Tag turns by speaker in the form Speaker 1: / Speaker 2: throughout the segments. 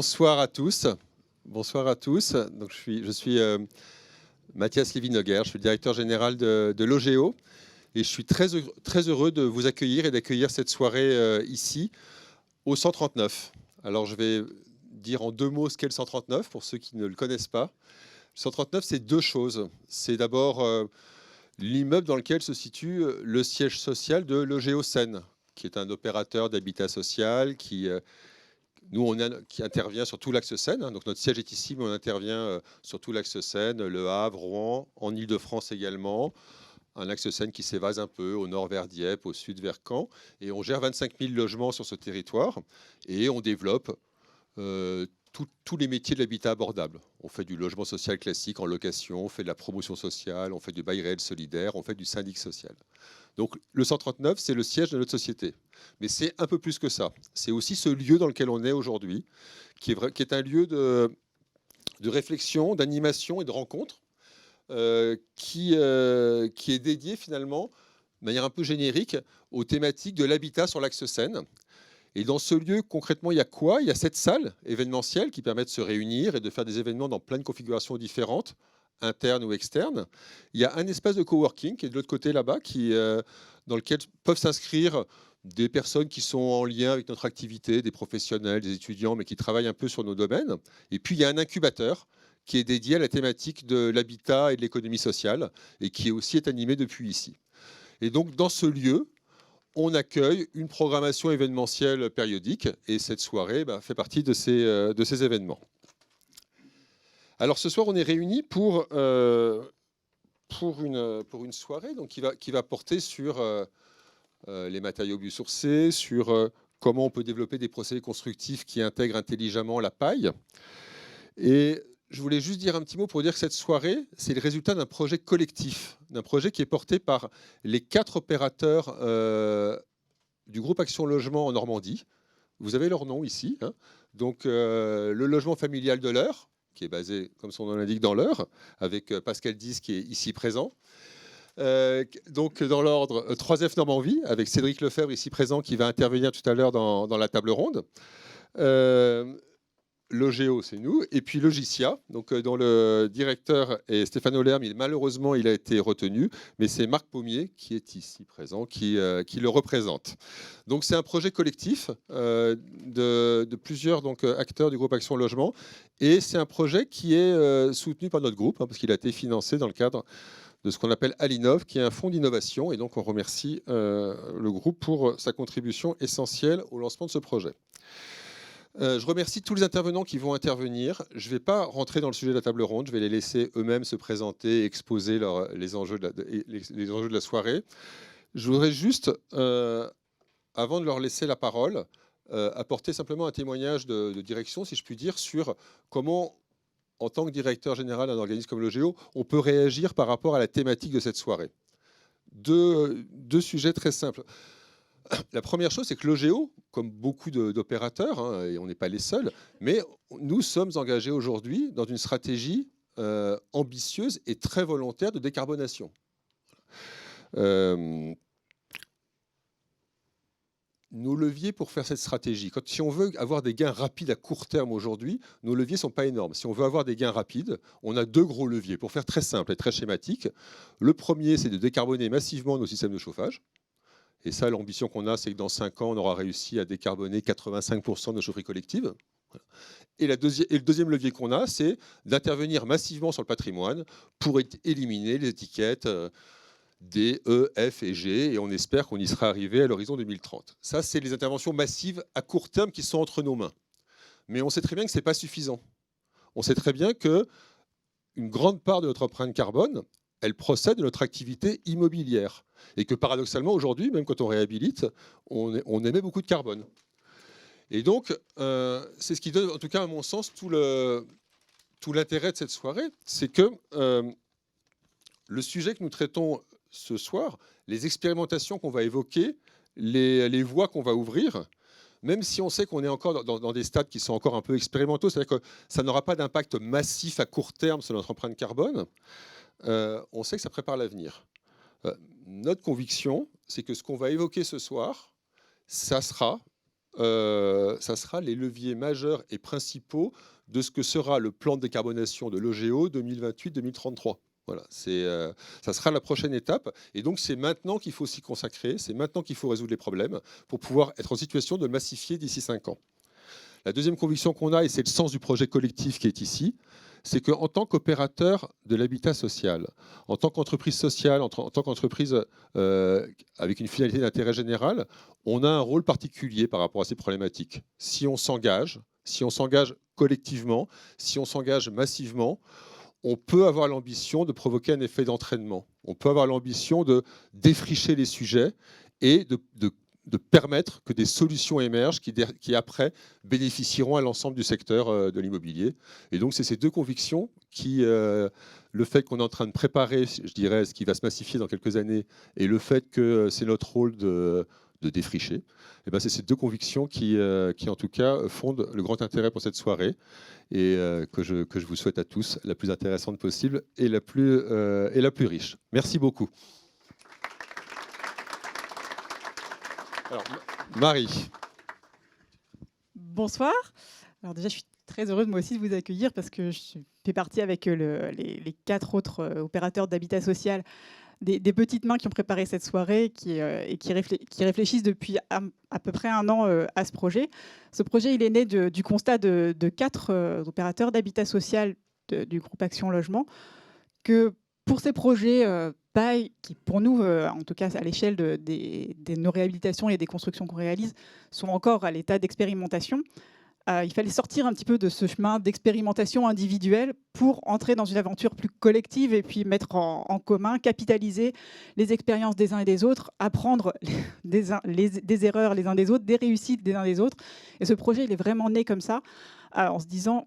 Speaker 1: Bonsoir à tous. Bonsoir à tous. Donc, je suis Mathias Lévy-Noguer, je suis le directeur général de l'OGEO et je suis très heureux de vous accueillir et d'accueillir cette soirée ici au 139. Alors je vais dire en deux mots ce qu'est le 139 pour ceux qui ne le connaissent pas. Le 139, c'est deux choses. C'est d'abord l'immeuble dans lequel se situe le siège social de l'OGEO Seine, qui est un opérateur d'habitat social qui intervient sur tout l'axe Seine. Donc notre siège est ici, mais on intervient sur tout l'axe Seine, Le Havre, Rouen, en Île-de-France également. Un axe Seine qui s'évase un peu au nord vers Dieppe, au sud vers Caen. Et on gère 25 000 logements sur ce territoire. Et on développe tous les métiers de l'habitat abordable. On fait du logement social classique en location, on fait de la promotion sociale, on fait du bail réel solidaire, on fait du syndic social. Donc le 139, c'est le siège de notre société. Mais c'est un peu plus que ça. C'est aussi ce lieu dans lequel on est aujourd'hui, qui est un lieu de réflexion, d'animation et de rencontre, qui est dédié finalement, de manière un peu générique, aux thématiques de l'habitat sur l'axe Seine. Et dans ce lieu, concrètement, il y a quoi? Il y a cette salle événementielle qui permet de se réunir et de faire des événements dans plein de configurations différentes, internes ou externes. Il y a un espace de coworking qui est de l'autre côté là-bas, dans lequel peuvent s'inscrire des personnes qui sont en lien avec notre activité, des professionnels, des étudiants, mais qui travaillent un peu sur nos domaines. Et puis, il y a un incubateur qui est dédié à la thématique de l'habitat et de l'économie sociale, et qui aussi est animé depuis ici. Et donc, dans ce lieu, on accueille une programmation événementielle périodique, et cette soirée fait partie de ces événements. Alors ce soir, on est réunis pour une soirée donc, qui va porter sur les matériaux biosourcés, sur comment on peut développer des procédés constructifs qui intègrent intelligemment la paille. Et je voulais juste dire un petit mot pour dire que cette soirée, c'est le résultat d'un projet collectif, d'un projet qui est porté par les 4 opérateurs du groupe Action Logement en Normandie. Vous avez leur nom ici. Hein. Donc le logement familial de l'Eure, qui est basé, comme son nom l'indique, dans l'Eure, avec Pascal Diz qui est ici présent. Donc dans l'ordre 3F Normandie, avec Cédric Lefebvre ici présent, qui va intervenir tout à l'heure dans la table ronde. L'OGEO, c'est nous, et puis Logicia, donc, dont le directeur est Stéphane Holler, mais malheureusement il a été retenu, mais c'est Marc Pommier qui est ici présent, qui le représente. Donc c'est un projet collectif de plusieurs acteurs du groupe Action Logement, et c'est un projet qui est soutenu par notre groupe, parce qu'il a été financé dans le cadre de ce qu'on appelle Alinov, qui est un fonds d'innovation, et donc on remercie le groupe pour sa contribution essentielle au lancement de ce projet. Je remercie tous les intervenants qui vont intervenir. Je ne vais pas rentrer dans le sujet de la table ronde. Je vais les laisser eux-mêmes se présenter, exposer les enjeux de la soirée. Je voudrais juste, avant de leur laisser la parole, apporter simplement un témoignage de direction, si je puis dire, sur comment, en tant que directeur général d'un organisme comme l'OGEO, on peut réagir par rapport à la thématique de cette soirée. Deux sujets très simples. La première chose, c'est que l'OGEO, comme beaucoup d'opérateurs, hein, et on n'est pas les seuls, mais nous sommes engagés aujourd'hui dans une stratégie ambitieuse et très volontaire de décarbonation. Nos leviers pour faire cette stratégie, si on veut avoir des gains rapides à court terme aujourd'hui, nos leviers ne sont pas énormes. Si on veut avoir des gains rapides, on a 2 gros leviers. Pour faire très simple et très schématique, le premier, c'est de décarboner massivement nos systèmes de chauffage. Et ça, l'ambition qu'on a, c'est que dans 5 ans, on aura réussi à décarboner 85% de nos chaufferies collectives. Et le deuxième levier qu'on a, c'est d'intervenir massivement sur le patrimoine pour éliminer les étiquettes D, E, F et G. Et on espère qu'on y sera arrivé à l'horizon 2030. Ça, c'est les interventions massives à court terme qui sont entre nos mains. Mais on sait très bien que ce n'est pas suffisant. On sait très bien qu'une grande part de notre empreinte carbone, elle procède de notre activité immobilière. Et que paradoxalement, aujourd'hui, même quand on réhabilite, on émet beaucoup de carbone. Et donc, c'est ce qui donne, en tout cas à mon sens, tout l'intérêt de cette soirée, c'est que le sujet que nous traitons ce soir, les expérimentations qu'on va évoquer, les voies qu'on va ouvrir, même si on sait qu'on est encore dans des stades qui sont encore un peu expérimentaux, c'est-à-dire que ça n'aura pas d'impact massif à court terme sur notre empreinte carbone, on sait que ça prépare l'avenir. Notre conviction, c'est que ce qu'on va évoquer ce soir, ça sera ça sera les leviers majeurs et principaux de ce que sera le plan de décarbonation de l'OGEO 2028-2033. Voilà, ça sera la prochaine étape. Et donc, c'est maintenant qu'il faut s'y consacrer, c'est maintenant qu'il faut résoudre les problèmes pour pouvoir être en situation de le massifier d'ici 5 ans. La deuxième conviction qu'on a, et c'est le sens du projet collectif qui est ici, c'est qu'en tant qu'opérateur de l'habitat social, en tant qu'entreprise sociale, en tant qu'entreprise avec une finalité d'intérêt général, on a un rôle particulier par rapport à ces problématiques. Si on s'engage collectivement, si on s'engage massivement, on peut avoir l'ambition de provoquer un effet d'entraînement. On peut avoir l'ambition de défricher les sujets et de permettre que des solutions émergent qui après, bénéficieront à l'ensemble du secteur de l'immobilier. Et donc, c'est ces deux convictions qui, le fait qu'on est en train de préparer, je dirais, ce qui va se massifier dans quelques années, et le fait que c'est notre rôle de défricher, et ben c'est ces deux convictions qui, en tout cas, fondent le grand intérêt pour cette soirée et que je vous souhaite à tous la plus intéressante possible et la plus riche. Merci beaucoup. Alors, Marie.
Speaker 2: Bonsoir. Alors déjà, je suis très heureuse moi aussi de vous accueillir parce que je fais partie avec les 4 autres opérateurs d'habitat social des petites mains qui ont préparé cette soirée et qui réfléchissent depuis à peu près 1 an à ce projet. Ce projet, il est né du constat de 4 opérateurs d'habitat social du groupe Action Logement, que pour ces projets paille, qui pour nous, en tout cas à l'échelle de nos réhabilitations et des constructions qu'on réalise, sont encore à l'état d'expérimentation, il fallait sortir un petit peu de ce chemin d'expérimentation individuelle pour entrer dans une aventure plus collective et puis mettre en commun, capitaliser les expériences des uns et des autres, apprendre des erreurs les uns des autres, des réussites des uns des autres. Et ce projet, il est vraiment né comme ça, en se disant,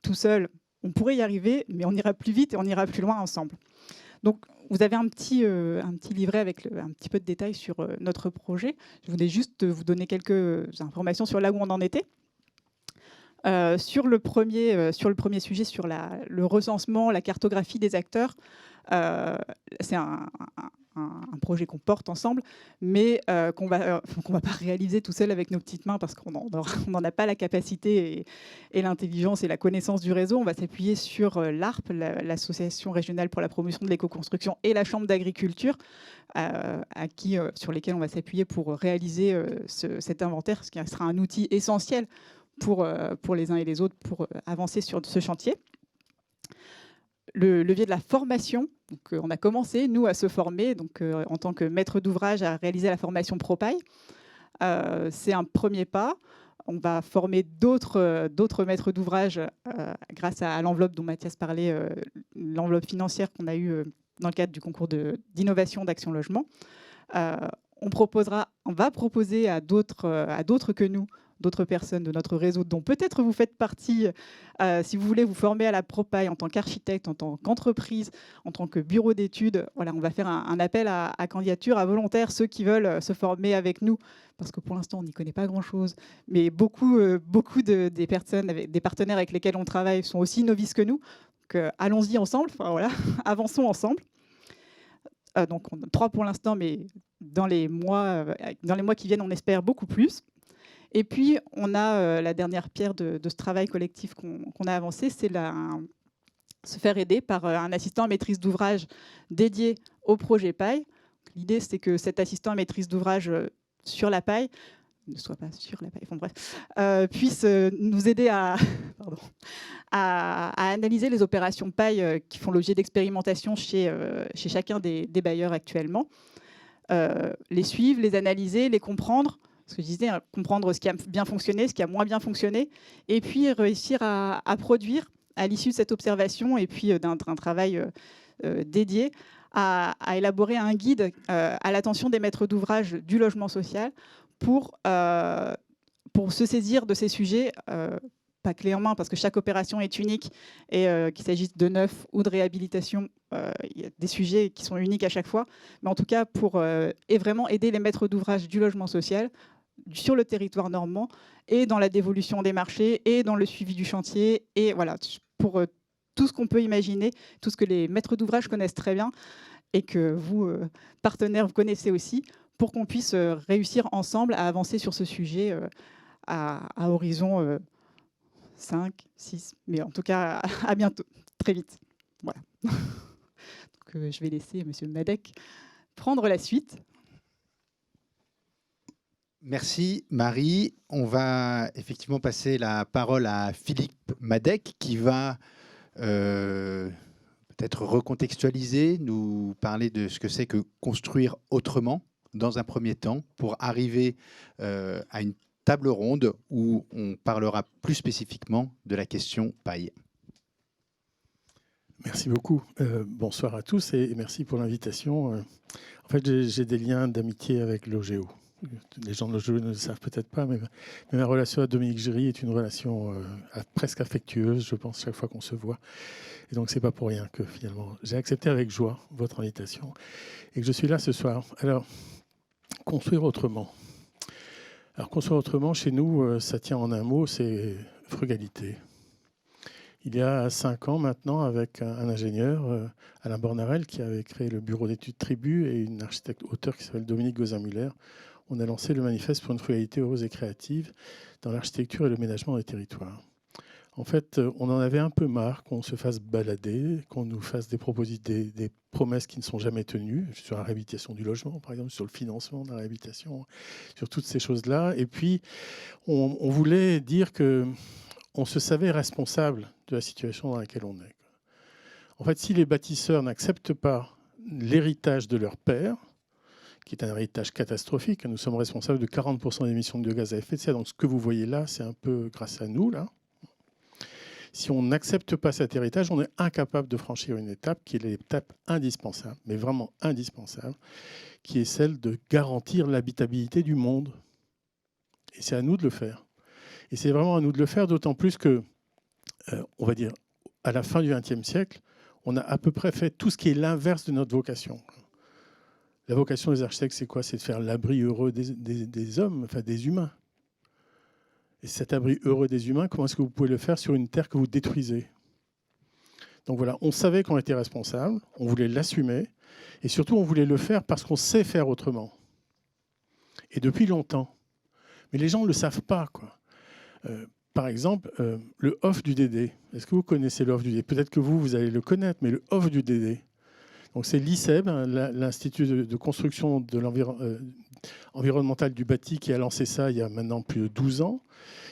Speaker 2: tout seul, on pourrait y arriver, mais on ira plus vite et on ira plus loin ensemble. Donc, vous avez un petit livret avec un petit peu de détails sur notre projet. Je voulais juste vous donner quelques informations sur là où on en était. Sur le premier sujet, sur le recensement, la cartographie des acteurs, c'est un projet qu'on porte ensemble, mais qu'on va pas réaliser tout seul avec nos petites mains parce qu'on n'en a pas la capacité et l'intelligence et la connaissance du réseau. On va s'appuyer sur l'ARP, l'Association régionale pour la promotion de l'éco-construction, et la Chambre d'agriculture, sur lesquels on va s'appuyer pour réaliser cet inventaire, ce qui sera un outil essentiel pour les uns et les autres pour avancer sur ce chantier. Le levier de la formation, donc, on a commencé, nous, à se former donc, en tant que maître d'ouvrage à réaliser la formation ProPaille. C'est un premier pas. On va former d'autres maîtres d'ouvrage grâce à l'enveloppe dont Mathias parlait, l'enveloppe financière qu'on a eue dans le cadre du concours d'innovation d'Action Logement. On va proposer à d'autres que nous, d'autres personnes de notre réseau dont peut-être vous faites partie, si vous voulez vous former à la ProPaille en tant qu'architecte, en tant qu'entreprise, en tant que bureau d'études. Voilà, on va faire un appel à candidature, à volontaires, ceux qui veulent se former avec nous, parce que pour l'instant, on n'y connaît pas grand-chose. Mais beaucoup des personnes, des partenaires avec lesquels on travaille sont aussi novices que nous. Donc, allons-y ensemble, enfin, voilà, avançons ensemble. Donc, on a 3 pour l'instant, mais dans les mois qui viennent, on espère beaucoup plus. Et puis, on a la dernière pierre de ce travail collectif qu'on a avancé, c'est se faire aider par un assistant à maîtrise d'ouvrage dédié au projet paille. L'idée, c'est que cet assistant à maîtrise d'ouvrage sur la paille, ne soit pas sur la paille, enfin bref, puisse nous aider à analyser les opérations paille qui font l'objet d'expérimentation chez chacun des bailleurs actuellement, les suivre, les analyser, les comprendre. Ce que je disais, comprendre ce qui a bien fonctionné, ce qui a moins bien fonctionné, et puis réussir à produire, à l'issue de cette observation, et puis d'un travail dédié, à élaborer un guide à l'attention des maîtres d'ouvrage du logement social pour se saisir de ces sujets, pas clé en main, parce que chaque opération est unique, et qu'il s'agisse de neuf ou de réhabilitation, il y a des sujets qui sont uniques à chaque fois, mais en tout cas pour vraiment aider les maîtres d'ouvrage du logement social sur le territoire normand, et dans la dévolution des marchés, et dans le suivi du chantier, et voilà, pour tout ce qu'on peut imaginer, tout ce que les maîtres d'ouvrage connaissent très bien, et que vous, partenaires, vous connaissez aussi, pour qu'on puisse réussir ensemble à avancer sur ce sujet à horizon 5, 6, mais en tout cas à bientôt, très vite. Voilà. Donc, je vais laisser Monsieur Madec prendre la suite.
Speaker 3: Merci Marie. On va effectivement passer la parole à Philippe Madec qui va peut-être recontextualiser, nous parler de ce que c'est que construire autrement dans un premier temps pour arriver à une table ronde où on parlera plus spécifiquement de la question paille.
Speaker 4: Merci beaucoup. Bonsoir à tous et merci pour l'invitation. En fait, j'ai des liens d'amitié avec l'OGEO. Les gens de l'OGEO ne le savent peut-être pas, mais ma relation à Dominique Géry est une relation presque affectueuse, je pense, chaque fois qu'on se voit. Et donc, ce n'est pas pour rien que finalement, j'ai accepté avec joie votre invitation et que je suis là ce soir. Alors, construire autrement. Alors, construire autrement, chez nous, ça tient en un mot, c'est frugalité. Il y a 5 ans maintenant, avec un ingénieur, Alain Bornarel, qui avait créé le bureau d'études Tribu, et une architecte-auteur qui s'appelle Dominique Gozin-Müller, on a lancé le manifeste pour une frugalité heureuse et créative dans l'architecture et le ménagement des territoires. En fait, on en avait un peu marre qu'on se fasse balader, qu'on nous fasse des promesses qui ne sont jamais tenues, sur la réhabilitation du logement, par exemple, sur le financement de la réhabilitation, sur toutes ces choses-là. Et puis, on voulait dire qu'on se savait responsable de la situation dans laquelle on est. En fait, si les bâtisseurs n'acceptent pas l'héritage de leur père, qui est un héritage catastrophique, nous sommes responsables de 40% des émissions de gaz à effet de serre. Donc ce que vous voyez là, c'est un peu grâce à nous, là. Si on n'accepte pas cet héritage, on est incapable de franchir une étape qui est l'étape indispensable, mais vraiment indispensable, qui est celle de garantir l'habitabilité du monde. Et c'est à nous de le faire. Et c'est vraiment à nous de le faire, d'autant plus que, on va dire, à la fin du XXe siècle, on a à peu près fait tout ce qui est l'inverse de notre vocation. La vocation des architectes, c'est quoi? C'est de faire l'abri heureux des hommes, enfin des humains. Et cet abri heureux des humains, comment est-ce que vous pouvez le faire sur une terre que vous détruisez? Donc voilà, on savait qu'on était responsable, on voulait l'assumer, et surtout on voulait le faire parce qu'on sait faire autrement. Et depuis longtemps. Mais les gens ne le savent pas, quoi. Par exemple, le off du DD. Est-ce que vous connaissez le off du DD? Peut-être que vous allez le connaître, mais le off du DD. Donc c'est l'ICEB, l'Institut de construction de environnementale du bâti, qui a lancé ça il y a maintenant plus de 12 ans.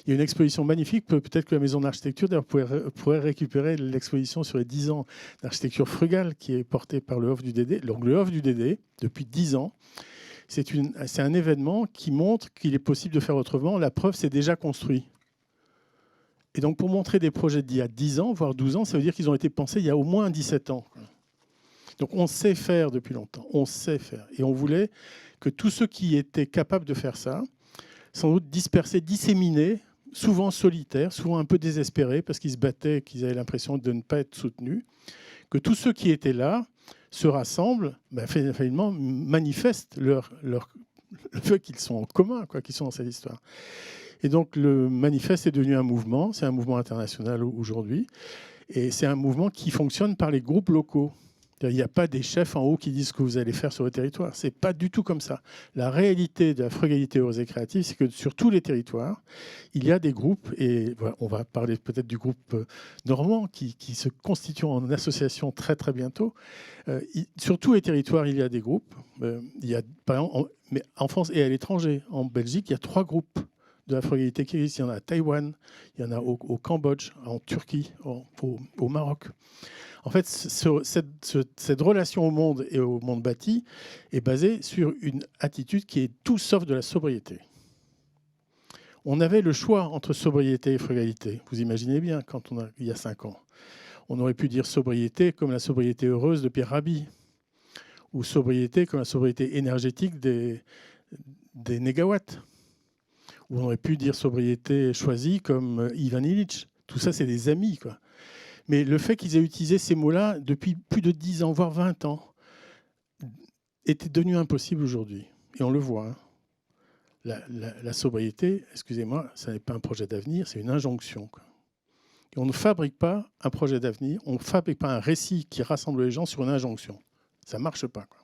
Speaker 4: Il y a une exposition magnifique. Peut-être que la Maison d'Architecture pourrait récupérer l'exposition sur les 10 ans d'architecture frugale qui est portée par le off du DD. Donc le off du DD, depuis 10 ans, c'est un événement qui montre qu'il est possible de faire autrement. La preuve, c'est déjà construit. Et donc pour montrer des projets d'il y a 10 ans, voire 12 ans, ça veut dire qu'ils ont été pensés il y a au moins 17 ans. Donc on sait faire depuis longtemps, on sait faire. Et on voulait que tous ceux qui étaient capables de faire ça, sans doute dispersés, disséminés, souvent solitaires, souvent un peu désespérés parce qu'ils se battaient, qu'ils avaient l'impression de ne pas être soutenus, que tous ceux qui étaient là se rassemblent, finalement manifestent le fait qu'ils sont en commun, quoi, qu'ils sont dans cette histoire. Et donc le manifeste est devenu un mouvement, c'est un mouvement international aujourd'hui, et c'est un mouvement qui fonctionne par les groupes locaux. Il n'y a pas des chefs en haut qui disent ce que vous allez faire sur le territoire. Ce n'est pas du tout comme ça. La réalité de la frugalité heureuse et créative, c'est que sur tous les territoires, il y a des groupes, et voilà, on va parler peut-être du groupe normand qui se constitue en association très très bientôt. Sur tous les territoires, il y a des groupes. Il y a, par exemple, mais en France et à l'étranger, en Belgique, il y a 3 groupes de la frugalité qui existent. Il y en a à Taïwan, il y en a au Cambodge, en Turquie, au Maroc. En fait, cette relation au monde et au monde bâti est basée sur une attitude qui est tout sauf de la sobriété. On avait le choix entre sobriété et frugalité. Vous imaginez bien, il y a 5 ans. On aurait pu dire sobriété comme la sobriété heureuse de Pierre Rabhi, ou sobriété comme la sobriété énergétique des négawatts. Ou on aurait pu dire sobriété choisie comme Ivan Illich. Tout ça, c'est des amis, quoi. Mais le fait qu'ils aient utilisé ces mots-là depuis plus de 10 ans, voire 20 ans, était devenu impossible aujourd'hui. Et on le voit. Hein. La sobriété, excusez-moi, ça n'est pas un projet d'avenir, c'est une injonction. Quoi. Et on ne fabrique pas un projet d'avenir, on ne fabrique pas un récit qui rassemble les gens sur une injonction. Ça ne marche pas. Quoi.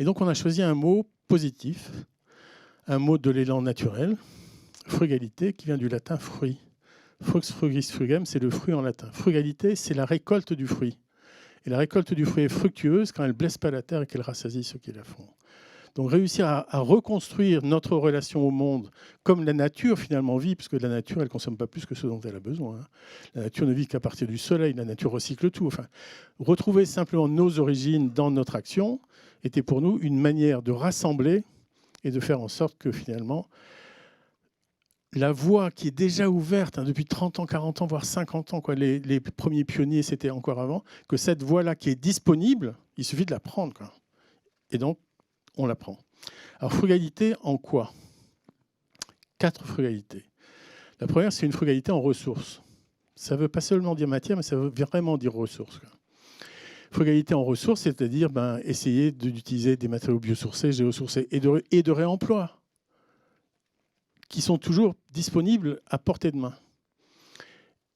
Speaker 4: Et donc on a choisi un mot positif, un mot de l'élan naturel, frugalité, qui vient du latin fruit. Frux frugis frugem, c'est le fruit en latin. Frugalité, c'est la récolte du fruit. Et la récolte du fruit est fructueuse quand elle ne blesse pas la terre et qu'elle rassasie ceux qui la font. Donc réussir à reconstruire notre relation au monde comme la nature finalement vit, puisque la nature, elle ne consomme pas plus que ce dont elle a besoin. La nature ne vit qu'à partir du soleil, la nature recycle tout. Enfin, retrouver simplement nos origines dans notre action était pour nous une manière de rassembler et de faire en sorte que finalement, la voie qui est déjà ouverte depuis 30 ans, 40 ans, voire 50 ans, les premiers pionniers, c'était encore avant, que cette voie-là qui est disponible, il suffit de la prendre. Et donc, on la prend. Alors, frugalité en quoi? 4 frugalités. La première, c'est une frugalité en ressources. Ça ne veut pas seulement dire matière, mais ça veut vraiment dire ressources. Frugalité en ressources, c'est-à-dire essayer d'utiliser des matériaux biosourcés, géosourcés et de réemploi, qui sont toujours disponibles à portée de main.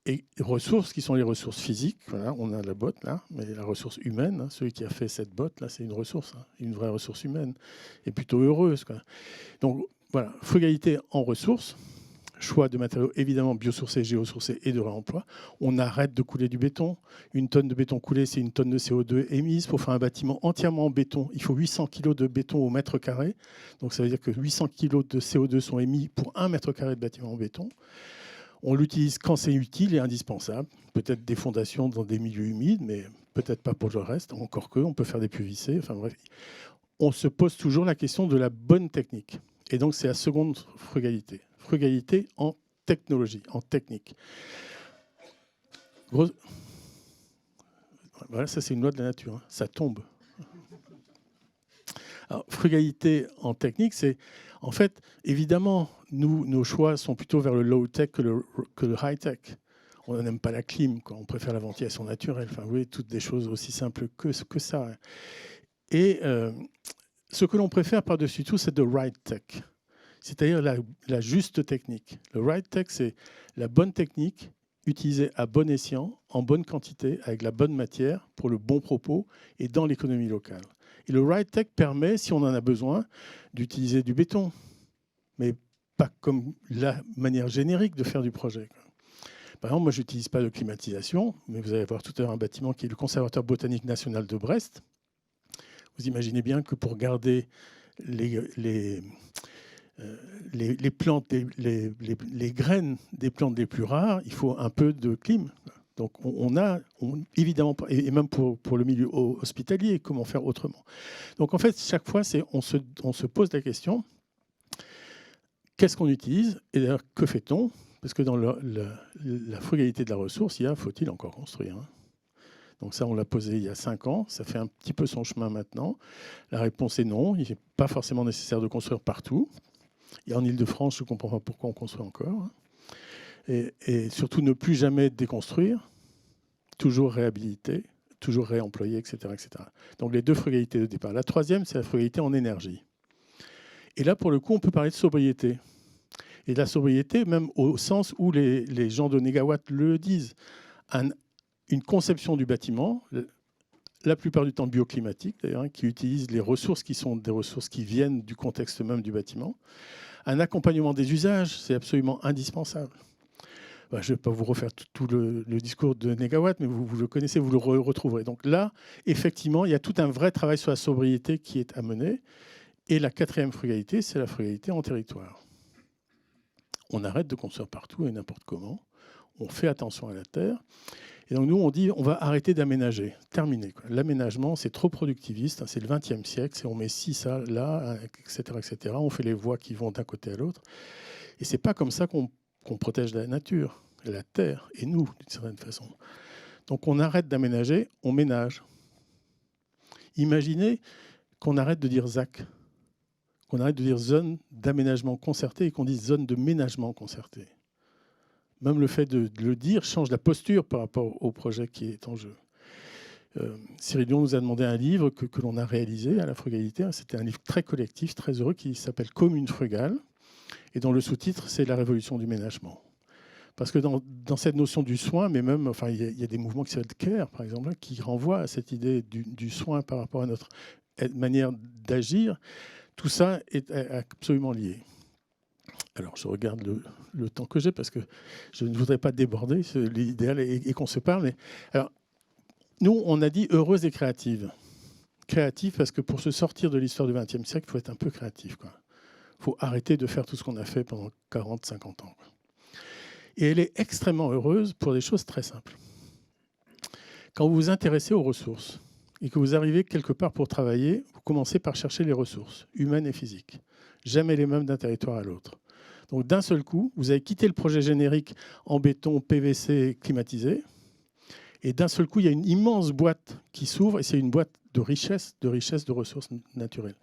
Speaker 4: Et ressources qui sont les ressources physiques. Voilà, on a la botte là, mais la ressource humaine, celui qui a fait cette botte là, c'est une ressource, une vraie ressource humaine, et plutôt heureuse. Donc voilà, frugalité en ressources, choix de matériaux évidemment biosourcés, géosourcés et de réemploi. On arrête de couler du béton. Une tonne de béton coulé, c'est une tonne de CO2 émise. Pour faire un bâtiment entièrement en béton, il faut 800 kg de béton au mètre carré. Donc ça veut dire que 800 kg de CO2 sont émis pour 1 mètre carré de bâtiment en béton. On l'utilise quand c'est utile et indispensable. Peut-être des fondations dans des milieux humides, mais peut-être pas pour le reste. Encore que, on peut faire des PVC. Enfin bref, on se pose toujours la question de la bonne technique. Et donc c'est la seconde frugalité. Frugalité en technologie, en technique. Voilà, ça c'est une loi de la nature. Ça tombe. Alors, frugalité en technique, c'est en fait, évidemment, nos choix sont plutôt vers le low-tech que le high-tech. On n'aime pas la clim, quoi. On préfère la ventilation naturelle. Enfin, vous voyez, toutes des choses aussi simples que ça. Et ce que l'on préfère par-dessus tout, c'est le right tech, c'est-à-dire la juste technique. Le right tech, c'est la bonne technique utilisée à bon escient, en bonne quantité, avec la bonne matière, pour le bon propos et dans l'économie locale. Et le right tech permet, si on en a besoin, d'utiliser du béton, mais pas comme la manière générique de faire du projet. Par exemple, moi, je n'utilise pas de climatisation, mais vous allez voir tout à l'heure un bâtiment qui est le Conservatoire botanique national de Brest. Vous imaginez bien que pour garder les plantes, les graines des plantes les plus rares, il faut un peu de clim. Donc évidemment, et même pour le milieu hospitalier, comment faire autrement. Donc en fait, chaque fois, on se pose la question, qu'est-ce qu'on utilise? Et d'ailleurs, que fait-on? Parce que dans la frugalité de la ressource, faut-il encore construire? Donc ça, on l'a posé il y a 5 ans. Ça fait un petit peu son chemin maintenant. La réponse est non. Il n'est pas forcément nécessaire de construire partout. Et en Île-de-France, je ne comprends pas pourquoi on construit encore. Et surtout, ne plus jamais déconstruire, toujours réhabiliter, toujours réemployer, etc., etc. Donc les 2 frugalités de départ. La troisième, c'est la frugalité en énergie. Et là, pour le coup, on peut parler de sobriété. Et de la sobriété, même au sens où les gens de Négawatt le disent. Une conception du bâtiment, la plupart du temps bioclimatique d'ailleurs, qui utilise les ressources qui sont des ressources qui viennent du contexte même du bâtiment. Un accompagnement des usages, c'est absolument indispensable. Je ne vais pas vous refaire tout le discours de Négawatt, mais vous le connaissez, vous le retrouverez. Donc là, effectivement, il y a tout un vrai travail sur la sobriété qui est à mener. Et la 4e frugalité, c'est la frugalité en territoire. On arrête de construire partout et n'importe comment. On fait attention à la terre. Et donc nous, on dit on va arrêter d'aménager. Terminé. L'aménagement, c'est trop productiviste. C'est le XXe siècle. On met ci, ça, là, etc., etc. On fait les voies qui vont d'un côté à l'autre. Et c'est pas comme ça qu'on protège la nature, la terre et nous, d'une certaine façon. Donc on arrête d'aménager, on ménage. Imaginez qu'on arrête de dire ZAC, qu'on arrête de dire zone d'aménagement concerté et qu'on dise zone de ménagement concerté. Même le fait de le dire change la posture par rapport au projet qui est en jeu. Cyril Dion nous a demandé un livre que l'on a réalisé à la frugalité. C'était un livre très collectif, très heureux, qui s'appelle « Commune frugale » et dont le sous-titre, c'est « La révolution du ménagement ». Parce que dans cette notion du soin, mais même, il y a des mouvements qui s'appellent CARE, par exemple, qui renvoient à cette idée du soin par rapport à manière d'agir, tout ça est absolument lié. Alors, je regarde le temps que j'ai parce que je ne voudrais pas déborder. L'idéal est qu'on se parle. Mais, alors, nous, on a dit heureuse et créative. Créative parce que pour se sortir de l'histoire du XXe siècle, il faut être un peu créatif. Il faut arrêter de faire tout ce qu'on a fait pendant 40, 50 ans. Et elle est extrêmement heureuse pour des choses très simples. Quand vous vous intéressez aux ressources et que vous arrivez quelque part pour travailler, vous commencez par chercher les ressources humaines et physiques. Jamais les mêmes d'un territoire à l'autre. Donc d'un seul coup, vous avez quitté le projet générique en béton, PVC, climatisé. Et d'un seul coup, il y a une immense boîte qui s'ouvre et c'est une boîte de richesse de ressources naturelles.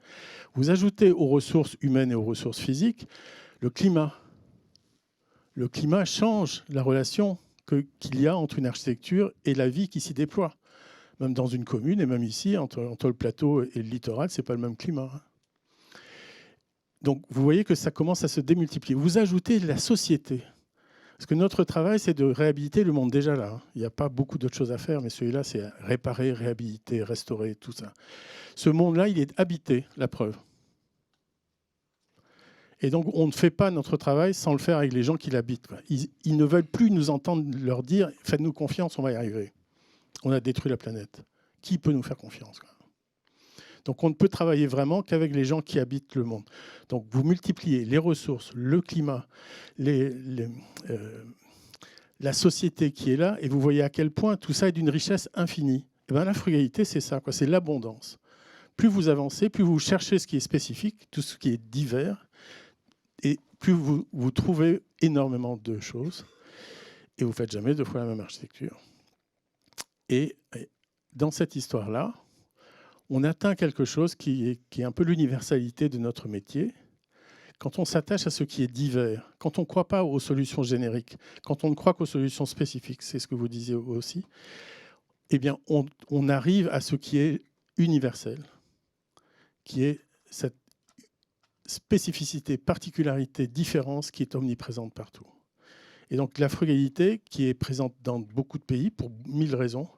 Speaker 4: Vous ajoutez aux ressources humaines et aux ressources physiques le climat. Le climat change la relation qu'il y a entre une architecture et la vie qui s'y déploie. Même dans une commune et même ici, entre le plateau et le littoral, ce n'est pas le même climat. Donc vous voyez que ça commence à se démultiplier. Vous ajoutez la société. Parce que notre travail, c'est de réhabiliter le monde déjà là. Il n'y a pas beaucoup d'autres choses à faire, mais celui-là, c'est réparer, réhabiliter, restaurer, tout ça. Ce monde-là, il est habité, la preuve. Et donc, on ne fait pas notre travail sans le faire avec les gens qui l'habitent. Ils ne veulent plus nous entendre leur dire « faites-nous confiance, on va y arriver ». On a détruit la planète. Qui peut nous faire confiance ? Donc on ne peut travailler vraiment qu'avec les gens qui habitent le monde. Donc vous multipliez les ressources, le climat, la société qui est là, et vous voyez à quel point tout ça est d'une richesse infinie. Et bien, la frugalité, c'est ça, c'est l'abondance. Plus vous avancez, plus vous cherchez ce qui est spécifique, tout ce qui est divers, et plus vous trouvez énormément de choses, et vous ne faites jamais deux fois la même architecture. Et dans cette histoire-là, on atteint quelque chose qui est un peu l'universalité de notre métier. Quand on s'attache à ce qui est divers, quand on ne croit pas aux solutions génériques, quand on ne croit qu'aux solutions spécifiques, c'est ce que vous disiez aussi, eh bien, on arrive à ce qui est universel, qui est cette spécificité, particularité, différence qui est omniprésente partout. Et donc la frugalité, qui est présente dans beaucoup de pays pour 1000 raisons,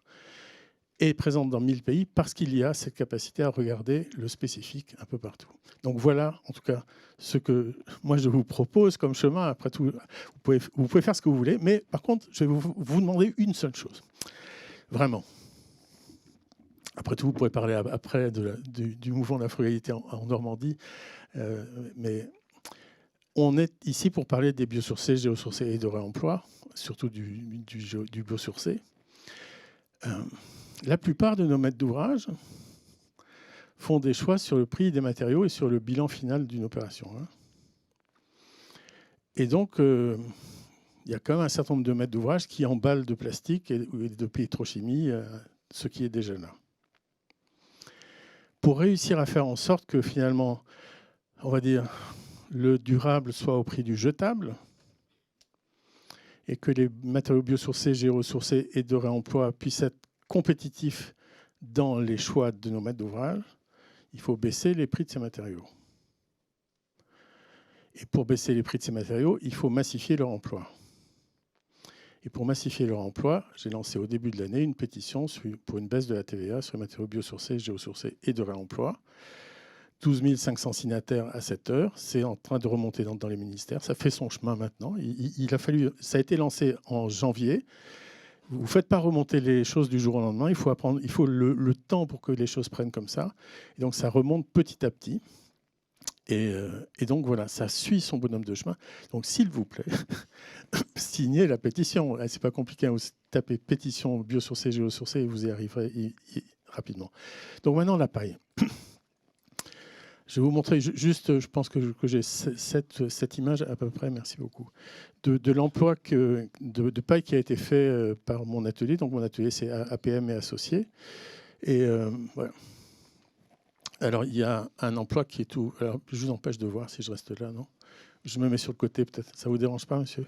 Speaker 4: est présente dans 1000 pays parce qu'il y a cette capacité à regarder le spécifique un peu partout. Donc voilà, en tout cas, ce que moi je vous propose comme chemin. Après tout, vous pouvez faire ce que vous voulez, mais par contre, je vais vous demander une seule chose. Vraiment. Après tout, vous pourrez parler après du mouvement de la frugalité en Normandie, mais on est ici pour parler des biosourcés, géosourcés et de réemploi, surtout du biosourcé. La plupart de nos maîtres d'ouvrage font des choix sur le prix des matériaux et sur le bilan final d'une opération. Et donc, il y a quand même un certain nombre de maîtres d'ouvrage qui emballent de plastique et de pétrochimie ce qui est déjà là. Pour réussir à faire en sorte que finalement, on va dire, le durable soit au prix du jetable et que les matériaux biosourcés, géosourcés et de réemploi puissent être compétitifs dans les choix de nos maîtres d'ouvrage, il faut baisser les prix de ces matériaux. Et pour baisser les prix de ces matériaux, il faut massifier leur emploi. Et pour massifier leur emploi, j'ai lancé au début de l'année une pétition pour une baisse de la TVA sur les matériaux biosourcés, géosourcés et de réemploi. 12 500 signataires à cette heure. C'est en train de remonter dans les ministères. Ça fait son chemin maintenant. Ça a été lancé en janvier. Vous ne faites pas remonter les choses du jour au lendemain. Il faut le temps pour que les choses prennent comme ça. Et donc, ça remonte petit à petit. Et donc, voilà, ça suit son bonhomme de chemin. Donc, s'il vous plaît, signez la pétition. Ce n'est pas compliqué. Vous tapez pétition biosourcée, géosourcée et vous y arriverez rapidement. Donc, maintenant, la paille. Je vais vous montrer juste, je pense que j'ai cette image à peu près, merci beaucoup, de l'emploi de paille qui a été fait par mon atelier. Donc mon atelier, c'est APM et Associés. Et voilà. Alors il y a un emploi qui est tout... Alors je vous empêche de voir si je reste là, non ? Je me mets sur le côté peut-être. Ça ne vous dérange pas, monsieur ?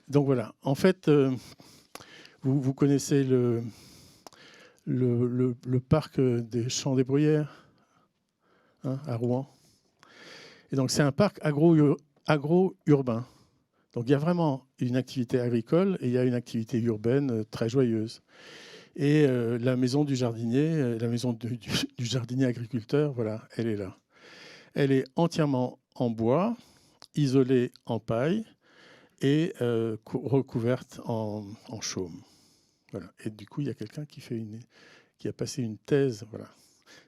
Speaker 4: Donc voilà. En fait, vous connaissez le parc des Champs des Bruyères, à Rouen. Et donc, c'est un parc agro-urbain. Donc, il y a vraiment une activité agricole et il y a une activité urbaine très joyeuse. Et la maison du jardinier, la maison du jardinier agriculteur, voilà, elle est là. Elle est entièrement en bois, isolée en paille et recouverte en chaume. Voilà. Et du coup, il y a quelqu'un qui a passé une thèse, voilà,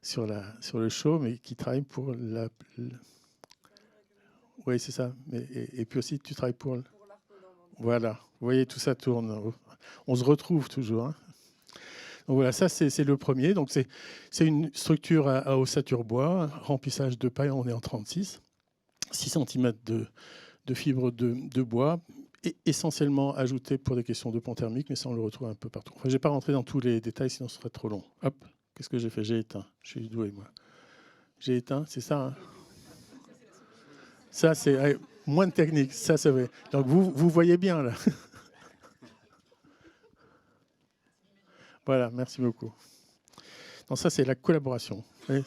Speaker 4: sur le chaume et qui travaille pour oui, c'est ça. Et puis aussi, tu travailles pour voilà. Vous voyez, tout ça tourne. On se retrouve toujours. Hein. Donc voilà, ça c'est le premier. Donc c'est une structure à ossature bois, remplissage de paille. On est en 36, 6 cm de fibres de bois, et essentiellement ajouté pour des questions de pont thermique, mais ça on le retrouve un peu partout. Enfin, je ne vais pas rentrer dans tous les détails, sinon ce serait trop long. Hop, qu'est-ce que j'ai fait? J'ai éteint. Je suis doué, moi. J'ai éteint, c'est ça. Hein, ça, c'est moins de technique. Ça, c'est vrai. Donc vous voyez bien là. Voilà, merci beaucoup. Donc ça, c'est la collaboration.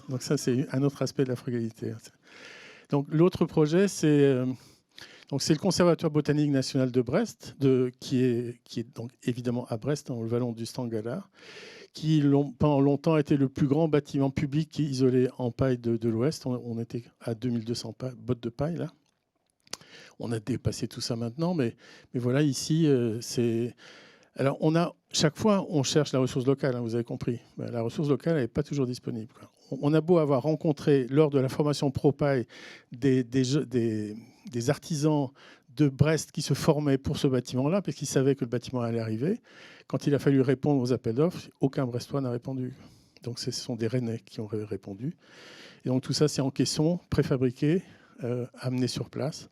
Speaker 4: Donc ça, c'est un autre aspect de la frugalité. Donc l'autre projet, c'est le Conservatoire botanique national de Brest, qui est donc évidemment à Brest, dans le vallon du Stangala, qui pendant longtemps a été le plus grand bâtiment public isolé en paille de l'Ouest. On était à 2200 bottes de paille là. On a dépassé tout ça maintenant, mais voilà, ici, c'est... Alors, chaque fois, on cherche la ressource locale, hein, vous avez compris. La ressource locale, elle n'est pas toujours disponible. Quoi. On a beau avoir rencontré, lors de la formation ProPaille, des artisans de Brest qui se formaient pour ce bâtiment-là, parce qu'ils savaient que le bâtiment allait arriver. Quand il a fallu répondre aux appels d'offres, aucun Brestois n'a répondu. Donc, ce sont des Rennais qui ont répondu. Et donc, tout ça, c'est en caisson, préfabriqué, amené sur place.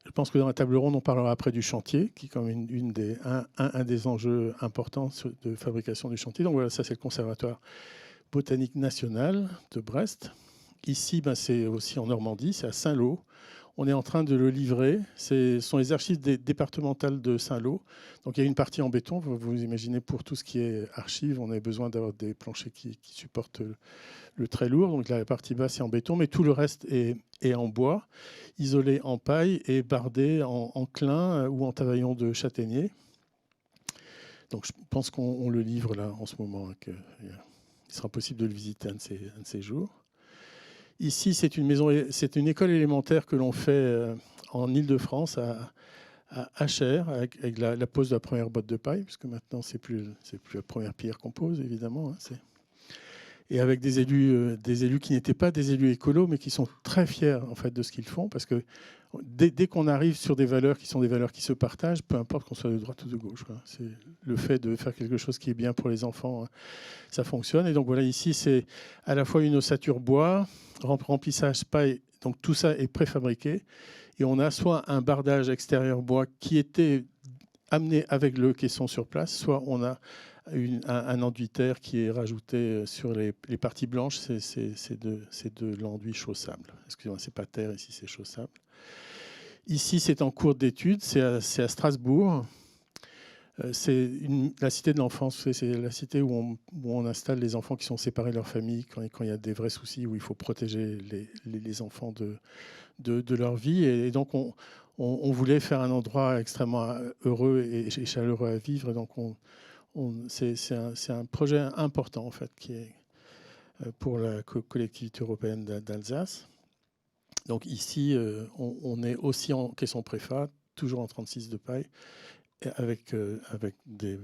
Speaker 4: Je pense que dans la table ronde, on parlera après du chantier, qui est comme un des enjeux importants de fabrication du chantier. Donc voilà, ça c'est le Conservatoire botanique national de Brest. Ici, c'est aussi en Normandie, c'est à Saint-Lô. On est en train de le livrer. Ce sont les archives départementales de Saint-Lô. Donc il y a une partie en béton. Vous imaginez, pour tout ce qui est archives, on a besoin d'avoir des planchers qui supportent le très lourd. Donc la partie basse est en béton, mais tout le reste est en bois, isolé en paille et bardé en clin ou en tavaillon de châtaignier. Donc je pense qu'on le livre là en ce moment. Il sera possible de le visiter un de ces jours. Ici, c'est une école élémentaire que l'on fait en Île-de-France, à Achères, avec la pose de la première botte de paille, puisque maintenant, c'est plus la première pierre qu'on pose, évidemment. Hein, et avec des élus qui n'étaient pas des élus écolos, mais qui sont très fiers en fait de ce qu'ils font, parce que dès qu'on arrive sur des valeurs qui sont des valeurs qui se partagent, peu importe qu'on soit de droite ou de gauche, quoi. C'est le fait de faire quelque chose qui est bien pour les enfants, ça fonctionne. Et donc voilà, ici c'est à la fois une ossature bois, remplissage paille, donc tout ça est préfabriqué, et on a soit un bardage extérieur bois qui était amené avec le caisson sur place, soit on a un enduit terre qui est rajouté sur les parties blanches, c'est de l'enduit chaussable. Excusez-moi, c'est pas terre, ici c'est chaussable. Ici, c'est en cours d'étude, c'est à Strasbourg. C'est la cité de l'enfance, c'est la cité où on installe les enfants qui sont séparés de leur famille quand il y a des vrais soucis, où il faut protéger les enfants de leur vie. Et donc, on voulait faire un endroit extrêmement heureux et chaleureux à vivre. Donc, c'est un projet important, en fait, qui est pour la collectivité européenne d'Alsace. Donc ici, on est aussi en caisson préfa, toujours en 36 de paille, avec des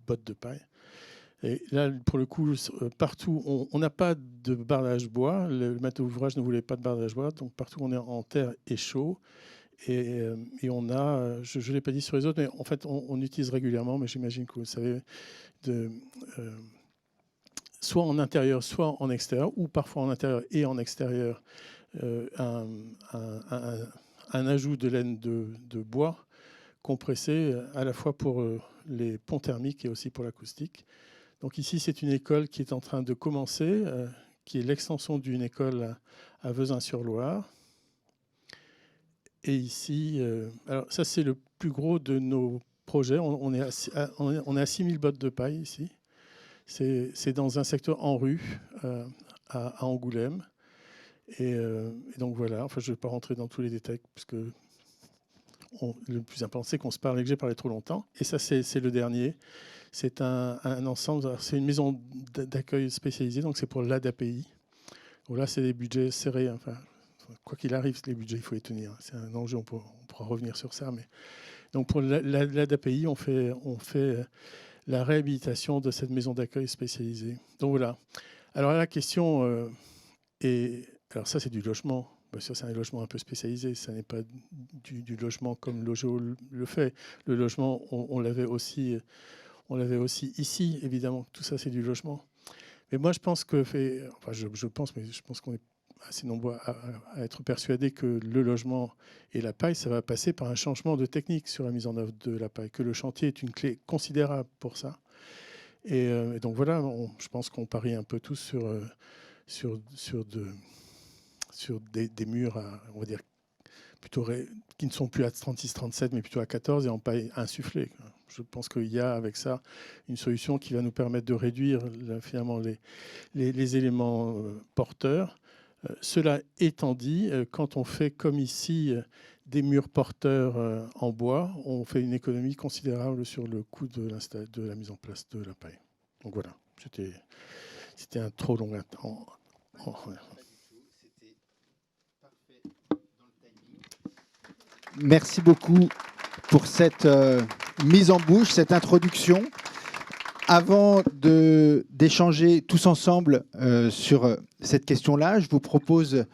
Speaker 4: bottes de paille. Et là, pour le coup, partout, on n'a pas de bardage bois. Le maître d'ouvrage ne voulait pas de bardage bois, donc partout on est en terre et chaud. Et on a, je ne l'ai pas dit sur les autres, mais en fait, on utilise régulièrement, mais j'imagine que vous le savez, soit en intérieur, soit en extérieur, ou parfois en intérieur et en extérieur, un ajout de laine de bois compressé à la fois pour les ponts thermiques et aussi pour l'acoustique. Donc ici, c'est une école qui est en train de commencer, qui est l'extension d'une école à Vezin-sur-Loire. Et ici, alors ça c'est le plus gros de nos projets. On est à 6000 bottes de paille ici. C'est dans un secteur en rue, à Angoulême. Et donc voilà, enfin, je ne vais pas rentrer dans tous les détails, parce que le plus important, c'est qu'on se parle et que j'ai parlé trop longtemps. Et ça, c'est le dernier. C'est un ensemble, c'est une maison d'accueil spécialisée, donc c'est pour l'ADAPI. Bon, là, c'est des budgets serrés. Enfin, quoi qu'il arrive, les budgets, il faut les tenir. C'est un enjeu, on pourra revenir sur ça. Mais... Donc pour l'ADAPI, on fait la réhabilitation de cette maison d'accueil spécialisée. Donc voilà. Alors la question est... Alors ça, c'est du logement. Bien sûr, c'est un logement un peu spécialisé. Ça n'est pas du logement comme Logeo le fait. Le logement, on l'avait aussi ici, évidemment. Tout ça, c'est du logement. Mais moi, je pense que... Enfin, je pense qu'on est assez nombreux à être persuadés que le logement et la paille, ça va passer par un changement de technique sur la mise en œuvre de la paille, que le chantier est une clé considérable pour ça. Et donc voilà, je pense qu'on parie un peu tous sur des murs, on va dire, plutôt qui ne sont plus à 36-37, mais plutôt à 14 et en paille insufflée. Je pense qu'il y a avec ça une solution qui va nous permettre de réduire finalement les éléments porteurs. Cela étant dit, quand on fait comme ici des murs porteurs en bois, on fait une économie considérable sur le coût de la mise en place de la paille. Donc voilà, c'était un trop long temps.
Speaker 3: Merci beaucoup pour cette mise en bouche, cette introduction. Avant d'échanger tous ensemble sur cette question-là, je vous propose,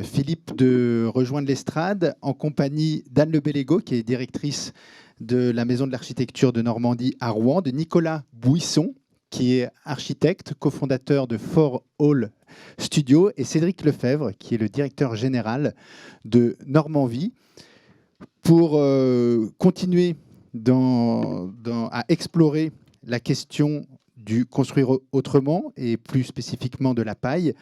Speaker 3: Philippe, de rejoindre l'estrade en compagnie d'Anne Le Bellego, qui est directrice de la Maison de l'Architecture de Normandie à Rouen, de Nicolas Bouisson, qui est architecte, cofondateur de Four Hall Studio, et Cédric Lefebvre, qui est le directeur général de pour continuer à explorer la question du construire autrement et plus spécifiquement de la paille.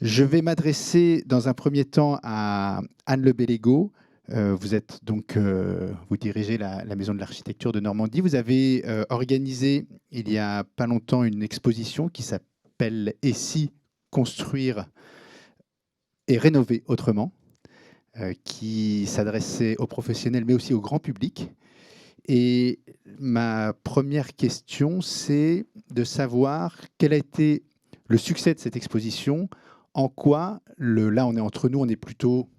Speaker 3: Je vais m'adresser dans un premier temps à Anne Le Bellego. Vous dirigez la Maison de l'Architecture de Normandie. Vous avez organisé il n'y a pas longtemps une exposition qui s'appelle « Et si construire et rénover autrement ?» qui s'adressait aux professionnels mais aussi au grand public. Et ma première question, c'est de savoir quel a été le succès de cette exposition, en quoi, là on est entre nous, on est plutôt,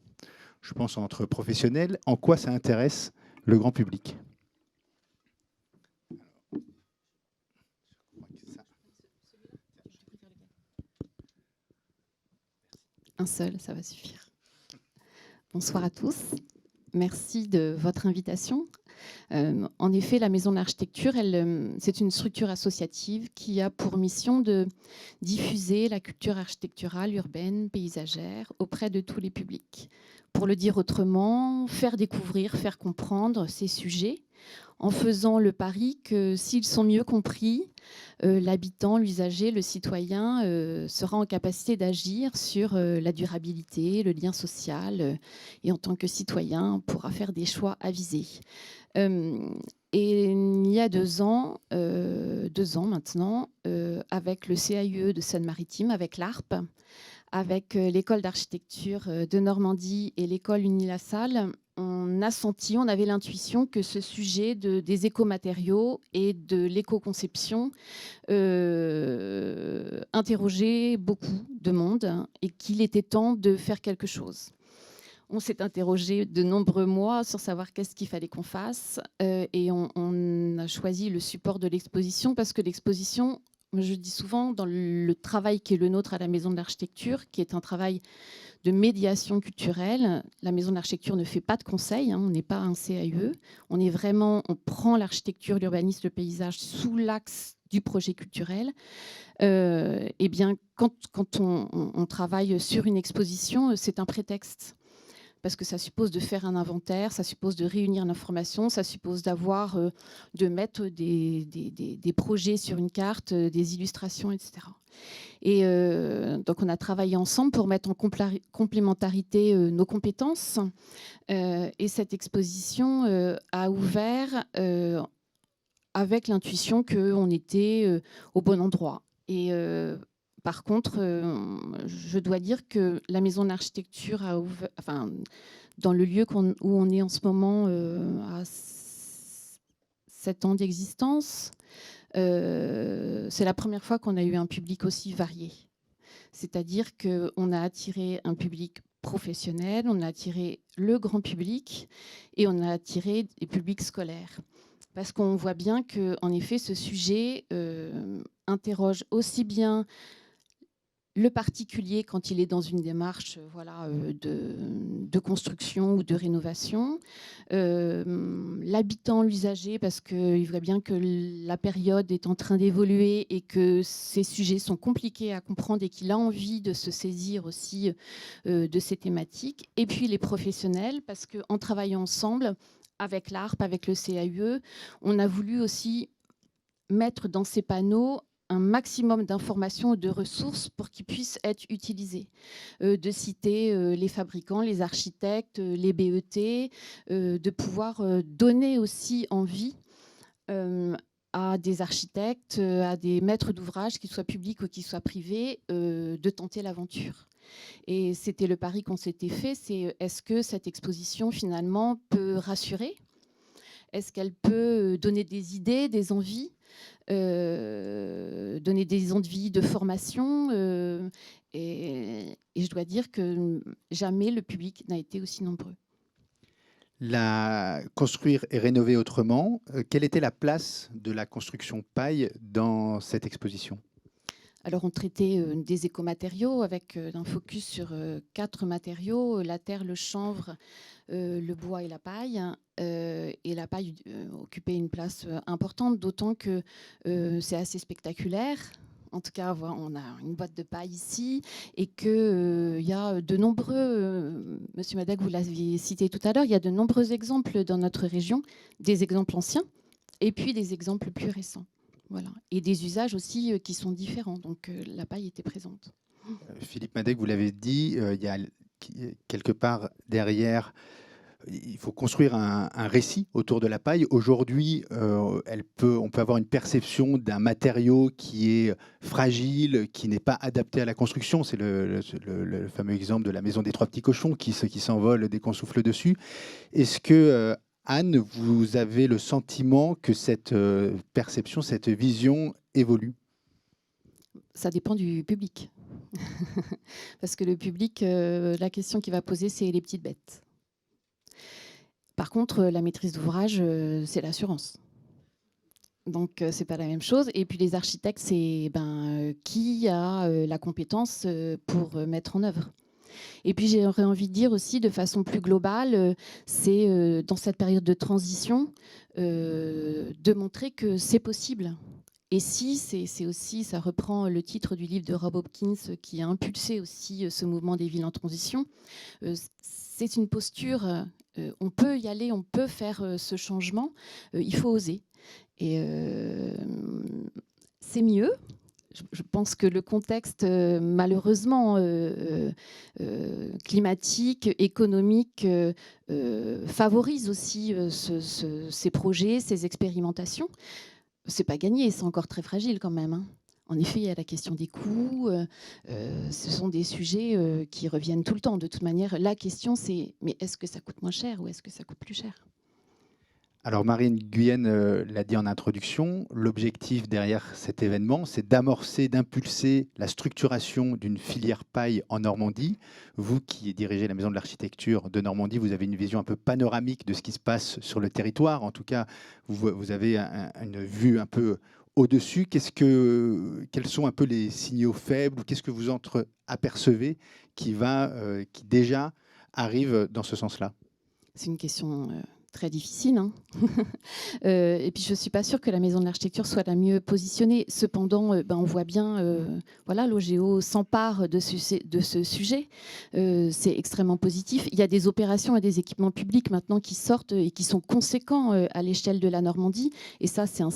Speaker 3: je pense, entre professionnels, en quoi ça intéresse le grand public.
Speaker 5: Un seul, ça va suffire. Bonsoir à tous. Merci de votre invitation. En effet, la Maison de l'Architecture, c'est une structure associative qui a pour mission de diffuser la culture architecturale, urbaine, paysagère auprès de tous les publics. Pour le dire autrement, faire découvrir, faire comprendre ces sujets en faisant le pari que s'ils sont mieux compris, l'habitant, l'usager, le citoyen sera en capacité d'agir sur la durabilité, le lien social et en tant que citoyen pourra faire des choix avisés. Et il y a 2 ans maintenant, avec le CAUE de Seine-Maritime, avec l'ARP, avec l'école d'architecture de Normandie et l'école Unilassal, on avait l'intuition que ce sujet des écomatériaux et de l'éco-conception interrogeait beaucoup de monde et qu'il était temps de faire quelque chose. On s'est interrogé de nombreux mois sur savoir qu'est-ce qu'il fallait qu'on fasse et on a choisi le support de l'exposition parce que l'exposition, je dis souvent, dans le travail qui est le nôtre à la Maison de l'Architecture, qui est un travail de médiation culturelle, la Maison de l'Architecture ne fait pas de conseil, on n'est pas un CAUE, on prend l'architecture, l'urbanisme, le paysage sous l'axe du projet culturel. Eh bien, quand on travaille sur une exposition, c'est un prétexte. Parce que ça suppose de faire un inventaire, ça suppose de réunir l'information, ça suppose de mettre des projets sur une carte, des illustrations, etc. Et donc on a travaillé ensemble pour mettre en complémentarité nos compétences. Et cette exposition a ouvert avec l'intuition qu'on était au bon endroit. Et par contre, je dois dire que la Maison de l'Architecture a ouvert, dans le lieu où on est en ce moment, à 7 ans d'existence, C'est la première fois qu'on a eu un public aussi varié. C'est-à-dire qu'on a attiré un public professionnel, on a attiré le grand public et on a attiré des publics scolaires. Parce qu'on voit bien qu'en effet, ce sujet interroge aussi bien le particulier quand il est dans une démarche de construction ou de rénovation, l'habitant, l'usager, parce qu'il voit bien que la période est en train d'évoluer et que ces sujets sont compliqués à comprendre et qu'il a envie de se saisir aussi de ces thématiques. Et puis les professionnels, parce qu'en travaillant ensemble, avec l'ARP, avec le CAUE, on a voulu aussi mettre dans ces panneaux un maximum d'informations et de ressources pour qu'ils puissent être utilisés. De citer les fabricants, les architectes, les BET, de pouvoir donner aussi envie à des architectes, à des maîtres d'ouvrage, qu'ils soient publics ou qu'ils soient privés, de tenter l'aventure. Et c'était le pari qu'on s'était fait, c'est est-ce que cette exposition finalement peut rassurer ? Est-ce qu'elle peut donner des idées, des envies, donner des envies de formation et je dois dire que jamais le public n'a été aussi nombreux.
Speaker 3: Construire et rénover autrement, quelle était la place de la construction paille dans cette exposition ?
Speaker 5: Alors, on traitait des écomatériaux avec un focus sur 4 matériaux, la terre, le chanvre, le bois et la paille. Et la paille occupait une place importante, d'autant que c'est assez spectaculaire. En tout cas, on a une boîte de paille ici et qu'il y a de nombreux, Monsieur Madec, vous l'aviez cité tout à l'heure, il y a de nombreux exemples dans notre région, des exemples anciens et puis des exemples plus récents. Voilà. Et des usages aussi qui sont différents. Donc la paille était présente.
Speaker 3: Philippe Madec, vous l'avez dit, il y a quelque part derrière, il faut construire un récit autour de la paille. Aujourd'hui, on peut avoir une perception d'un matériau qui est fragile, qui n'est pas adapté à la construction. C'est le fameux exemple de la maison des 3 petits cochons qui s'envole dès qu'on souffle dessus. Est-ce que Anne, vous avez le sentiment que cette perception, cette vision évolue ?
Speaker 5: Ça dépend du public. Parce que le public, la question qu'il va poser, c'est les petites bêtes. Par contre, la maîtrise d'ouvrage, c'est l'assurance. Donc, ce n'est pas la même chose. Et puis, les architectes, c'est qui a la compétence pour mettre en œuvre. Et puis j'aurais envie de dire aussi de façon plus globale, c'est dans cette période de transition de montrer que c'est possible. Et si, c'est aussi, ça reprend le titre du livre de Rob Hopkins qui a impulsé aussi ce mouvement des villes en transition. C'est une posture, on peut y aller, on peut faire ce changement, il faut oser. Et c'est mieux. Je pense que le contexte, malheureusement, climatique, économique, favorise aussi ces projets, ces expérimentations. C'est pas gagné, c'est encore très fragile quand même. Hein. En effet, il y a la question des coûts. Ce sont des sujets qui reviennent tout le temps. De toute manière, la question, c'est mais est-ce que ça coûte moins cher ou est-ce que ça coûte plus cher ?
Speaker 3: Alors Marine Guyenne l'a dit en introduction, l'objectif derrière cet événement, c'est d'amorcer, d'impulser la structuration d'une filière paille en Normandie. Vous qui dirigez la Maison de l'Architecture de Normandie, vous avez une vision un peu panoramique de ce qui se passe sur le territoire. En tout cas, vous avez une vue un peu au-dessus. Quels sont un peu les signaux faibles ou qu'est-ce que vous apercevez qui déjà arrive dans ce sens-là ?
Speaker 5: C'est une question très difficile. Hein. Et puis, je ne suis pas sûre que la Maison de l'Architecture soit la mieux positionnée. Cependant, on voit bien, l'OGEO s'empare de ce sujet. C'est extrêmement positif. Il y a des opérations et des équipements publics maintenant qui sortent et qui sont conséquents à l'échelle de la Normandie. Et ça, c'est un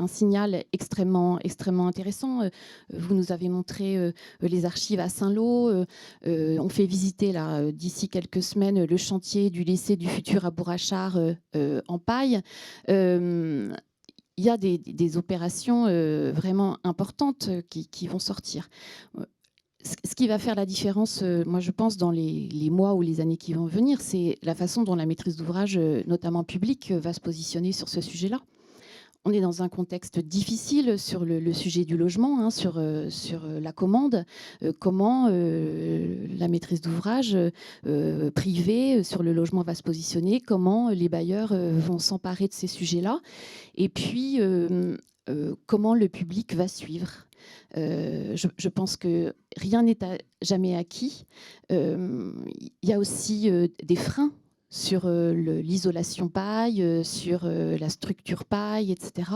Speaker 5: signal extrêmement, extrêmement intéressant. Vous nous avez montré les archives à Saint-Lô. On fait visiter d'ici quelques semaines le chantier du lycée du futur à Bourrachard en paille. Il y a des opérations vraiment importantes qui vont sortir. Ce qui va faire la différence, moi je pense, dans les mois ou les années qui vont venir, c'est la façon dont la maîtrise d'ouvrage, notamment publique, va se positionner sur ce sujet-là. on est dans un contexte difficile sur le sujet du logement, hein, sur la commande. Comment la maîtrise d'ouvrage privée sur le logement va se positionner, comment les bailleurs vont s'emparer de ces sujets-là, et puis comment le public va suivre. Je pense que rien n'est jamais acquis. Il y a aussi des freins sur l'isolation paille, sur la structure paille, etc.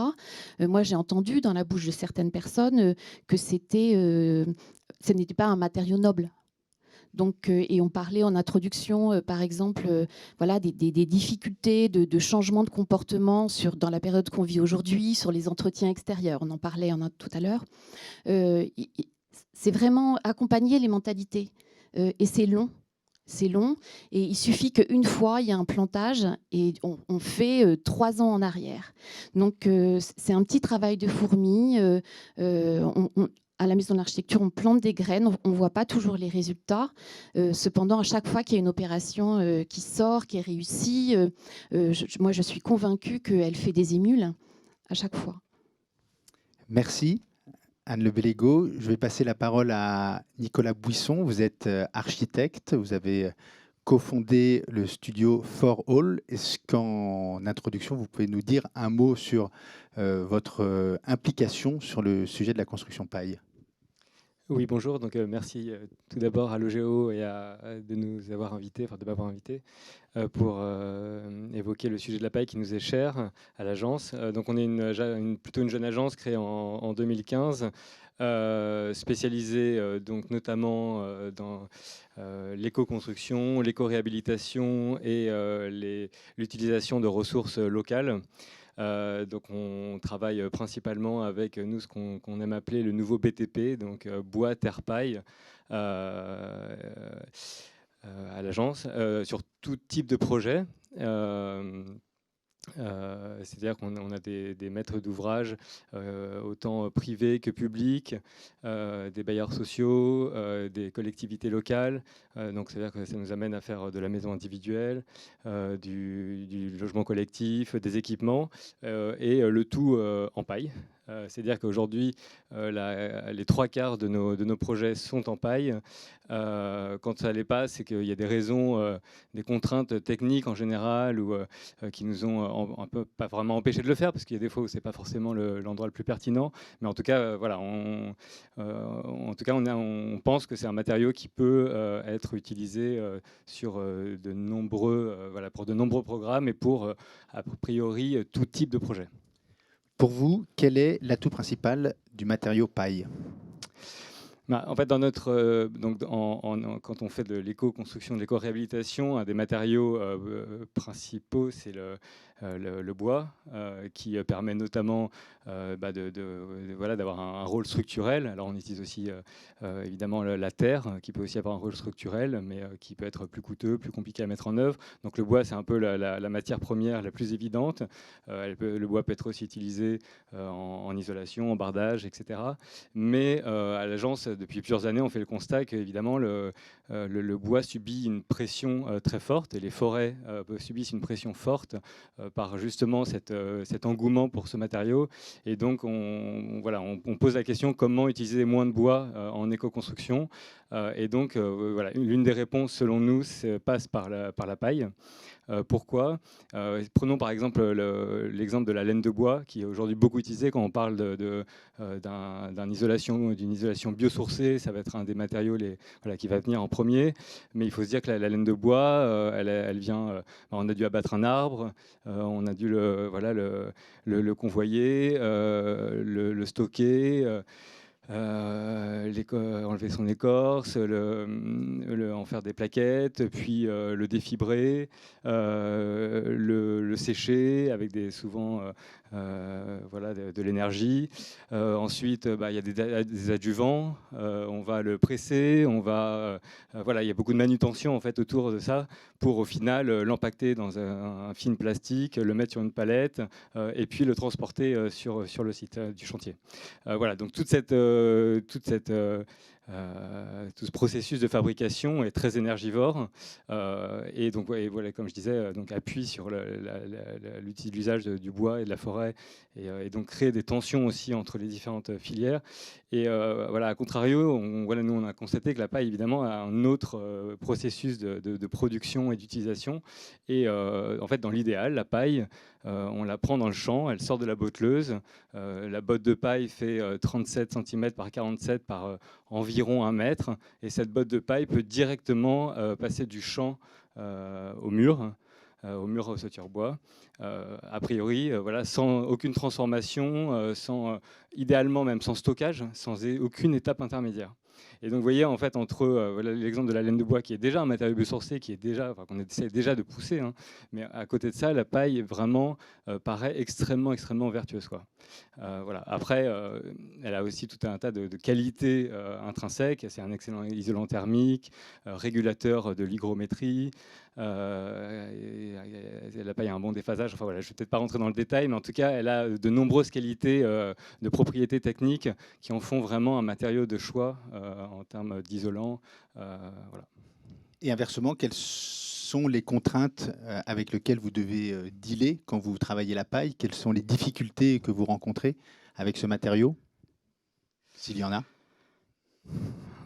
Speaker 5: Moi, j'ai entendu dans la bouche de certaines personnes que ce n'était pas un matériau noble. Donc, et on parlait en introduction, par exemple, voilà, des difficultés de changement de comportement dans la période qu'on vit aujourd'hui, sur les entretiens extérieurs. On en parlait tout à l'heure. C'est vraiment accompagner les mentalités. Et c'est long. C'est long, et il suffit qu'une fois, il y a un plantage et on fait 3 ans en arrière. Donc, c'est un petit travail de fourmi. À la Maison de l'Architecture, on plante des graines, on ne voit pas toujours les résultats. Cependant, à chaque fois qu'il y a une opération qui sort, qui est réussie, moi, je suis convaincue qu'elle fait des émules à chaque fois.
Speaker 3: Merci. Anne Le Bellego, je vais passer la parole à Nicolas Buisson. Vous êtes architecte, vous avez cofondé le studio 4All. Est-ce qu'en introduction, vous pouvez nous dire un mot sur votre implication sur le sujet de la construction paille?
Speaker 6: Oui, bonjour. Donc, merci tout d'abord à l'OGEO et de nous avoir invités, enfin de m'avoir invité, pour évoquer le sujet de la paille qui nous est cher à l'agence. Donc, on est plutôt une jeune agence créée en 2015, spécialisée donc notamment dans l'éco-construction, l'éco-réhabilitation et l'utilisation de ressources locales. Donc on travaille principalement avec nous ce qu'on aime appeler le nouveau BTP, donc bois, terre, paille, à l'agence, sur tout type de projet. C'est-à-dire qu'on a des maîtres d'ouvrage, autant privés que publics, des bailleurs sociaux, des collectivités locales. Donc c'est-à-dire que ça nous amène à faire de la maison individuelle, du logement collectif, des équipements, et le tout en paille. C'est-à-dire qu'aujourd'hui, les 3/4 de nos projets sont en paille. Quand ça l'est pas, c'est qu'il y a des raisons, des contraintes techniques en général, ou qui nous ont un peu pas vraiment empêché de le faire, parce qu'il y a des fois où c'est pas forcément l'endroit le plus pertinent. Mais en tout cas, voilà, on pense que c'est un matériau qui peut être utilisé sur de nombreux, pour de nombreux programmes et pour a priori tout type de projet.
Speaker 3: Pour vous, quel est l'atout principal du matériau paille?
Speaker 6: En fait, quand on fait de l'éco-construction, de l'éco-réhabilitation, un des matériaux principaux, c'est le bois, qui permet notamment d'avoir un rôle structurel. Alors on utilise aussi évidemment la terre, qui peut aussi avoir un rôle structurel, mais qui peut être plus coûteux, plus compliqué à mettre en œuvre. Donc le bois, c'est un peu la matière première la plus évidente. Le bois peut être aussi utilisé en isolation, en bardage, etc. Mais à l'agence, depuis plusieurs années, on fait le constat qu'évidemment le bois subit une pression très forte, et les forêts subissent une pression forte par justement cet engouement pour ce matériau. Et donc on pose la question comment utiliser moins de bois en éco-construction. Et donc l'une des réponses selon nous passe par la paille. Pourquoi? Prenons par exemple l'exemple de la laine de bois, qui est aujourd'hui beaucoup utilisée quand on parle d'une isolation biosourcée. Ça va être un des matériaux qui va venir en premier. Mais il faut se dire que la laine de bois, elle vient. On a dû abattre un arbre, on a dû le convoyer, le stocker. Enlever son écorce, en faire des plaquettes, puis le défibrer, le sécher avec souvent de l'énergie. Ensuite, il y a des adjuvants, on va le presser, il y a beaucoup de manutention en fait autour de ça pour au final l'empacter dans un film plastique, le mettre sur une palette et puis le transporter sur le site du chantier. Donc toute cette tout ce processus de fabrication est très énergivore et donc voilà, comme je disais, donc appuie sur l'usage du bois et de la forêt et donc crée des tensions aussi entre les différentes filières. Et voilà, à contrario, nous on a constaté que la paille évidemment a un autre processus de production et d'utilisation. Et en fait, dans l'idéal, la paille, on la prend dans le champ, elle sort de la botteleuse. La botte de paille fait 37 cm par 47 par environ 1 mètre. Et cette botte de paille peut directement passer du champ au mur ossature bois. A priori, voilà, sans aucune transformation, idéalement même sans stockage, sans aucune étape intermédiaire. Et donc, vous voyez, en fait, entre voilà, l'exemple de la laine de bois, qui est déjà un matériau biosourcé, qu'on essaie déjà de pousser, hein, mais à côté de ça, la paille vraiment paraît extrêmement vertueuse, quoi. Voilà. Après, elle a aussi tout un tas de qualités intrinsèques. C'est un excellent isolant thermique, régulateur de l'hygrométrie. La paille a un bon déphasage. Enfin, voilà, je ne vais peut-être pas rentrer dans le détail, mais en tout cas, elle a de nombreuses qualités de propriétés techniques qui en font vraiment un matériau de choix en termes d'isolant. Voilà.
Speaker 3: Et inversement, quelles sont les contraintes avec lesquelles vous devez dealer quand vous travaillez la paille? Quelles sont les difficultés que vous rencontrez avec ce matériau, s'il y en a?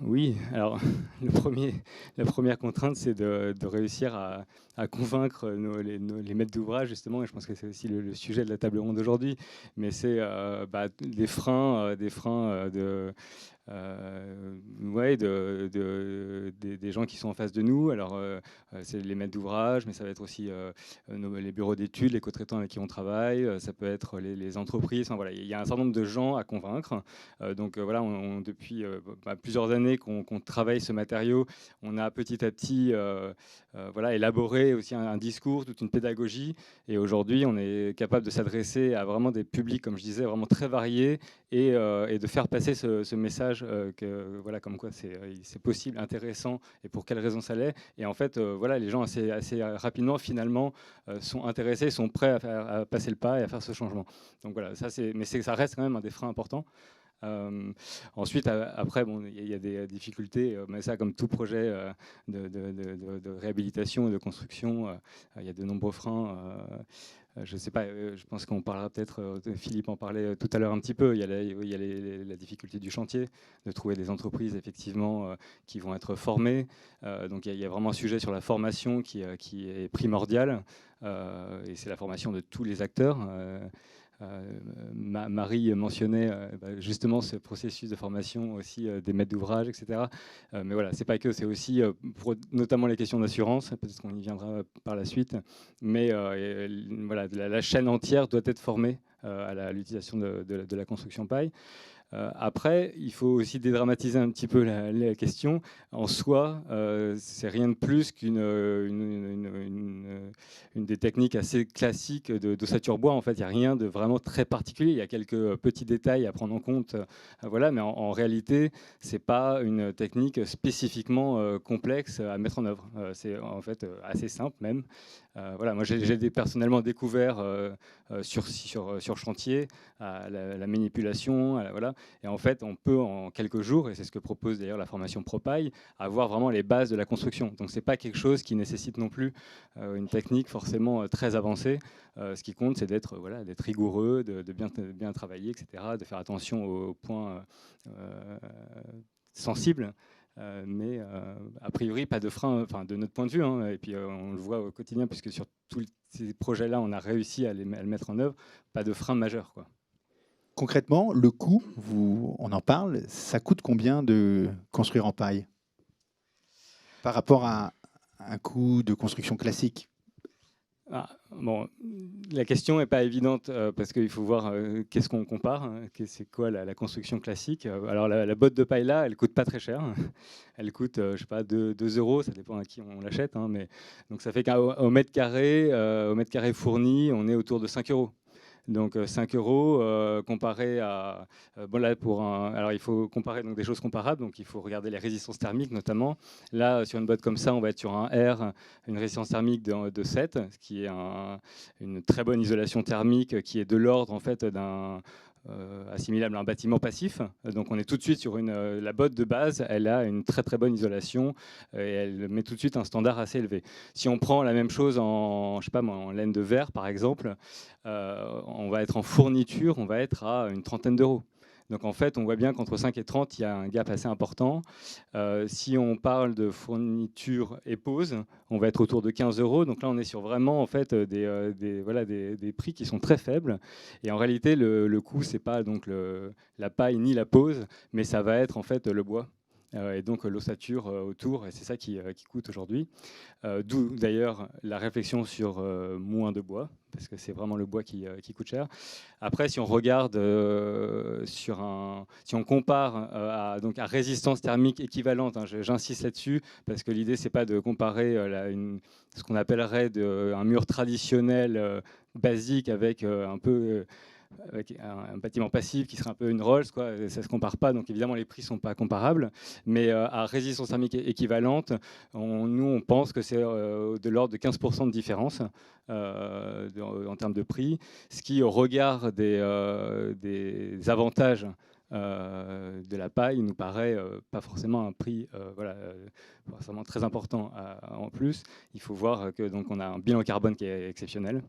Speaker 6: Oui, alors la première contrainte, c'est de réussir à convaincre les maîtres d'ouvrage, justement, et je pense que c'est aussi le sujet de la table ronde d'aujourd'hui, mais c'est des freins des gens qui sont en face de nous. Alors, c'est les maîtres d'ouvrage, mais ça va être aussi les bureaux d'études, les co-traitants avec qui on travaille, ça peut être les entreprises. Enfin, voilà, il y a un certain nombre de gens à convaincre. Donc, voilà, depuis plusieurs années qu'on travaille ce matériau, on a petit à petit voilà, élaboré aussi un discours, toute une pédagogie. Et aujourd'hui, on est capable de s'adresser à vraiment des publics, comme je disais, vraiment très variés et de faire passer ce message que voilà, comme quoi c'est possible, intéressant et pour quelles raisons ça l'est. Et en fait, voilà, les gens assez rapidement finalement sont intéressés, sont prêts à passer le pas et à faire ce changement. Donc voilà, mais ça reste quand même un des freins importants. Ensuite, après, bon, il y a des difficultés, mais ça, comme tout projet de réhabilitation et de construction, il y a de nombreux freins. Je ne sais pas, je pense qu'on parlera peut-être, Philippe en parlait tout à l'heure un petit peu, il y a la difficulté du chantier, de trouver des entreprises effectivement qui vont être formées. Donc il y a vraiment un sujet sur la formation qui est primordial, et c'est la formation de tous les acteurs. Marie mentionnait justement ce processus de formation aussi des maîtres d'ouvrage, etc. Mais voilà, c'est pas que, c'est aussi pour notamment les questions d'assurance, peut-être qu'on y viendra par la suite. Mais voilà, la chaîne entière doit être formée à l'utilisation de la construction paille. Après, il faut aussi dédramatiser un petit peu la question. En soi, c'est rien de plus qu'une des techniques assez classiques d'ossature bois. En fait, il n'y a rien de vraiment très particulier. Il y a quelques petits détails à prendre en compte, voilà, mais en réalité, c'est pas une technique spécifiquement complexe à mettre en œuvre. C'est en fait assez simple même. Voilà, moi, j'ai personnellement découvert sur chantier la manipulation, voilà. Et en fait, on peut en quelques jours, et c'est ce que propose d'ailleurs la formation ProPaille, avoir vraiment les bases de la construction. Donc, c'est pas quelque chose qui nécessite non plus une technique forcément très avancée. Ce qui compte, c'est d'être rigoureux, de bien travailler, etc., de faire attention aux points sensibles. Mais a priori, pas de frein, enfin, de notre point de vue, hein, et puis on le voit au quotidien, puisque sur tous ces projets-là, on a réussi à le mettre en œuvre, pas de frein majeur, quoi.
Speaker 3: Concrètement, le coût, on en parle, ça coûte combien de construire en paille par rapport à un coût de construction classique?
Speaker 6: Bon, la question n'est pas évidente parce qu'il faut voir qu'est-ce qu'on compare, hein, c'est quoi la construction classique. Alors la botte de paille là, elle coûte pas très cher. Elle coûte, je sais pas, 2 €, ça dépend à qui on l'achète, hein, mais donc ça fait qu'au mètre carré fourni, on est autour de 5 €. Donc 5 € comparé à... bon là, alors il faut comparer donc, des choses comparables, donc il faut regarder les résistances thermiques notamment. Là, sur une boîte comme ça, on va être sur un R, une résistance thermique de 7, ce qui est une très bonne isolation thermique, qui est de l'ordre en fait assimilable à un bâtiment passif. Donc on est tout de suite sur la botte de base, elle a une très très bonne isolation et elle met tout de suite un standard assez élevé. Si on prend la même chose en, je sais pas moi, en laine de verre par exemple, on va être en fourniture, on va être à une trentaine d'euros. Donc en fait, on voit bien qu'entre 5 et 30, il y a un gap assez important. Si on parle de fourniture et pose, on va être autour de 15 euros. Donc là, on est sur vraiment en fait, des prix qui sont très faibles. Et en réalité, le coût, ce n'est pas donc la paille ni la pose, mais ça va être en fait le bois. Et donc l'ossature autour, et c'est ça qui coûte aujourd'hui. D'où d'ailleurs la réflexion sur moins de bois, parce que c'est vraiment le bois qui coûte cher. Après, si on regarde si on compare à résistance thermique équivalente, hein, j'insiste là-dessus, parce que l'idée c'est pas de comparer ce qu'on appellerait un mur traditionnel basique avec avec un bâtiment passif qui serait un peu une Rolls, quoi. Ça ne se compare pas, donc évidemment les prix ne sont pas comparables, mais à résistance thermique équivalente, nous on pense que c'est de l'ordre de 15% de différence en termes de prix, ce qui au regard des avantages de la paille nous paraît pas forcément un prix forcément très important en plus. Il faut voir que donc on a un bilan carbone qui est exceptionnel.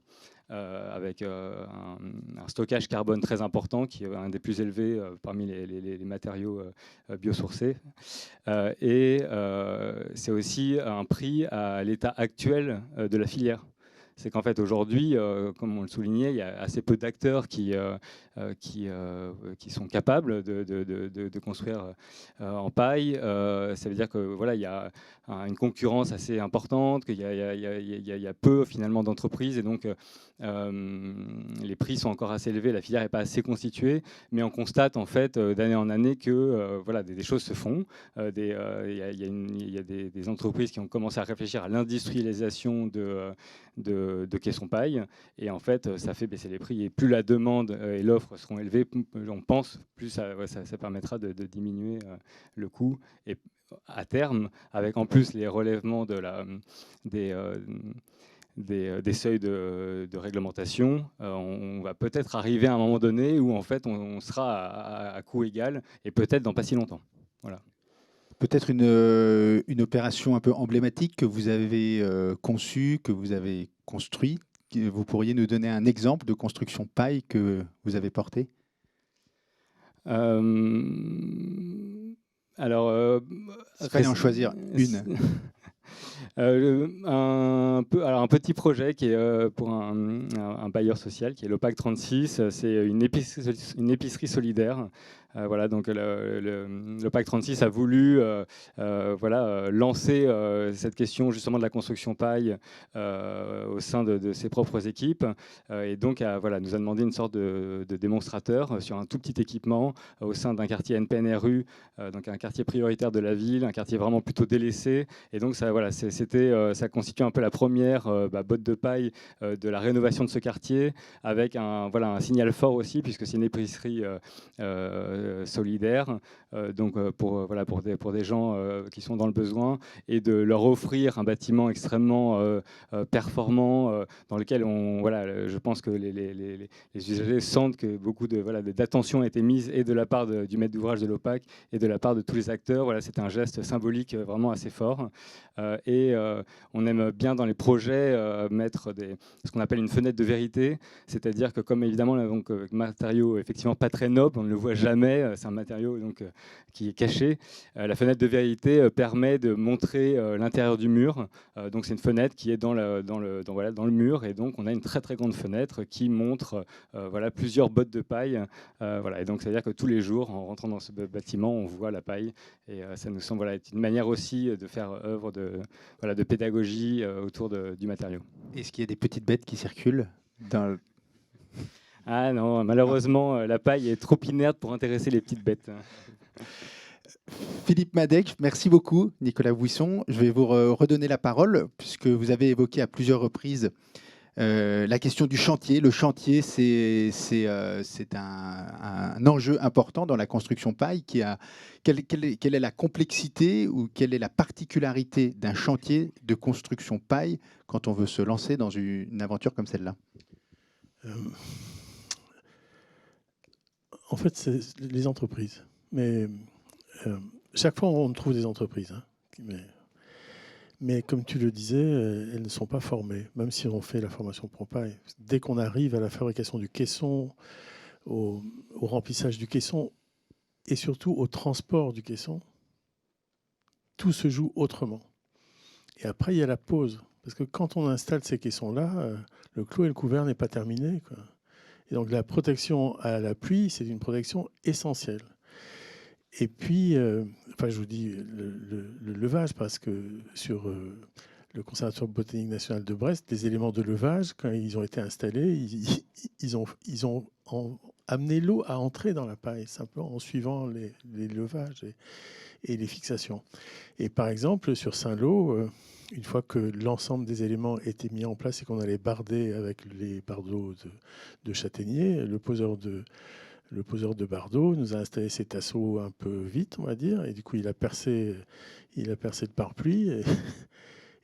Speaker 6: Avec un stockage carbone très important, qui est un des plus élevés parmi les matériaux biosourcés. Et c'est aussi un prix à l'état actuel de la filière. C'est qu'en fait, aujourd'hui, comme on le soulignait, il y a assez peu d'acteurs qui sont capables de construire en paille. Ça veut dire que voilà, il y a une concurrence assez importante, qu'il y a peu finalement d'entreprises, et donc les prix sont encore assez élevés, la filière n'est pas assez constituée, mais on constate en fait d'année en année que voilà, des choses se font. Il y a des entreprises qui ont commencé à réfléchir à l'industrialisation de caissons paille, et en fait ça fait baisser les prix, et plus la demande et l'offre seront élevées, on pense, plus ça permettra de diminuer le coût, et à terme, avec en plus les relèvements des seuils de réglementation, on va peut-être arriver à un moment donné où en fait on sera à coût égal, et peut-être dans pas si longtemps. Voilà.
Speaker 3: Peut-être une opération un peu emblématique que vous avez conçue, que vous avez construit. Vous pourriez nous donner un exemple de construction paille que vous avez porté ?
Speaker 2: Alors,
Speaker 3: il fallait en choisir une.
Speaker 6: Un petit projet qui est pour un bailleur social, qui est l'OPAC 36. C'est une épicerie solidaire. Voilà, donc l'OPAC 36 a voulu lancer cette question justement de la construction paille au sein de ses propres équipes, et donc nous a demandé une sorte de démonstrateur sur un tout petit équipement au sein d'un quartier NPNRU, donc un quartier prioritaire de la ville, un quartier vraiment plutôt délaissé, et donc ça constitue un peu la première botte de paille de la rénovation de ce quartier, avec un signal fort aussi, puisque c'est une épicerie solidaire, donc pour des gens qui sont dans le besoin, et de leur offrir un bâtiment extrêmement performant, dans lequel je pense que les usagers sentent que beaucoup d'attention a été mise, et de la part du maître d'ouvrage de l'OPAC et de la part de tous les acteurs. Voilà, c'était un geste symbolique vraiment assez fort, et on aime bien dans les projets mettre ce qu'on appelle une fenêtre de vérité, c'est-à-dire que comme évidemment matériau effectivement pas très noble, on ne le voit jamais, c'est un matériau qui est caché. La fenêtre de vérité permet de montrer l'intérieur du mur. Donc c'est une fenêtre qui est dans le mur, et donc on a une très très grande fenêtre qui montre plusieurs bottes de paille. Et donc c'est à dire que tous les jours, en rentrant dans ce bâtiment, on voit la paille, et ça nous semble être une manière aussi de faire œuvre de pédagogie autour du matériau.
Speaker 3: Est-ce qu'il y a des petites bêtes qui circulent dans...
Speaker 6: Ah non, malheureusement, la paille est trop inerte pour intéresser les petites bêtes.
Speaker 3: Philippe Madec, merci beaucoup. Nicolas Bouisson, je vais vous redonner la parole, puisque vous avez évoqué à plusieurs reprises la question du chantier. Le chantier, c'est un enjeu important dans la construction paille. Quelle est la complexité ou quelle est la particularité d'un chantier de construction paille quand on veut se lancer dans une aventure comme celle-là ?
Speaker 4: En fait, c'est les entreprises. Mais chaque fois, on trouve des entreprises. Hein, mais comme tu le disais, elles ne sont pas formées, même si on fait la formation Propaille. Dès qu'on arrive à la fabrication du caisson, au remplissage du caisson et surtout au transport du caisson, tout se joue autrement. Et après, il y a la pose. Parce que quand on installe ces caissons-là, le clos et le couvert n'est pas terminé, quoi. Et donc la protection à la pluie, c'est une protection essentielle. Et puis, enfin, je vous dis le levage, parce que sur le Conservatoire botanique national de Brest, les éléments de levage, quand ils ont été installés, ils ont amené l'eau à entrer dans la paille, simplement en suivant les levages et les fixations. Et par exemple, sur Saint-Lô, une fois que l'ensemble des éléments étaient mis en place et qu'on allait barder avec les bardeaux de châtaignier, le poseur de bardeaux nous a installé ses tasseaux un peu vite, on va dire, et du coup il a percé le pare-pluie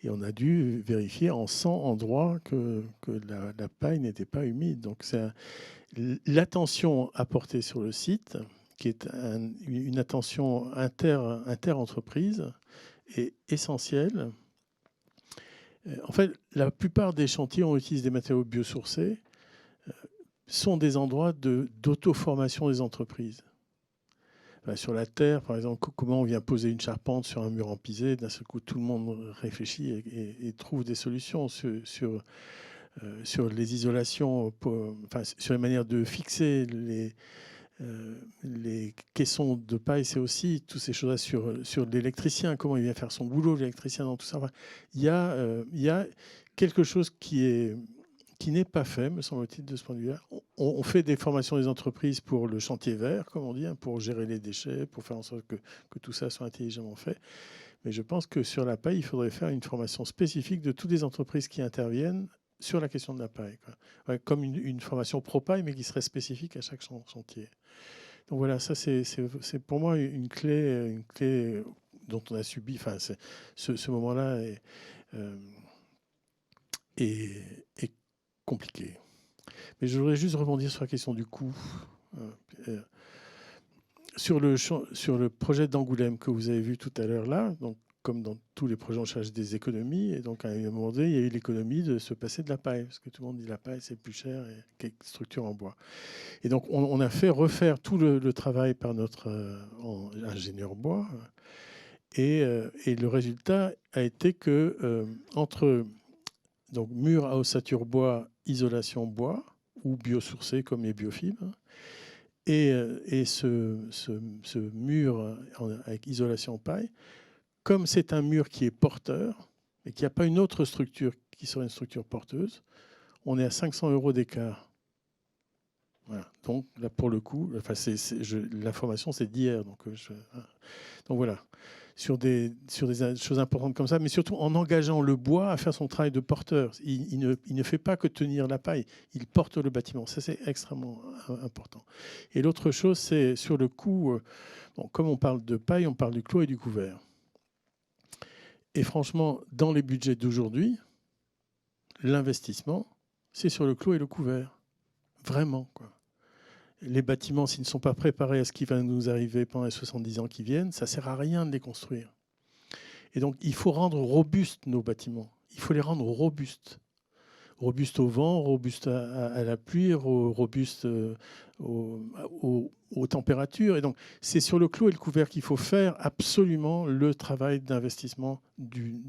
Speaker 4: et on a dû vérifier en 100 endroits que la paille n'était pas humide. Donc c'est l'attention apportée sur le site, qui est une attention inter-entreprise, est essentielle. En fait, la plupart des chantiers, on utilise des matériaux biosourcés, sont des endroits d'auto-formation des entreprises. Sur la terre, par exemple, comment on vient poser une charpente sur un mur en pisé, d'un seul coup, tout le monde réfléchit et trouve des solutions sur les isolations, sur les manières de fixer les caissons de paille. C'est aussi toutes ces choses-là sur l'électricien, comment il vient faire son boulot, l'électricien dans tout ça. Enfin, il y a quelque chose qui n'est pas fait, me semble-t-il, de ce point de vue-là. On fait des formations des entreprises pour le chantier vert, comme on dit, hein, pour gérer les déchets, pour faire en sorte que tout ça soit intelligemment fait. Mais je pense que sur la paille, il faudrait faire une formation spécifique de toutes les entreprises qui interviennent sur la question de la paille, quoi. Ouais, comme une formation pro-paille, mais qui serait spécifique à chaque chantier. Donc voilà, ça c'est pour moi une clé dont on a subi, enfin, ce moment-là est compliqué. Mais je voudrais juste rebondir sur la question du coût. Sur le projet d'Angoulême que vous avez vu tout à l'heure là, donc comme dans tous les projets, on cherche des économies. Et donc, à un moment donné, il y a eu l'économie de se passer de la paille. Parce que tout le monde dit la paille, c'est plus cher et quelques structures en bois. Et donc, on a fait refaire tout le travail par notre ingénieur bois. Et le résultat a été que entre donc, mur à ossature bois, isolation bois, ou biosourcé comme les biofibres, et ce mur avec isolation paille, comme c'est un mur qui est porteur et qu'il n'y a pas une autre structure qui serait une structure porteuse, on est à 500 € d'écart. Voilà. Donc là, pour le coup, enfin, l'information, c'est d'hier. Donc voilà, sur des choses importantes comme ça, mais surtout en engageant le bois à faire son travail de porteur. Il ne fait pas que tenir la paille, il porte le bâtiment. Ça, c'est extrêmement important. Et l'autre chose, c'est sur le coût, comme on parle de paille, on parle du clos et du couvert. Et franchement, dans les budgets d'aujourd'hui, l'investissement, c'est sur le clos et le couvert. Vraiment, quoi. Les bâtiments, s'ils ne sont pas préparés à ce qui va nous arriver pendant les 70 ans qui viennent, ça ne sert à rien de les construire. Et donc, il faut rendre robustes nos bâtiments. Il faut les rendre robustes. Robustes au vent, robustes à la pluie, robustes aux températures. Et donc, c'est sur le clos et le couvert qu'il faut faire absolument le travail d'investissement du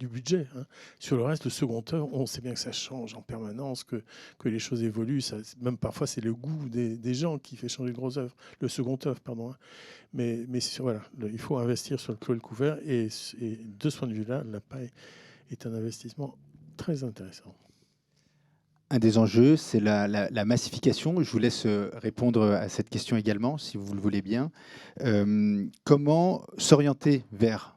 Speaker 4: budget. Hein. Sur le reste, le second œuvre, on sait bien que ça change en permanence, que les choses évoluent. Ça, même parfois, c'est le goût des gens qui fait changer le second œuvre. Pardon, hein. Mais voilà, il faut investir sur le clos et le couvert. Et de ce point de vue-là, la paille est un investissement très intéressant.
Speaker 3: Un des enjeux, c'est la massification. Je vous laisse répondre à cette question également, si vous le voulez bien. Comment s'orienter vers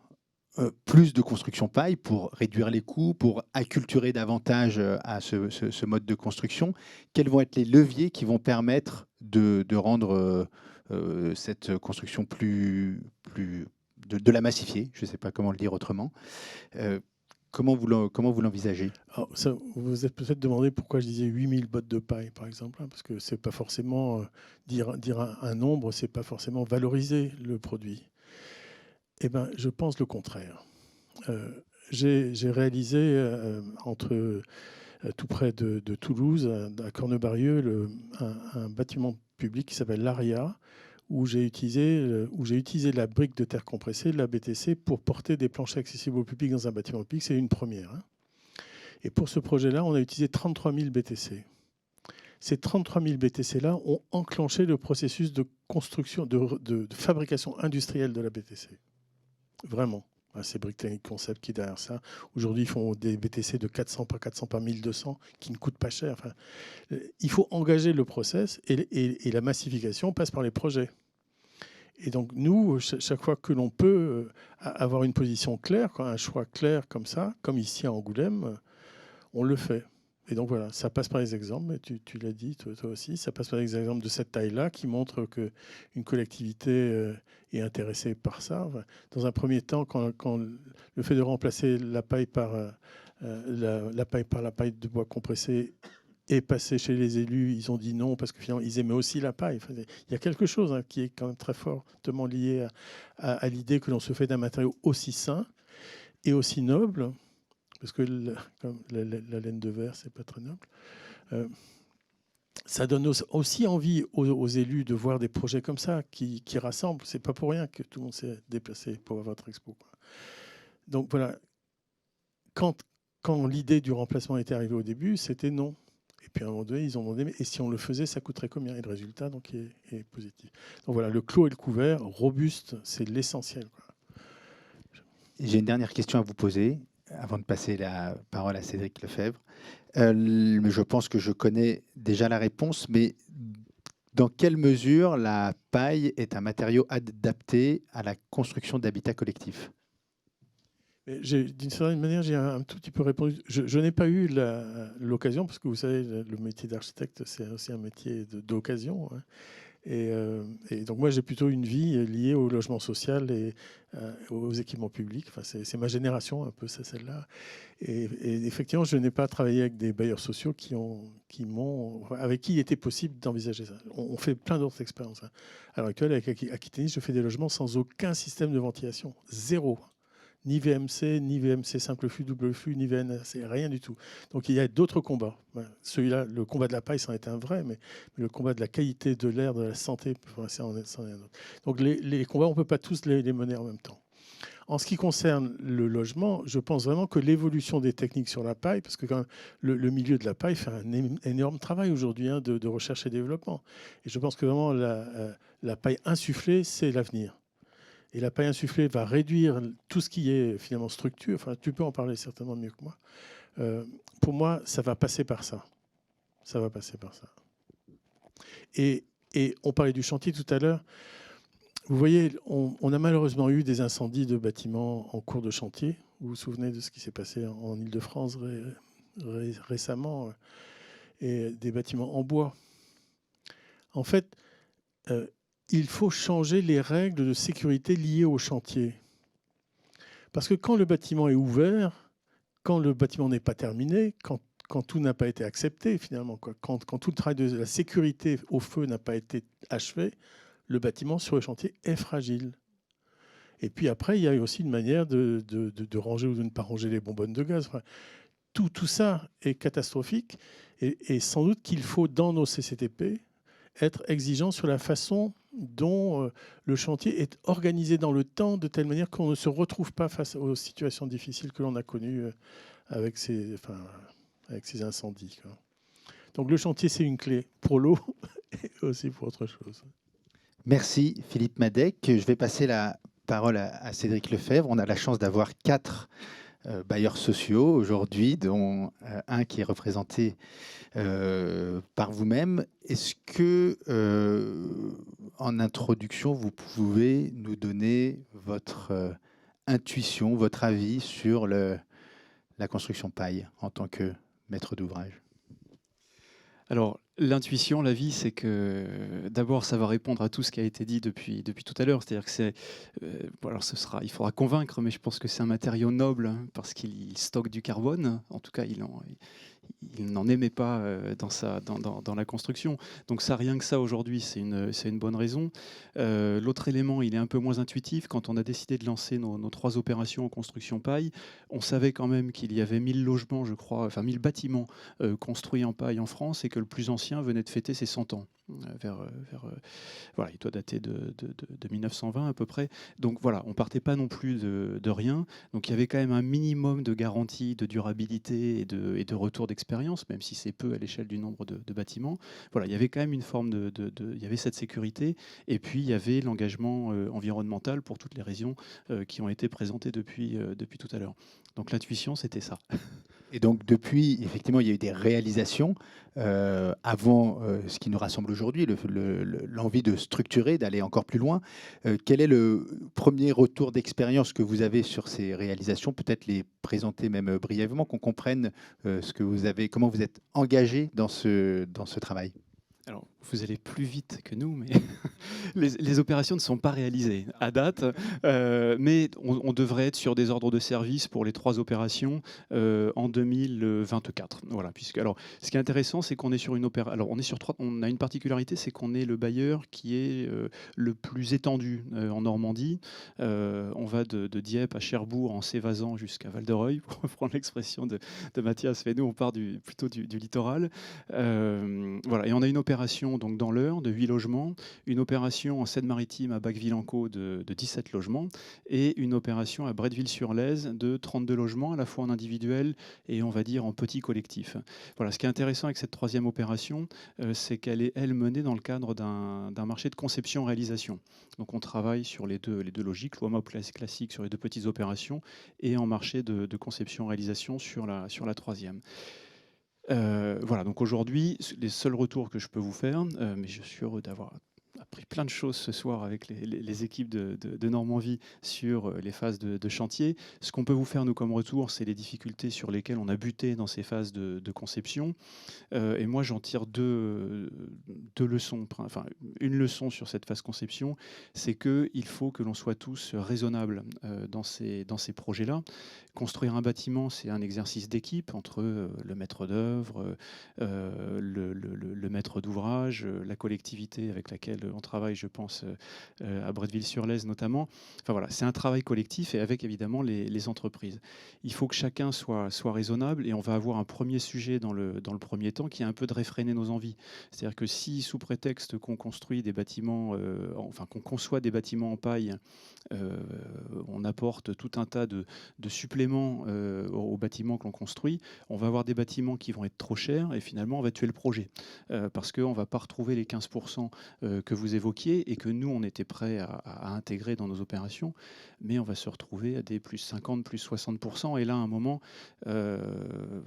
Speaker 3: plus de construction paille pour réduire les coûts, pour acculturer davantage à ce mode de construction? Quels vont être les leviers qui vont permettre de rendre cette construction de la massifier? Je ne sais pas comment le dire autrement. Comment vous l'envisagez?
Speaker 4: Alors, ça, vous vous êtes peut-être demandé pourquoi je disais 8000 bottes de paille, par exemple, hein, parce que c'est pas forcément dire un nombre, c'est pas forcément valoriser le produit. Eh ben, je pense le contraire. J'ai réalisé tout près de Toulouse, à Cornebarieux, un bâtiment public qui s'appelle l'ARIA, où j'ai utilisé la brique de terre compressée, la BTC, pour porter des planchers accessibles au public dans un bâtiment public. C'est une première, hein. Et pour ce projet-là, on a utilisé 33 000 BTC. Ces 33 000 BTC-là ont enclenché le processus de construction, de fabrication industrielle de la BTC. Vraiment. C'est Brick Technique Concept qui est derrière ça. Aujourd'hui, ils font des BTC de 400 par 1200 qui ne coûtent pas cher. Enfin, il faut engager le process et la massification passe par les projets. Et donc, nous, chaque fois que l'on peut avoir une position claire, un choix clair comme ça, comme ici à Angoulême, on le fait. Et donc voilà, ça passe par les exemples, mais tu l'as dit toi aussi, ça passe par les exemples de cette taille-là qui montrent qu'une collectivité est intéressée par ça. Dans un premier temps, quand le fait de remplacer la paille par la paille de bois compressé est passé chez les élus, ils ont dit non parce que finalement ils aimaient aussi la paille. Enfin, il y a quelque chose qui est quand même très fortement lié à l'idée que l'on se fait d'un matériau aussi sain et aussi noble. Parce que comme la laine de verre, c'est pas très noble. Ça donne aussi envie aux élus de voir des projets comme ça qui rassemblent. C'est pas pour rien que tout le monde s'est déplacé pour voir votre expo, quoi. Donc voilà, quand l'idée du remplacement était arrivée au début, c'était non. Et puis à un moment donné, ils ont demandé, mais et si on le faisait, ça coûterait combien? Et le résultat donc, est positif. Donc voilà, le clos et le couvert, robuste, c'est l'essentiel, quoi.
Speaker 3: J'ai une dernière question à vous poser, avant de passer la parole à Cédric Lefebvre. Je pense que je connais déjà la réponse, mais dans quelle mesure la paille est un matériau adapté à la construction d'habitats collectifs?
Speaker 4: D'une certaine manière, j'ai un tout petit peu répondu. Je n'ai pas eu l'occasion, parce que vous savez, le métier d'architecte, c'est aussi un métier d'occasion, hein. Et donc moi, j'ai plutôt une vie liée au logement social et aux équipements publics. Enfin, c'est ma génération, un peu, c'est celle-là. Et effectivement, je n'ai pas travaillé avec des bailleurs sociaux avec qui il était possible d'envisager ça. On fait plein d'autres expériences, hein. À l'heure actuelle, avec Aquitanis, je fais des logements sans aucun système de ventilation. Zéro. Ni VMC simple flux, double flux, ni VNC, rien du tout. Donc il y a d'autres combats. Celui-là, le combat de la paille, c'en est un vrai, mais le combat de la qualité de l'air, de la santé, c'en est un autre. Donc les combats, on ne peut pas tous les mener en même temps. En ce qui concerne le logement, je pense vraiment que l'évolution des techniques sur la paille, parce que quand même, le milieu de la paille fait un énorme travail aujourd'hui, hein, de recherche et développement. Et je pense que vraiment la paille insufflée, c'est l'avenir. Et la paille insufflée va réduire tout ce qui est finalement structure. Enfin, tu peux en parler certainement mieux que moi. Pour moi, ça va passer par ça. Ça va passer par ça. Et on parlait du chantier tout à l'heure. Vous voyez, on a malheureusement eu des incendies de bâtiments en cours de chantier. Vous vous souvenez de ce qui s'est passé en Île-de-France récemment, et des bâtiments en bois. En fait, il faut changer les règles de sécurité liées au chantier. Parce que quand le bâtiment est ouvert, quand le bâtiment n'est pas terminé, quand tout n'a pas été accepté finalement, quand tout le travail de la sécurité au feu n'a pas été achevé, le bâtiment sur le chantier est fragile. Et puis après, il y a aussi une manière de ranger ou de ne pas ranger les bonbonnes de gaz. Enfin, tout ça est catastrophique. Et sans doute qu'il faut, dans nos CCTP, être exigeant sur la façon dont le chantier est organisé dans le temps, de telle manière qu'on ne se retrouve pas face aux situations difficiles que l'on a connues avec ces incendies, quoi. Donc le chantier, c'est une clé pour l'eau et aussi pour autre chose.
Speaker 3: Merci Philippe Madec. Je vais passer la parole à Cédric Lefebvre. On a la chance d'avoir 4 bailleurs sociaux aujourd'hui, dont un qui est représenté par vous-même. Est-ce que, en introduction, vous pouvez nous donner votre intuition, votre avis sur la construction paille en tant que maître d'ouvrage?
Speaker 6: Alors,
Speaker 7: L'intuition, la vie, c'est que d'abord, ça va répondre à tout ce qui a été dit depuis tout à l'heure. C'est-à-dire que bon, alors il faudra convaincre, mais je pense que c'est un matériau noble hein, parce qu'il stocke du carbone. En tout cas, il n'en émet pas dans la construction. Donc ça, rien que ça, aujourd'hui, c'est une bonne raison. L'autre élément, il est un peu moins intuitif. Quand on a décidé de lancer nos 3 opérations en construction paille, on savait quand même qu'il y avait 1000 logements, je crois, enfin 1000 bâtiments construits en paille en France et que le plus ancien venait de fêter ses 100 ans. Voilà, il doit dater de 1920 à peu près. Donc voilà, on partait pas non plus de rien. Donc il y avait quand même un minimum de garantie de durabilité et de retour d'expérience, même si c'est peu à l'échelle du nombre de bâtiments. Voilà, il y avait quand même une forme il y avait cette sécurité. Et puis il y avait l'engagement environnemental pour toutes les raisons qui ont été présentées depuis tout à l'heure. Donc l'intuition, c'était ça.
Speaker 3: Et donc, depuis, effectivement, il y a eu des réalisations avant ce qui nous rassemble aujourd'hui, l'envie de structurer, d'aller encore plus loin. Quel est le premier retour d'expérience que vous avez sur ces réalisations? Peut-être les présenter même brièvement, qu'on comprenne ce que vous avez, comment vous êtes engagé dans ce travail.
Speaker 7: Alors, vous allez plus vite que nous, mais les opérations ne sont pas réalisées à date, mais on devrait être sur des ordres de service pour les 3 opérations en 2024. Voilà, alors, ce qui est intéressant, c'est qu'on est sur une opération. Alors, on a une particularité, c'est qu'on est le bailleur qui est le plus étendu en Normandie. On va de Dieppe à Cherbourg en s'évasant jusqu'à Val-de-Reuil, pour reprendre l'expression de Mathias. Mais nous, on part plutôt du littoral. Voilà, et on a une opération donc dans l'Eure de 8 logements, une opération en Seine-Maritime à Bacqueville-en-Caux de 17 logements et une opération à Bretteville-sur-Lèze de 32 logements, à la fois en individuel et on va dire en petit collectif. Voilà, ce qui est intéressant avec cette 3e opération, c'est qu'elle est, elle, menée dans le cadre d'un marché de conception-réalisation. Donc on travaille sur les deux logiques, l'OMA classique sur les 2 petites opérations et en marché de conception-réalisation sur la 3e. Voilà, donc aujourd'hui, les seuls retours que je peux vous faire, mais je suis heureux d'avoir appris plein de choses ce soir avec les équipes de Normandie sur les phases de chantier. Ce qu'on peut vous faire, nous, comme retour, c'est les difficultés sur lesquelles on a buté dans ces phases de conception. Et moi, j'en tire deux leçons. Enfin, une leçon sur cette phase conception, c'est qu'il faut que l'on soit tous raisonnables dans ces projets-là. Construire un bâtiment, c'est un exercice d'équipe entre le maître d'œuvre, le maître d'ouvrage, la collectivité avec laquelle on travaille, je pense à Bretteville-sur-Lèze notamment. Enfin voilà, c'est un travail collectif et avec évidemment les entreprises. Il faut que chacun soit raisonnable et on va avoir un premier sujet dans le premier temps qui est un peu de réfréner nos envies. C'est-à-dire que si sous prétexte qu'on construit des bâtiments, enfin qu'on conçoit des bâtiments en paille, on apporte tout un tas de suppléments aux bâtiments que l'on construit, on va avoir des bâtiments qui vont être trop chers et finalement on va tuer le projet parce qu'on ne va pas retrouver les 15% que vous évoquiez et que nous on était prêts à intégrer dans nos opérations, mais on va se retrouver à des plus 50, plus 60% et là à un moment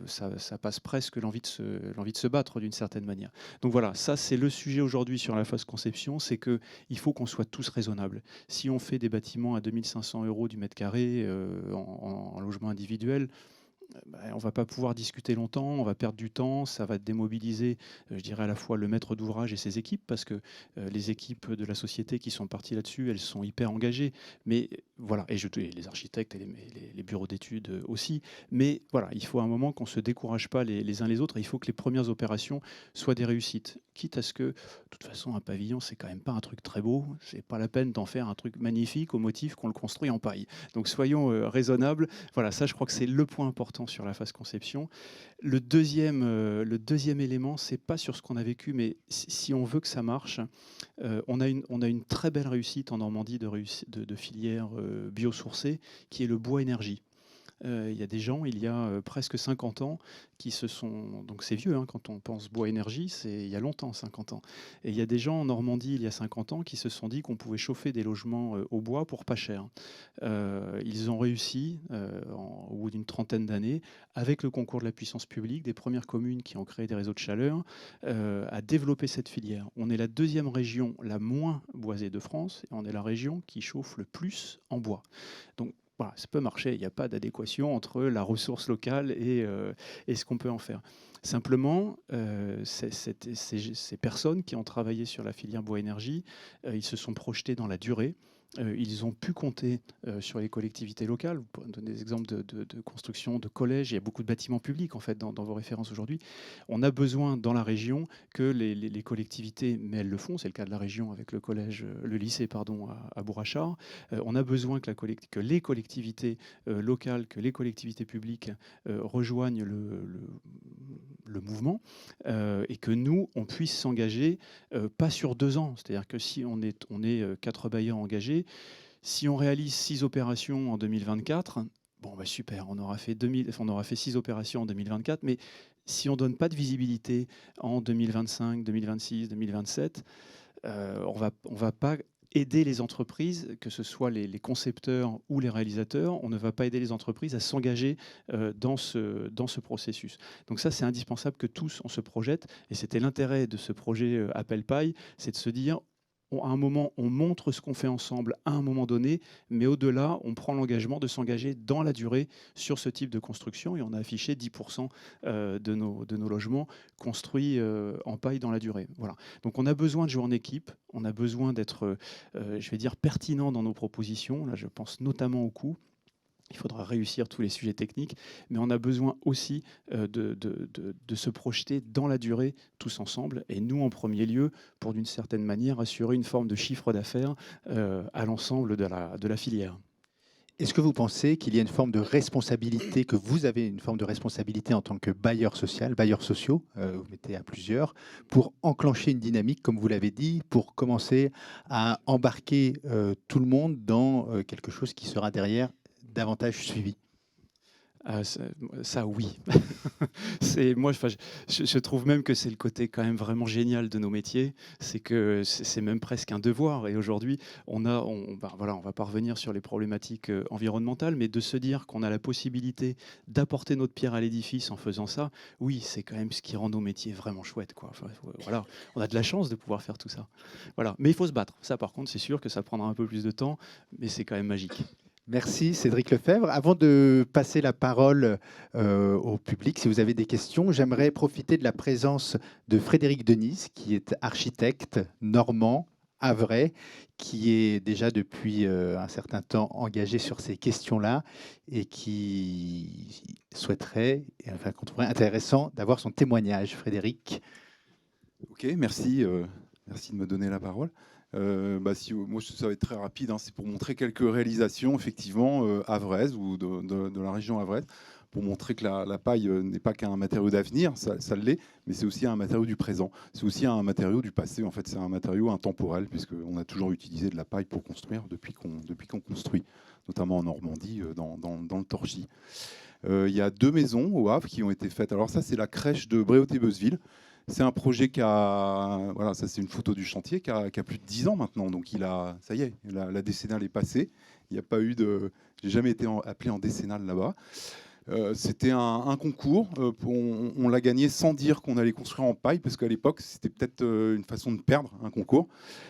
Speaker 7: ça passe presque l'envie de se battre d'une certaine manière. Donc voilà, ça c'est le sujet aujourd'hui sur la phase conception, c'est qu'il faut qu'on soit tous raisonnables. Si on fait des bâtiments à 2500 € du mètre carré en logement individuel, on ne va pas pouvoir discuter longtemps, on va perdre du temps, ça va démobiliser, je dirais, à la fois le maître d'ouvrage et ses équipes, parce que les équipes de la société qui sont parties là-dessus, elles sont hyper engagées. Mais voilà, et les architectes et les bureaux d'études aussi. Mais voilà, il faut à un moment qu'on ne se décourage pas les uns les autres, et il faut que les premières opérations soient des réussites. Quitte à ce que, de toute façon, un pavillon, c'est quand même pas un truc très beau, c'est pas la peine d'en faire un truc magnifique au motif qu'on le construit en paille. Donc soyons raisonnables. Voilà, ça je crois que c'est le point important sur la phase conception. Le deuxième élément, c'est pas sur ce qu'on a vécu, mais si on veut que ça marche, on a une très belle réussite en Normandie de filière biosourcée, qui est le bois énergie. Il y a des gens, il y a presque 50 ans, qui se sont... Donc c'est vieux, hein, quand on pense bois énergie, c'est il y a longtemps, 50 ans. Et il y a des gens en Normandie, il y a 50 ans, qui se sont dit qu'on pouvait chauffer des logements au bois pour pas cher. Ils ont réussi, au bout d'une trentaine d'années, avec le concours de la puissance publique, des premières communes qui ont créé des réseaux de chaleur, à développer cette filière. On est la 2e région la moins boisée de France, et on est la région qui chauffe le plus en bois. Donc voilà, ça peut marcher. Il n'y a pas d'adéquation entre la ressource locale et ce qu'on peut en faire. Simplement, ces personnes qui ont travaillé sur la filière bois-énergie, ils se sont projetés dans la durée. Ils ont pu compter sur les collectivités locales. Vous pouvez donner des exemples de construction de collèges. Il y a beaucoup de bâtiments publics en fait dans vos références aujourd'hui. On a besoin dans la région que les collectivités, mais elles le font, c'est le cas de la région avec le collège, le lycée pardon, à Bourrachard. On a besoin que les collectivités locales, que les collectivités publiques rejoignent le mouvement et que nous, on puisse s'engager pas sur 2 ans. C'est-à-dire que si on est 4 bailleurs engagés, si on réalise 6 opérations en 2024, bon, bah super, on aura fait 6 opérations en 2024, mais si on ne donne pas de visibilité en 2025, 2026, 2027, on va pas aider les entreprises, que ce soit les concepteurs ou les réalisateurs, on ne va pas aider les entreprises à s'engager dans ce processus. Donc ça, c'est indispensable que tous, on se projette, et c'était l'intérêt de ce projet Appel Paille, c'est de se dire, à un moment, on montre ce qu'on fait ensemble à un moment donné, mais au-delà, on prend l'engagement de s'engager dans la durée sur ce type de construction. Et on a affiché 10% de nos logements construits en paille dans la durée. Voilà. Donc on a besoin de jouer en équipe, on a besoin d'être, je vais dire, pertinent dans nos propositions. Là, je pense notamment au coût. Il faudra réussir tous les sujets techniques, mais on a besoin aussi de se projeter dans la durée tous ensemble. Et nous, en premier lieu, pour d'une certaine manière assurer une forme de chiffre d'affaires à l'ensemble de la filière.
Speaker 3: Est-ce que vous pensez qu'il y a une forme de responsabilité, que vous avez une forme de responsabilité en tant que bailleur social, bailleurs sociaux, vous mettez à plusieurs, pour enclencher une dynamique, comme vous l'avez dit, pour commencer à embarquer tout le monde dans quelque chose qui sera derrière davantage suivi?
Speaker 7: Ça, oui. Moi, je trouve même que c'est le côté quand même vraiment génial de nos métiers. C'est que c'est même presque un devoir. Et aujourd'hui, on va pas revenir sur les problématiques environnementales, mais de se dire qu'on a la possibilité d'apporter notre pierre à l'édifice en faisant ça, oui, c'est quand même ce qui rend nos métiers vraiment chouettes, quoi. Enfin, voilà, on a de la chance de pouvoir faire tout ça. Voilà. Mais il faut se battre. Ça, par contre, c'est sûr que ça prendra un peu plus de temps, mais c'est quand même magique.
Speaker 3: Merci Cédric Lefebvre. Avant de passer la parole au public, si vous avez des questions, j'aimerais profiter de la présence de Frédéric Denise, qui est architecte normand, havrais, qui est déjà depuis un certain temps engagé sur ces questions-là et qui souhaiterait, qu'on trouverait intéressant d'avoir son témoignage. Frédéric.
Speaker 8: Ok, merci. Merci de me donner la parole. Moi, ça va être très rapide. C'est pour montrer quelques réalisations, effectivement, havraises ou de la région havraise, pour montrer que la paille n'est pas qu'un matériau d'avenir, ça l'est, mais c'est aussi un matériau du présent. C'est aussi un matériau du passé. En fait, c'est un matériau intemporel, puisqu'on a toujours utilisé de la paille pour construire depuis qu'on construit, notamment en Normandie, dans le Torgy. Il y a 2 maisons au Havre qui ont été faites. Alors ça, c'est la crèche de Bréauté-Beuzeville. C'est un projet ça c'est une photo du chantier, qui a plus de 10 ans maintenant. Donc ça y est, la décennale est passée. Il n'y a pas eu j'ai jamais été appelé en décennale là-bas. C'était un concours. On l'a gagné sans dire qu'on allait construire en paille, parce qu'à l'époque, c'était peut-être une façon de perdre un concours.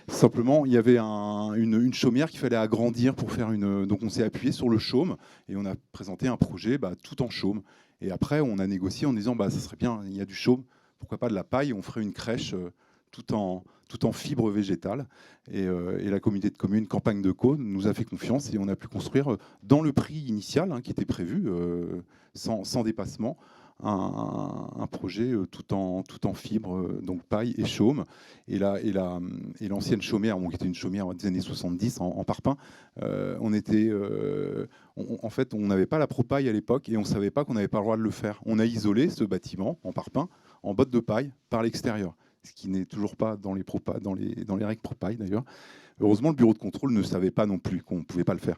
Speaker 8: Simplement, il y avait une chaumière qu'il fallait agrandir pour faire Donc on s'est appuyé sur le chaume et on a présenté un projet tout en chaume. Et après, on a négocié en disant ça serait bien, il y a du chaume, pourquoi pas de la paille, on ferait une crèche tout en fibre végétale. Et la communauté de communes Campagne de Caunes nous a fait confiance et on a pu construire dans le prix initial qui était prévu, sans dépassement, un projet tout en fibre, donc paille et chaume. Et l'ancienne chaumière, qui était une chaumière des années 70 en parpaing, en fait, on n'avait pas la propaille à l'époque et on ne savait pas qu'on n'avait pas le droit de le faire. On a isolé ce bâtiment en parpaing en botte de paille par l'extérieur, ce qui n'est toujours pas dans les règles propaille d'ailleurs. Heureusement, le bureau de contrôle ne savait pas non plus qu'on ne pouvait pas le faire.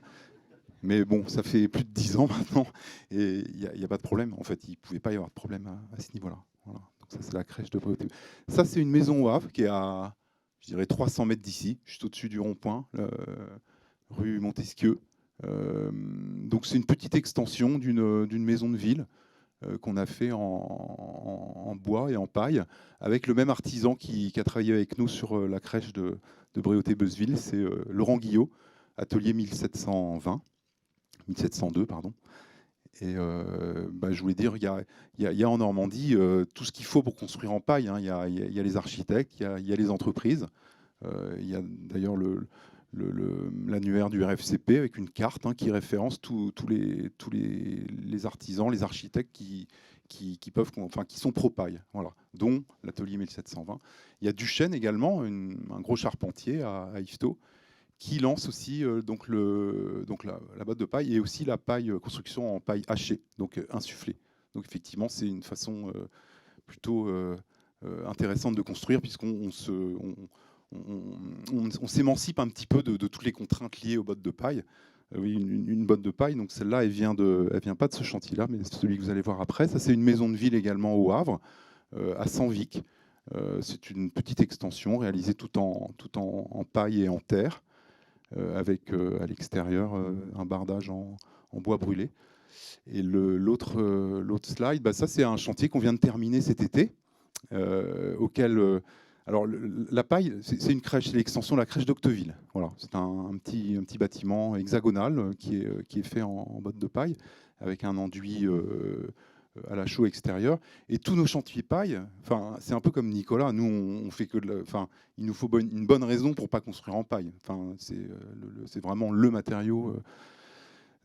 Speaker 8: Mais bon, ça fait plus de 10 ans maintenant et il n'y a pas de problème. En fait, il ne pouvait pas y avoir de problème à ce niveau-là. Voilà. Donc ça, c'est la crèche de Bréauté. Ça, c'est une maison au Havre qui est à, je dirais, 300 mètres d'ici, juste au-dessus du rond-point, rue Montesquieu. Donc c'est une petite extension d'une maison de ville qu'on a fait en bois et en paille, avec le même artisan qui a travaillé avec nous sur la crèche de Bréauté-Beuzeville, c'est Laurent Guillot, atelier 1720. 1702, pardon. Et je voulais dire, il y a en Normandie tout ce qu'il faut pour construire en paille. Hein. Il y a les architectes, il y a les entreprises. Il y a d'ailleurs l'annuaire du RFCP avec une carte qui référence tous les artisans, les architectes qui sont pro-paille, voilà, dont l'atelier 1720. Il y a Duchesne également, un gros charpentier à Yvetot, qui lance aussi la botte de paille et aussi la paille construction en paille hachée, donc insufflée. Donc effectivement, c'est une façon plutôt intéressante de construire, puisqu'on s'émancipe un petit peu de toutes les contraintes liées aux bottes de paille. Oui, une botte de paille, donc celle-là, elle vient pas de ce chantier-là, mais c'est celui que vous allez voir après. Ça, c'est une maison de ville également au Havre, à Senvic. C'est une petite extension réalisée tout en paille et en terre, avec à l'extérieur un bardage en bois brûlé. Et l'autre slide, ça c'est un chantier qu'on vient de terminer cet été, auquel... alors la paille, c'est une crèche, c'est l'extension de la crèche d'Octeville. Voilà, c'est un petit bâtiment hexagonal qui est fait en botte de paille, avec un enduit à la chaux extérieure. Et tous nos chantiers paille, c'est un peu comme Nicolas. Nous, on fait que il nous faut une bonne raison pour pas construire en paille. C'est vraiment le matériau,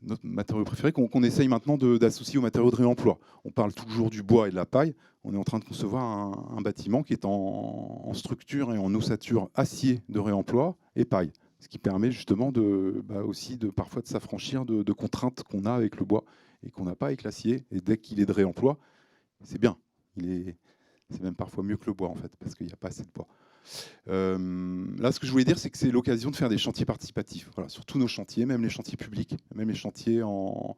Speaker 8: notre matériau préféré qu'on essaye maintenant d'associer au matériau de réemploi. On parle toujours du bois et de la paille. On est en train de concevoir un bâtiment qui est en structure et en ossature acier de réemploi et paille. Ce qui permet justement aussi parfois de s'affranchir de contraintes qu'on a avec le bois et qu'on n'a pas avec l'acier. Et dès qu'il est de réemploi, c'est bien. C'est même parfois mieux que le bois, en fait, parce qu'il n'y a pas assez de bois. Là, ce que je voulais dire, c'est que c'est l'occasion de faire des chantiers participatifs. Voilà, sur tous nos chantiers, même les chantiers publics, même les chantiers en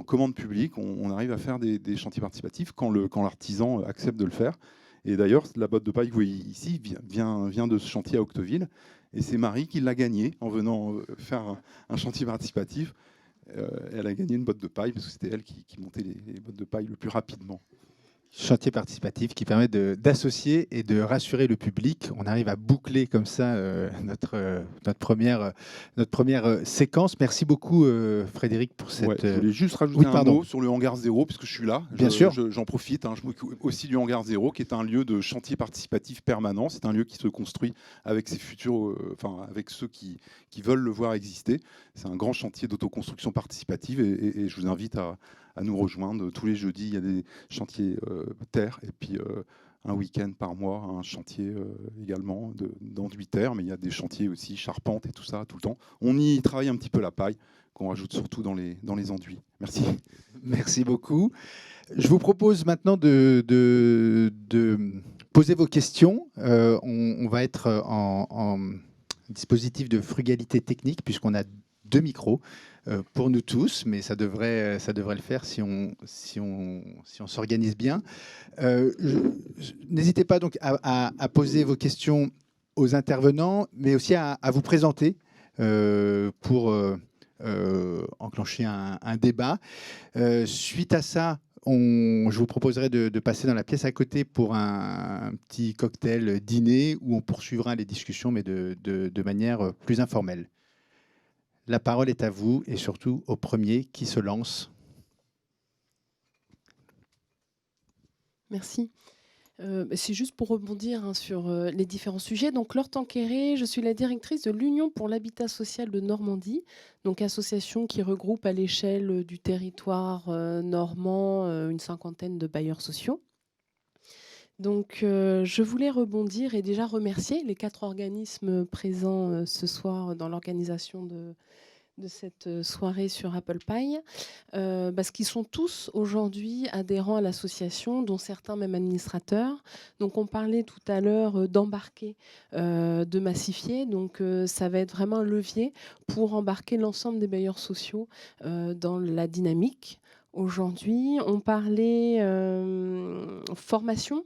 Speaker 8: commande publique, on arrive à faire des chantiers participatifs quand l'artisan accepte de le faire. Et d'ailleurs, la botte de paille que vous voyez ici vient de ce chantier à Octeville. Et c'est Marie qui l'a gagné en venant faire un chantier participatif. Elle a gagné une botte de paille parce que c'était elle qui montait les bottes de paille le plus rapidement.
Speaker 3: Chantier participatif qui permet d'associer et de rassurer le public. On arrive à boucler comme ça notre première séquence. Merci beaucoup Frédéric pour cette...
Speaker 8: je voulais juste rajouter un mot sur le hangar 0, puisque je suis là.
Speaker 3: Bien sûr.
Speaker 8: J'en profite. Je m'occupe aussi du hangar 0, qui est un lieu de chantier participatif permanent. C'est un lieu qui se construit avec ses futurs, avec ceux qui veulent le voir exister. C'est un grand chantier d'autoconstruction participative et je vous invite à nous rejoindre. Tous les jeudis, il y a des chantiers terre et puis un week-end par mois, un chantier également d'enduit terre, mais il y a des chantiers aussi charpente et tout ça tout le temps. On y travaille un petit peu la paille, qu'on rajoute surtout dans les enduits. Merci.
Speaker 3: Merci beaucoup. Je vous propose maintenant de poser vos questions. On va être en dispositif de frugalité technique puisqu'on a 2 micros pour nous tous, mais ça devrait le faire si on s'organise bien. N'hésitez pas donc à poser vos questions aux intervenants, mais aussi à vous présenter pour enclencher un débat. Suite à ça, je vous proposerai de passer dans la pièce à côté pour un petit cocktail dîner où on poursuivra les discussions, mais de manière plus informelle. La parole est à vous et surtout au premier qui se lance.
Speaker 9: Merci. C'est juste pour rebondir sur les différents sujets. Donc, Laure Tanquéré, je suis la directrice de l'Union pour l'habitat social de Normandie, donc association qui regroupe à l'échelle du territoire normand une 50aine de bailleurs sociaux. Donc, je voulais rebondir et déjà remercier les 4 organismes présents ce soir dans l'organisation de cette soirée sur Apple Pie, parce qu'ils sont tous aujourd'hui adhérents à l'association, dont certains même administrateurs. Donc on parlait tout à l'heure d'embarquer, de massifier, donc ça va être vraiment un levier pour embarquer l'ensemble des bailleurs sociaux dans la dynamique. Aujourd'hui, on parlait formation,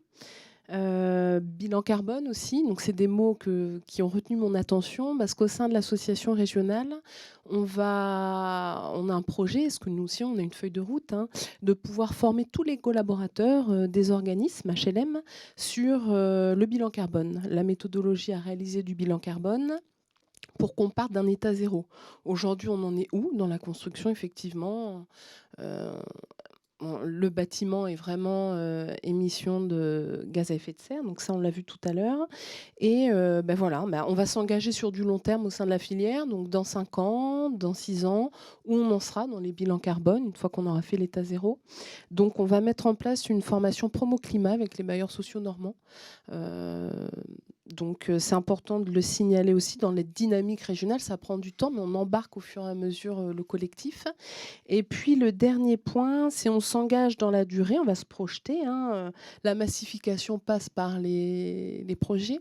Speaker 9: bilan carbone aussi, donc c'est des mots qui ont retenu mon attention parce qu'au sein de l'association régionale, on a un projet, est-ce que nous aussi on a une feuille de route, de pouvoir former tous les collaborateurs des organismes HLM sur le bilan carbone, la méthodologie à réaliser du bilan carbone, pour qu'on parte d'un état zéro. Aujourd'hui, on en est où dans la construction? Effectivement, le bâtiment est vraiment émission de gaz à effet de serre, donc ça on l'a vu tout à l'heure. Et voilà, on va s'engager sur du long terme au sein de la filière, donc dans 5 ans, dans 6 ans, où on en sera dans les bilans carbone, une fois qu'on aura fait l'état zéro. Donc on va mettre en place une formation promo climat avec les bailleurs sociaux normands. Donc c'est important de le signaler aussi dans les dynamiques régionales, ça prend du temps, mais on embarque au fur et à mesure le collectif. Et puis le dernier point, c'est on s'engage dans la durée, on va se projeter. La massification passe par les projets.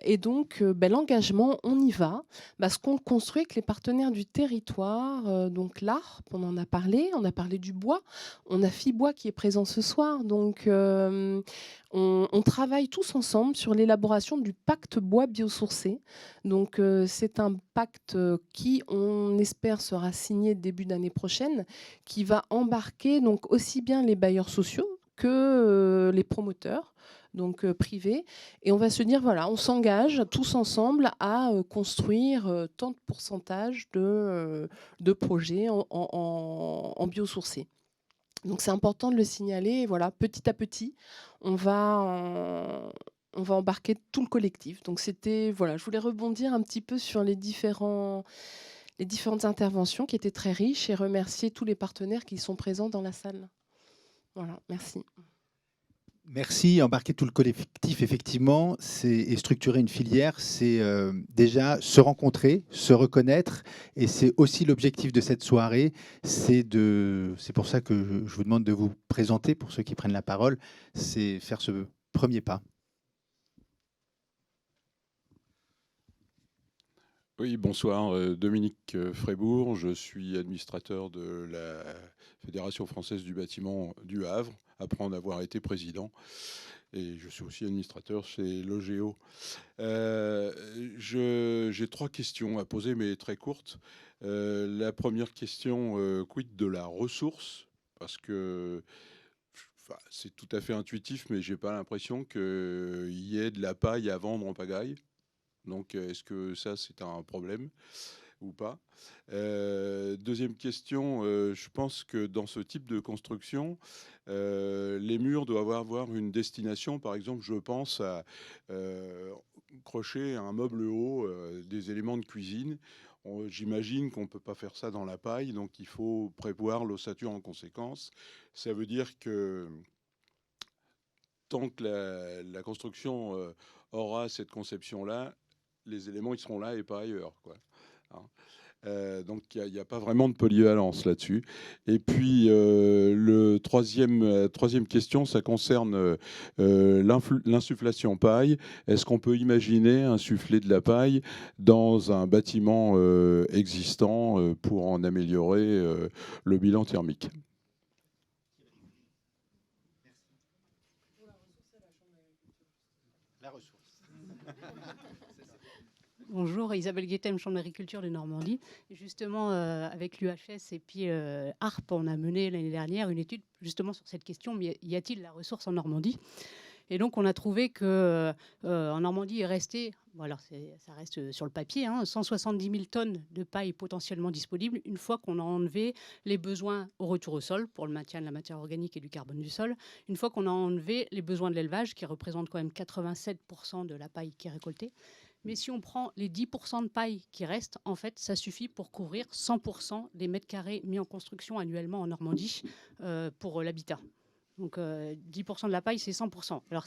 Speaker 9: Et donc, l'engagement, on y va. Ce qu'on construit avec les partenaires du territoire, donc l'ARP, on en a parlé du bois, on a Fibois qui est présent ce soir. Donc, on travaille tous ensemble sur l'élaboration du pacte bois biosourcé. Donc, c'est un pacte qui, on espère, sera signé début d'année prochaine, qui va embarquer donc aussi bien les bailleurs sociaux que les promoteurs, donc privés. Et on va se dire, voilà, on s'engage tous ensemble à construire tant de pourcentage de projets en biosourcé. Donc c'est important de le signaler. Et voilà, petit à petit, on va embarquer tout le collectif. Donc c'était, voilà, je voulais rebondir un petit peu sur les différentes interventions qui étaient très riches et remercier tous les partenaires qui sont présents dans la salle. Voilà, merci.
Speaker 3: Merci. Embarquer tout le collectif, effectivement, et structurer une filière, c'est déjà se rencontrer, se reconnaître, et c'est aussi l'objectif de cette soirée. C'est pour ça que je vous demande de vous présenter, pour ceux qui prennent la parole, c'est faire ce premier pas.
Speaker 10: Oui, bonsoir, Dominique Frébourg, je suis administrateur de la Fédération française du bâtiment du Havre, après en avoir été président, et je suis aussi administrateur chez Logéo. J'ai 3 questions à poser, mais très courtes. La première question, quid de la ressource? Parce que c'est tout à fait intuitif, mais je n'ai pas l'impression qu'il y ait de la paille à vendre en pagaille. Donc, est-ce que ça, c'est un problème ou pas? Deuxième question, je pense que dans ce type de construction, les murs doivent avoir une destination. Par exemple, je pense à crocher un meuble haut, des éléments de cuisine. J'imagine qu'on ne peut pas faire ça dans la paille, donc il faut prévoir l'ossature en conséquence. Ça veut dire que tant que la construction aura cette conception-là, les éléments ils seront là et pas ailleurs, quoi. Donc il n'y a pas vraiment de polyvalence là-dessus. Et puis troisième question, ça concerne l'insufflation paille. Est-ce qu'on peut imaginer insuffler de la paille dans un bâtiment existant pour en améliorer le bilan thermique?
Speaker 11: Bonjour, Isabelle Guettem, Chambre d'agriculture de Normandie. Justement, avec l'UHS et puis ARP, on a mené l'année dernière une étude justement sur cette question, y a-t-il la ressource en Normandie? Et donc, on a trouvé qu'en Normandie, il est resté, voilà, ça reste sur le papier, 170 000 tonnes de paille potentiellement disponibles une fois qu'on a enlevé les besoins au retour au sol pour le maintien de la matière organique et du carbone du sol, une fois qu'on a enlevé les besoins de l'élevage qui représentent quand même 87% de la paille qui est récoltée. Mais si on prend les 10% de paille qui restent, en fait, ça suffit pour couvrir 100% des mètres carrés mis en construction annuellement en Normandie pour l'habitat. Donc 10% de la paille, c'est 100%. Alors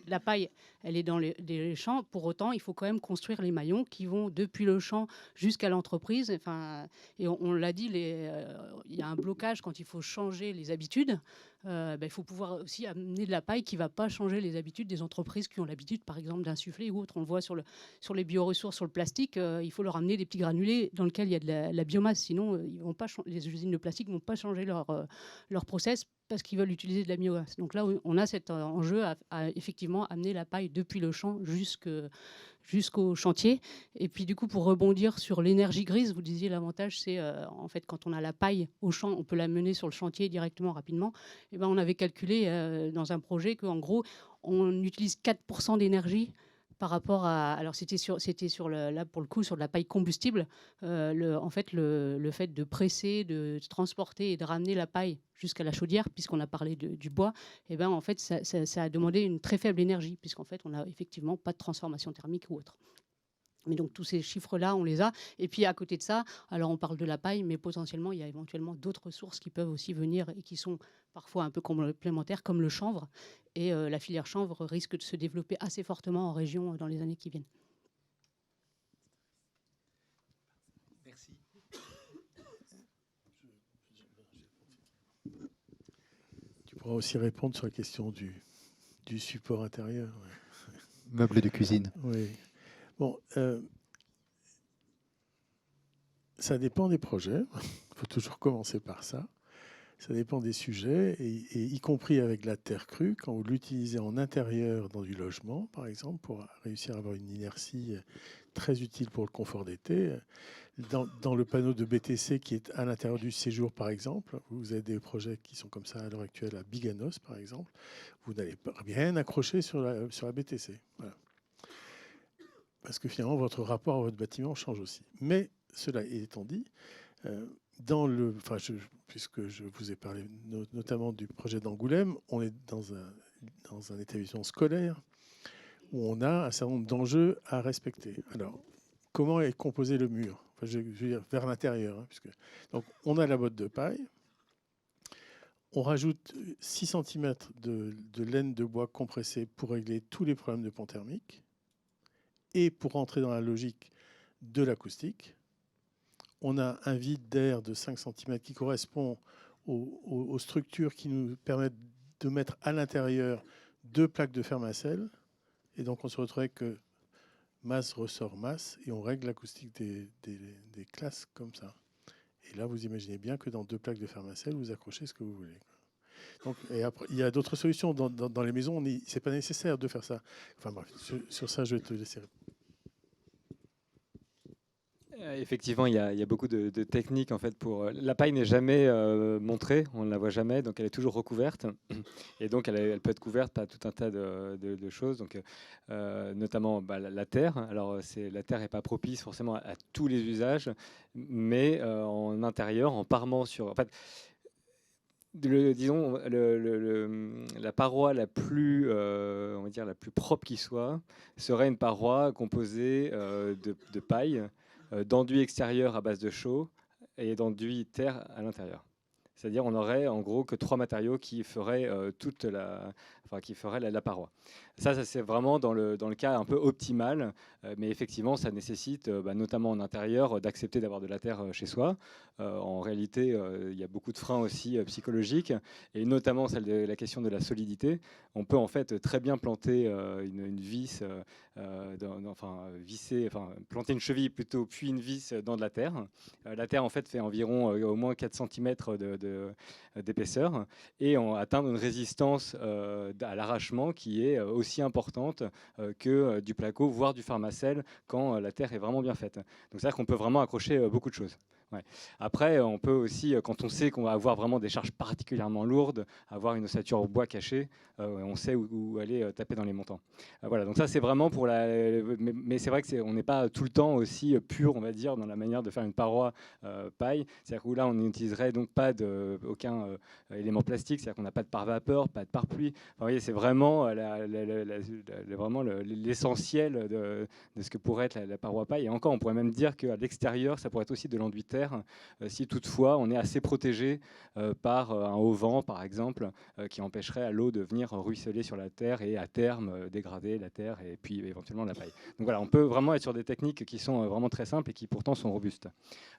Speaker 11: la paille, elle est dans les champs. Pour autant, il faut quand même construire les maillons qui vont depuis le champ jusqu'à l'entreprise. Enfin, et on l'a dit, il y a un blocage quand il faut changer les habitudes. Il faut pouvoir aussi amener de la paille qui ne va pas changer les habitudes des entreprises qui ont l'habitude, par exemple, d'insuffler ou autre. On le voit sur les bioressources, sur le plastique. Il faut leur amener des petits granulés dans lesquels il y a de la biomasse. Sinon, les usines de plastique ne vont pas changer leur process parce qu'ils veulent utiliser de la biomasse. Donc là, on a cet enjeu à effectivement amener la paille depuis le champ jusqu'au chantier. Et puis du coup, pour rebondir sur l'énergie grise, vous disiez l'avantage, c'est en fait quand on a la paille au champ, on peut la mener sur le chantier directement, rapidement. Et on avait calculé dans un projet qu'en gros, on utilise 4% d'énergie par rapport à, alors c'était sur là pour le coup sur de la paille combustible. En fait, le fait de presser, de transporter et de ramener la paille jusqu'à la chaudière, puisqu'on a parlé du bois, et ben en fait ça a demandé une très faible énergie, puisqu'en fait on n'a effectivement pas de transformation thermique ou autre. Mais donc tous ces chiffres-là, on les a. Et puis à côté de ça, alors on parle de la paille, mais potentiellement il y a éventuellement d'autres ressources qui peuvent aussi venir et qui sont parfois un peu complémentaires, comme le chanvre. Et la filière chanvre risque de se développer assez fortement en région dans les années qui viennent.
Speaker 3: Merci.
Speaker 4: Tu pourras aussi répondre sur la question du support intérieur. Ouais.
Speaker 3: Meubles de cuisine.
Speaker 4: Oui. Bon, ça dépend des projets. Il faut toujours commencer par ça. Ça dépend des sujets, et y compris avec la terre crue, quand vous l'utilisez en intérieur dans du logement, par exemple, pour réussir à avoir une inertie très utile pour le confort d'été. Dans le panneau de BTC qui est à l'intérieur du séjour, par exemple, vous avez des projets qui sont comme ça à l'heure actuelle à Biganos, par exemple, vous n'allez rien accrocher sur la BTC. Voilà. Parce que finalement, votre rapport à votre bâtiment change aussi. Mais cela étant dit, puisque je vous ai parlé notamment du projet d'Angoulême, on est dans un établissement scolaire où on a un certain nombre d'enjeux à respecter. Alors, comment est composé le mur? Je veux dire vers l'intérieur. Donc, on a la botte de paille. On rajoute 6 cm de laine de bois compressée pour régler tous les problèmes de pont thermique. Et pour rentrer dans la logique de l'acoustique, on a un vide d'air de 5 cm qui correspond aux structures qui nous permettent de mettre à l'intérieur 2 plaques de Fermacell. Et donc on se retrouve avec masse ressort masse, et on règle l'acoustique des classes comme ça. Et là, vous imaginez bien que dans 2 plaques de Fermacell, vous accrochez ce que vous voulez. Donc, et après, il y a d'autres solutions. Dans les maisons, ce n'est pas nécessaire de faire ça. Enfin bref, sur ça, je vais te laisser répondre.
Speaker 6: Effectivement, il y a beaucoup de techniques en fait pour. La paille n'est jamais montrée, on ne la voit jamais, donc elle est toujours recouverte. Et donc elle peut être couverte par tout un tas de choses, donc notamment la terre. Alors la terre n'est pas propice forcément à tous les usages, mais en intérieur, en parement sur. En fait, disons la paroi la plus, on va dire la plus propre qui soit, serait une paroi composée de paille, d'enduit extérieur à base de chaux et d'enduit terre à l'intérieur. C'est-à-dire on aurait en gros que 3 matériaux qui feraient la paroi. Ça c'est vraiment dans le cas un peu optimal, mais effectivement ça nécessite, notamment en intérieur, d'accepter d'avoir de la terre chez soi. En réalité, il y a beaucoup de freins aussi psychologiques, et notamment celle de la question de la solidité. On peut en fait très bien planter une vis, planter une cheville plutôt, puis une vis dans de la terre. La terre en fait fait environ au moins 4 cm d'épaisseur, et on atteint une résistance à l'arrachement qui est aussi importante que du placo, voire du Fermacell, quand la terre est vraiment bien faite. Donc c'est-à-dire qu'on peut vraiment accrocher beaucoup de choses. Ouais. Après, on peut aussi, quand on sait qu'on va avoir vraiment des charges particulièrement lourdes, avoir une ossature au bois cachée, on sait où aller taper dans les montants. Voilà, donc ça c'est vraiment pour la... Mais c'est vrai qu'on n'est pas tout le temps aussi pur, on va dire, dans la manière de faire une paroi paille. C'est-à-dire que là, on n'utiliserait donc pas aucun élément plastique, c'est-à-dire qu'on n'a pas de pare-vapeur, pas de pare-pluie. Enfin, vous voyez, c'est vraiment l'essentiel de ce que pourrait être la paroi paille. Et encore, on pourrait même dire qu'à l'extérieur, ça pourrait être aussi de l'enduit terre, si toutefois on est assez protégé par un haut-vent, par exemple, qui empêcherait à l'eau de venir ruisseler sur la terre et à terme dégrader la terre et puis éventuellement la paille. Donc voilà, on peut vraiment être sur des techniques qui sont vraiment très simples et qui pourtant sont robustes.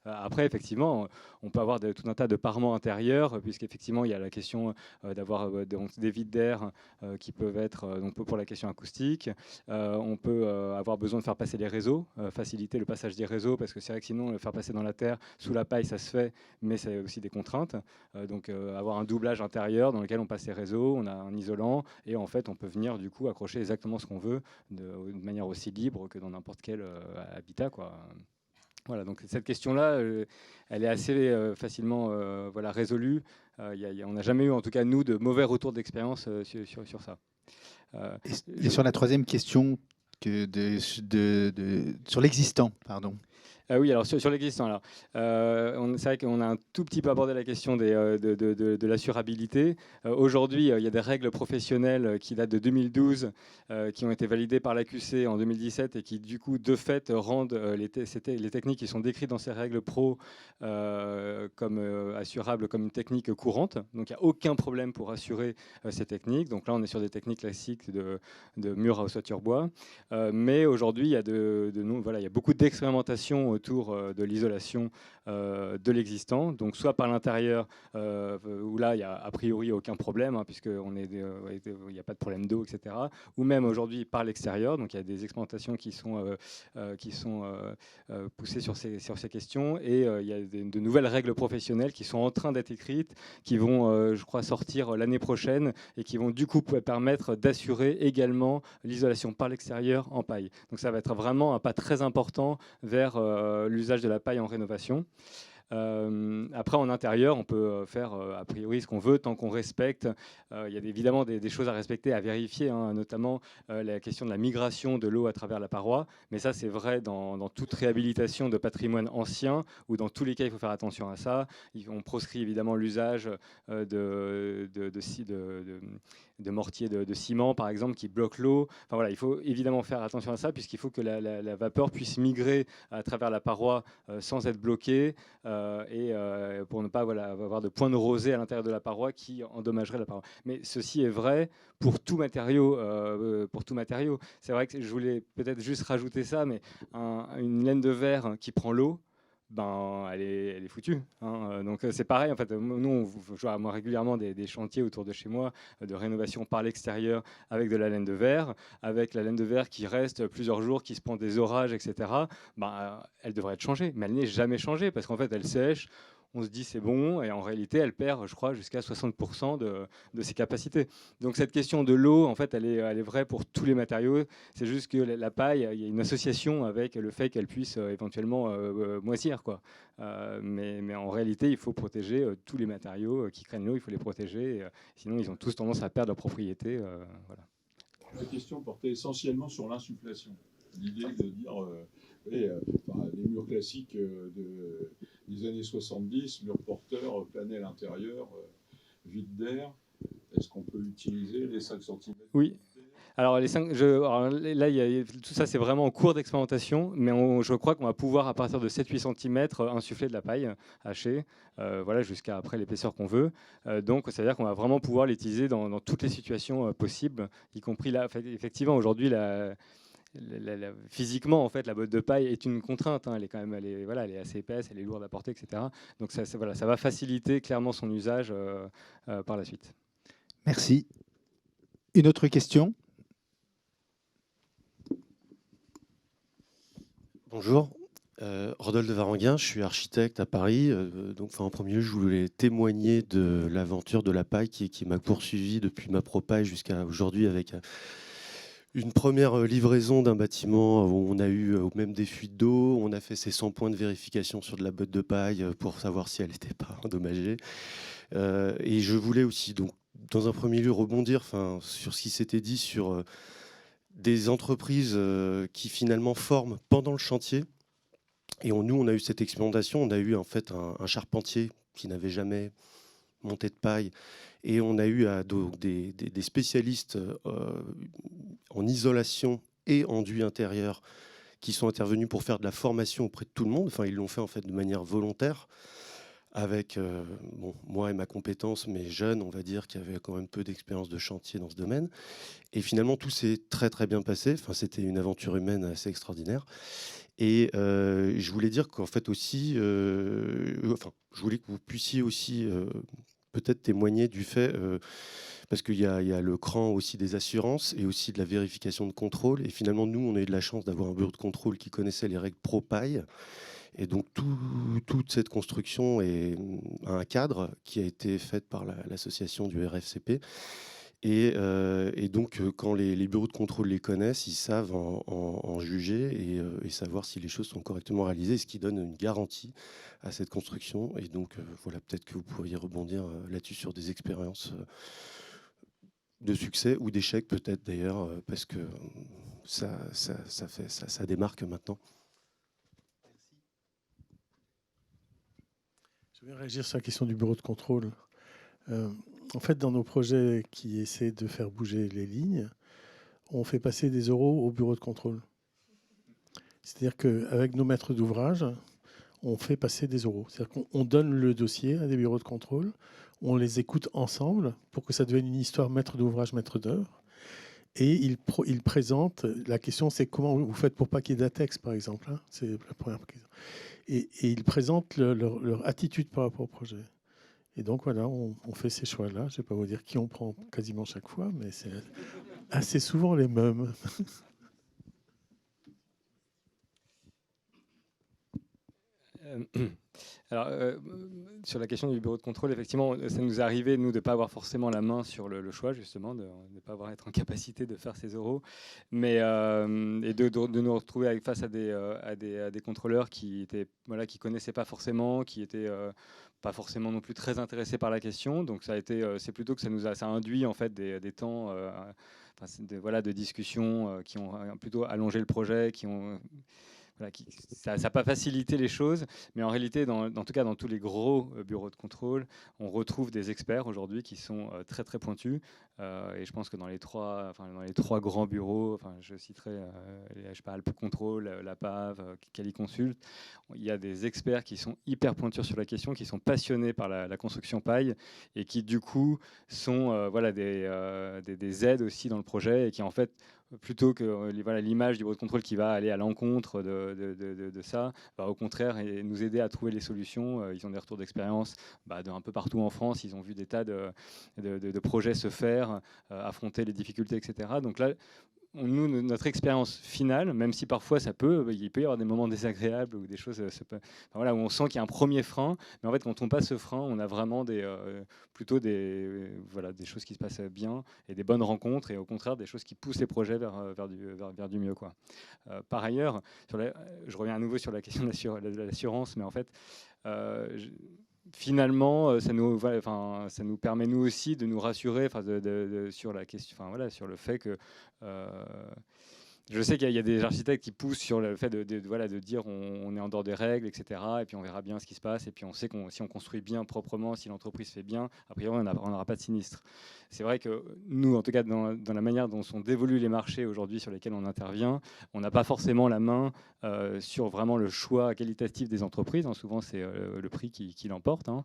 Speaker 6: Après, effectivement, on peut avoir tout un tas de parements intérieurs, puisqu'effectivement, il y a la question d'avoir des vides d'air qui peuvent être donc pour la question acoustique. On peut avoir besoin de faire passer les réseaux, faciliter le passage des réseaux, parce que c'est vrai que sinon, le faire passer dans la terre, sous la paille, ça se fait, mais c'est aussi des contraintes. Donc avoir un doublage intérieur dans lequel on passe les réseaux, on a un isolant, et en fait, on peut venir du coup accrocher exactement ce qu'on veut de manière aussi libre que dans n'importe quel habitat, quoi. Voilà, donc cette question-là, elle est assez facilement résolue. On n'a jamais eu, en tout cas nous, de mauvais retours d'expérience sur ça.
Speaker 3: Et sur la troisième question, sur l'existant, pardon.
Speaker 6: Oui, alors sur l'existant, alors, c'est vrai qu'on a un tout petit peu abordé la question de l'assurabilité. Aujourd'hui, il y a des règles professionnelles qui datent de 2012, qui ont été validées par l'AQC en 2017 et qui, du coup, de fait, rendent les techniques qui sont décrites dans ces règles pro comme assurables, comme une technique courante. Donc, il n'y a aucun problème pour assurer ces techniques. Donc là, on est sur des techniques classiques de murs à ossature bois. Mais aujourd'hui, il y a beaucoup d'expérimentations autour de l'isolation de l'existant, donc soit par l'intérieur, où là il n'y a a priori aucun problème, hein, puisqu'il n'y a pas de problème d'eau, etc., ou même aujourd'hui par l'extérieur, donc il y a des expérimentations qui sont poussées sur ces questions, et il y a de nouvelles règles professionnelles qui sont en train d'être écrites, qui vont, je crois, sortir l'année prochaine, et qui vont du coup permettre d'assurer également l'isolation par l'extérieur en paille. Donc ça va être vraiment un pas très important vers l'usage de la paille en rénovation. Après, en intérieur, on peut faire a priori ce qu'on veut tant qu'on respecte. Il y a évidemment des choses à respecter, à vérifier, hein, notamment la question de la migration de l'eau à travers la paroi. Mais ça, c'est vrai dans toute réhabilitation de patrimoine ancien, où dans tous les cas, il faut faire attention à ça. On proscrit évidemment l'usage de mortiers de ciment, par exemple, qui bloquent l'eau. Enfin, voilà, il faut évidemment faire attention à ça, puisqu'il faut que la vapeur puisse migrer à travers la paroi sans être bloquée, et pour ne pas avoir de points de rosée à l'intérieur de la paroi qui endommagerait la paroi. Mais ceci est vrai pour tout matériau. C'est vrai que je voulais peut-être juste rajouter ça, mais une laine de verre qui prend l'eau, elle est foutue, hein. Donc c'est pareil, en fait. Nous, je vois moi régulièrement des chantiers autour de chez moi de rénovation par l'extérieur avec de la laine de verre, avec la laine de verre qui reste plusieurs jours, qui se prend des orages, etc. Elle devrait être changée, mais elle n'est jamais changée parce qu'en fait, elle sèche. On se dit c'est bon, et en réalité, elle perd, je crois, jusqu'à 60% de ses capacités. Donc cette question de l'eau, en fait, elle est vraie pour tous les matériaux. C'est juste que la paille, il y a une association avec le fait qu'elle puisse éventuellement moisir, quoi. Mais en réalité, il faut protéger tous les matériaux qui craignent l'eau, il faut les protéger. Sinon, ils ont tous tendance à perdre leurs propriétés. Voilà.
Speaker 12: La question portait essentiellement sur l'insufflation. L'idée de dire, les murs classiques des années 70, murs porteurs, panel intérieur, vide d'air, est-ce qu'on peut utiliser les 5 cm?
Speaker 6: Oui. Alors, là, tout ça, c'est vraiment en cours d'expérimentation, mais je crois qu'on va pouvoir, à partir de 7-8 cm, insuffler de la paille hachée, jusqu'à après l'épaisseur qu'on veut. Donc, ça veut dire qu'on va vraiment pouvoir l'utiliser dans toutes les situations possibles, y compris là. Effectivement, aujourd'hui, physiquement, en fait, la botte de paille est une contrainte, hein. Elle est assez épaisse, elle est lourde à porter, etc. Donc ça va faciliter clairement son usage par la suite.
Speaker 3: Merci. Une autre question?
Speaker 13: Bonjour, Rodolphe de Varanguin, je suis architecte à Paris. En premier lieu, je voulais témoigner de l'aventure de la paille qui m'a poursuivi depuis ma propaille jusqu'à aujourd'hui, avec une première livraison d'un bâtiment où on a eu même des fuites d'eau. On a fait ces 100 points de vérification sur de la botte de paille pour savoir si elle n'était pas endommagée. Et je voulais aussi, donc, dans un premier lieu, rebondir sur ce qui s'était dit sur des entreprises qui finalement forment pendant le chantier. Et nous, on a eu cette expérimentation. On a eu en fait un charpentier qui n'avait jamais monté de paille. Et on a eu des spécialistes en isolation et enduit intérieur qui sont intervenus pour faire de la formation auprès de tout le monde. Enfin, ils l'ont fait en fait de manière volontaire, avec moi et ma compétence, mais jeune, on va dire, qui avait quand même peu d'expérience de chantier dans ce domaine. Et finalement, tout s'est très très bien passé. Enfin, c'était une aventure humaine assez extraordinaire. Et je voulais dire qu'en fait aussi, je voulais que vous puissiez aussi peut-être témoigner du fait, parce qu'il y a le cran aussi des assurances et aussi de la vérification de contrôle. Et finalement, nous, on a eu de la chance d'avoir un bureau de contrôle qui connaissait les règles pro-paille. Et donc, toute cette construction a un cadre qui a été fait par l'association du RFCP. Et donc, quand les bureaux de contrôle les connaissent, ils savent en juger et savoir si les choses sont correctement réalisées, ce qui donne une garantie à cette construction. Et donc, voilà, peut-être que vous pourriez rebondir là-dessus sur des expériences de succès ou d'échecs peut-être d'ailleurs, parce que ça démarque maintenant.
Speaker 4: Je vais réagir sur la question du bureau de contrôle. En fait, dans nos projets qui essaient de faire bouger les lignes, on fait passer des euros au bureau de contrôle. C'est-à-dire qu'avec nos maîtres d'ouvrage, on fait passer des euros. C'est-à-dire qu'on donne le dossier à des bureaux de contrôle, on les écoute ensemble pour que ça devienne une histoire maître d'ouvrage, maître d'œuvre. Et ils présentent, la question c'est comment vous faites pour pas qu'il y ait d'ATEX, par exemple. Hein, c'est la première question. Et ils présentent leur attitude par rapport au projet. Et donc voilà, on fait ces choix-là. Je ne vais pas vous dire qui on prend quasiment chaque fois, mais c'est assez souvent les mêmes.
Speaker 6: Alors, sur la question du bureau de contrôle, effectivement, ça nous est arrivé, nous, de ne pas avoir forcément la main sur le choix, justement, de ne pas être en capacité de faire ces euros, mais, et de nous retrouver face à des contrôleurs qui ne connaissaient pas forcément, qui étaient pas forcément non plus très intéressés par la question. Donc, c'est plutôt que ça a induit en fait, des temps de discussion qui ont plutôt allongé le projet, ça n'a pas facilité les choses, mais en réalité, en tout cas dans tous les gros bureaux de contrôle, on retrouve des experts aujourd'hui qui sont très très pointus. Et je pense que dans les trois grands bureaux, je citerai Alp Control, la PAV, Caliconsult, il y a des experts qui sont hyper pointus sur la question, qui sont passionnés par la construction paille et qui du coup sont des aides aussi dans le projet et qui en fait, plutôt que l'image du bureau de contrôle qui va aller à l'encontre de ça, va au contraire et nous aider à trouver les solutions. Ils ont des retours d'expérience d'un peu partout en France. Ils ont vu des tas de projets se faire, affronter les difficultés, etc. Donc là, nous, notre expérience finale, même si parfois il peut y avoir des moments désagréables ou des choses où on sent qu'il y a un premier frein, mais en fait quand on passe ce frein, on a vraiment plutôt des choses qui se passent bien et des bonnes rencontres et au contraire des choses qui poussent les projets vers du mieux, quoi. Par ailleurs, je reviens à nouveau sur la question de l'assurance, mais en fait finalement, ça nous permet nous aussi de nous rassurer sur la question, sur le fait que je sais qu'il y a des architectes qui poussent sur le fait de dire on est en dehors des règles, etc. Et puis on verra bien ce qui se passe. Et puis on sait que si on construit bien, proprement, si l'entreprise fait bien, a priori on n'aura pas de sinistre. C'est vrai que nous, en tout cas dans la manière dont sont dévolus les marchés aujourd'hui sur lesquels on intervient, on n'a pas forcément la main sur vraiment le choix qualitatif des entreprises. Hein. Souvent c'est le prix qui l'emporte. Hein.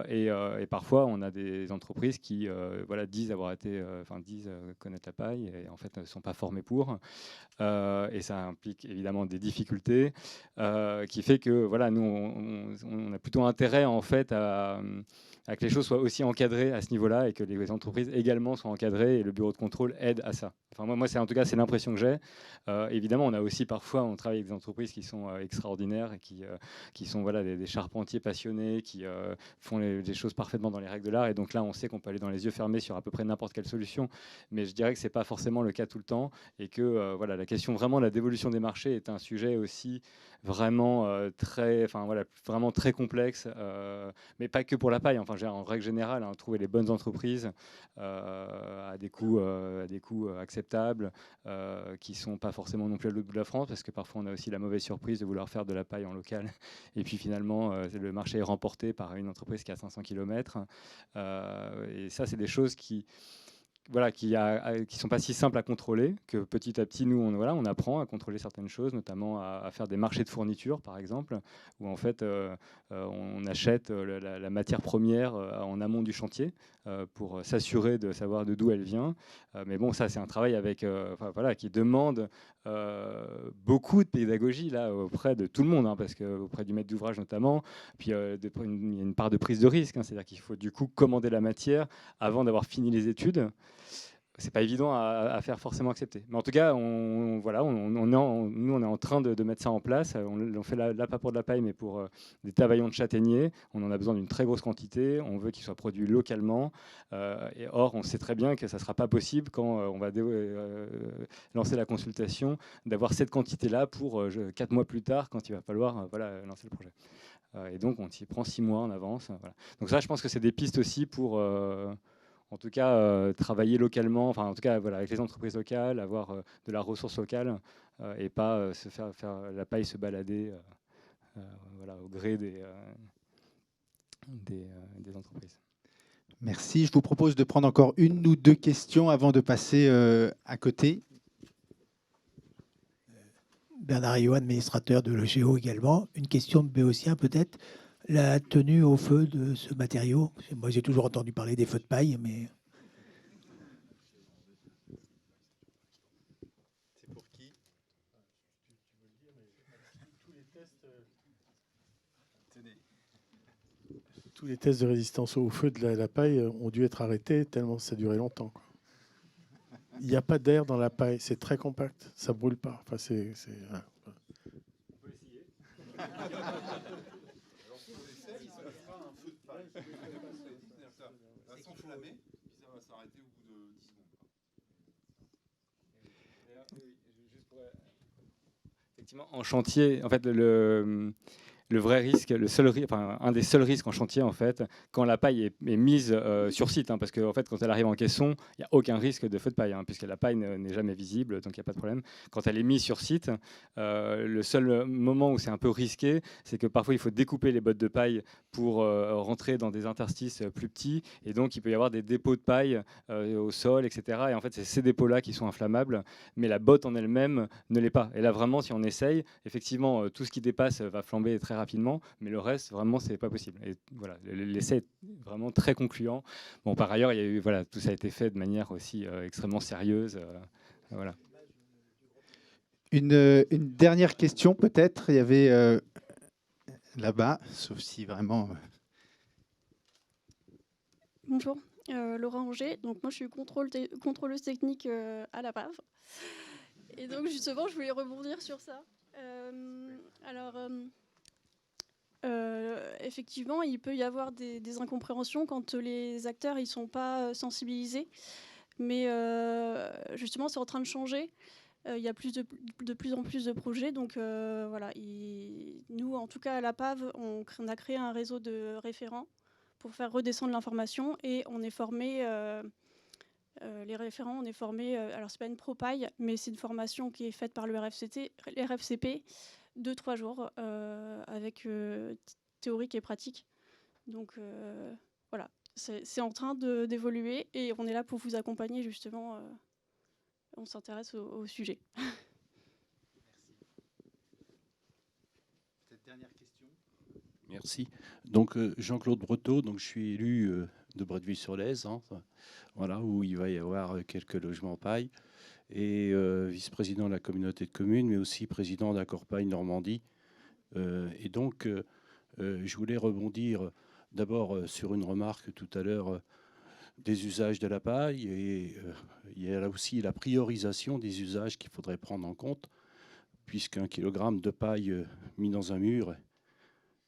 Speaker 6: Et parfois on a des entreprises qui disent connaître la paille et en fait ne sont pas formées pour. Et ça implique évidemment des difficultés qui fait que nous on a plutôt intérêt en fait à que les choses soient aussi encadrées à ce niveau-là et que les entreprises également soient encadrées et le bureau de contrôle aide à ça. Enfin, moi en tout cas c'est l'impression que j'ai. Évidemment on a aussi parfois on travaille avec des entreprises qui sont extraordinaires et qui sont des charpentiers passionnés qui font les choses parfaitement dans les règles de l'art et donc là on sait qu'on peut aller dans les yeux fermés sur à peu près n'importe quelle solution, mais je dirais que c'est pas forcément le cas tout le temps et que la question vraiment de la dévolution des marchés est un sujet aussi vraiment vraiment très complexe, mais pas que pour la paille. Enfin, en règle générale, trouver les bonnes entreprises à des coûts acceptables, qui sont pas forcément non plus à l'autre bout de la France, parce que parfois on a aussi la mauvaise surprise de vouloir faire de la paille en local, et puis finalement le marché est remporté par une entreprise qui a 500 km. Et ça, c'est des choses qui sont pas si simples à contrôler, que petit à petit, nous, on apprend à contrôler certaines choses, notamment à faire des marchés de fourniture, par exemple, où en fait, on achète la matière première en amont du chantier pour s'assurer de savoir d'où elle vient. Mais bon, ça, c'est un travail qui demande beaucoup de pédagogie là, auprès de tout le monde, parce qu'auprès du maître d'ouvrage notamment, puis il y a une part de prise de risque, c'est-à-dire qu'il faut du coup commander la matière avant d'avoir fini les études. C'est pas évident à faire forcément accepter. Mais en tout cas, nous, on est en train de mettre ça en place. On fait là pas pour de la paille, mais pour des tavaillons de châtaignier. On en a besoin d'une très grosse quantité. On veut qu'ils soient produits localement. Or, on sait très bien que ça ne sera pas possible quand on va lancer la consultation, d'avoir cette quantité-là pour 4 mois plus tard, quand il va falloir lancer le projet. Et donc, on s'y prend 6 mois en avance. Voilà. Donc ça, je pense que c'est des pistes aussi pour en tout cas travailler localement, enfin en tout cas voilà, avec les entreprises locales, avoir de la ressource locale et pas se faire la paille se balader voilà, au gré des entreprises.
Speaker 3: Merci. Je vous propose de prendre encore une ou deux questions avant de passer à côté.
Speaker 14: Bernard Rio, administrateur de l'OGEO également. Une question de Béotien peut-être. La tenue au feu de ce matériau. Moi, j'ai toujours entendu parler des feux de paille, mais...
Speaker 3: C'est pour qui?
Speaker 4: Tous les tests de résistance au feu de la paille ont dû être arrêtés tellement ça durait longtemps, quoi. Il n'y a pas d'air dans la paille, c'est très compact, ça brûle pas. Enfin, voilà.
Speaker 6: On peut essayer.
Speaker 8: Va s'enflammer, puis ça va s'arrêter au bout de 10 secondes.
Speaker 6: Effectivement, en chantier, en fait, le vrai risque, un des seuls risques en chantier, en fait, quand la paille est mise sur site, hein, parce qu'en fait, quand elle arrive en caisson, il n'y a aucun risque de feu de paille, hein, puisque la paille n'est jamais visible, donc il n'y a pas de problème. Quand elle est mise sur site, le seul moment où c'est un peu risqué, c'est que parfois il faut découper les bottes de paille pour rentrer dans des interstices plus petits, et donc il peut y avoir des dépôts de paille au sol, etc. Et en fait, c'est ces dépôts-là qui sont inflammables, mais la botte en elle-même ne l'est pas. Et là, vraiment, si on essaye, effectivement, tout ce qui dépasse va flamber très rapidement, mais le reste, vraiment, c'est pas possible. Et voilà, l'essai est vraiment très concluant. Bon, par ailleurs, il y a eu, voilà, tout ça a été fait de manière aussi extrêmement sérieuse. Voilà.
Speaker 3: Une dernière question, peut-être. Il y avait là-bas, sauf si vraiment...
Speaker 15: Bonjour, Laura Anger. Donc moi, je suis contrôleuse technique à la PAV. Et donc, justement, je voulais rebondir sur ça. Effectivement, il peut y avoir des incompréhensions quand les acteurs ils sont pas sensibilisés. Mais justement, c'est en train de changer. Il y a de plus en plus de projets. Donc voilà, nous, en tout cas, à la PAV, on a créé un réseau de référents pour faire redescendre l'information. Et on est formé... les référents, on est formés, alors c'est pas une pro-paille, mais c'est une formation qui est faite par le RFCP, 2-3 jours, avec théorique et pratique. Donc voilà, c'est en train d'évoluer et on est là pour vous accompagner justement. On s'intéresse au sujet.
Speaker 3: Cette dernière question.
Speaker 16: Merci. Donc Jean-Claude Breteau, donc je suis élu de Bretteville-sur-Lèze, hein, voilà, où il va y avoir quelques logements paille, et vice-président de la communauté de communes, mais aussi président d'Accorpaille Normandie. Et donc, je voulais rebondir d'abord sur une remarque tout à l'heure des usages de la paille, et il y a là aussi la priorisation des usages qu'il faudrait prendre en compte, puisqu'un kilogramme de paille mis dans un mur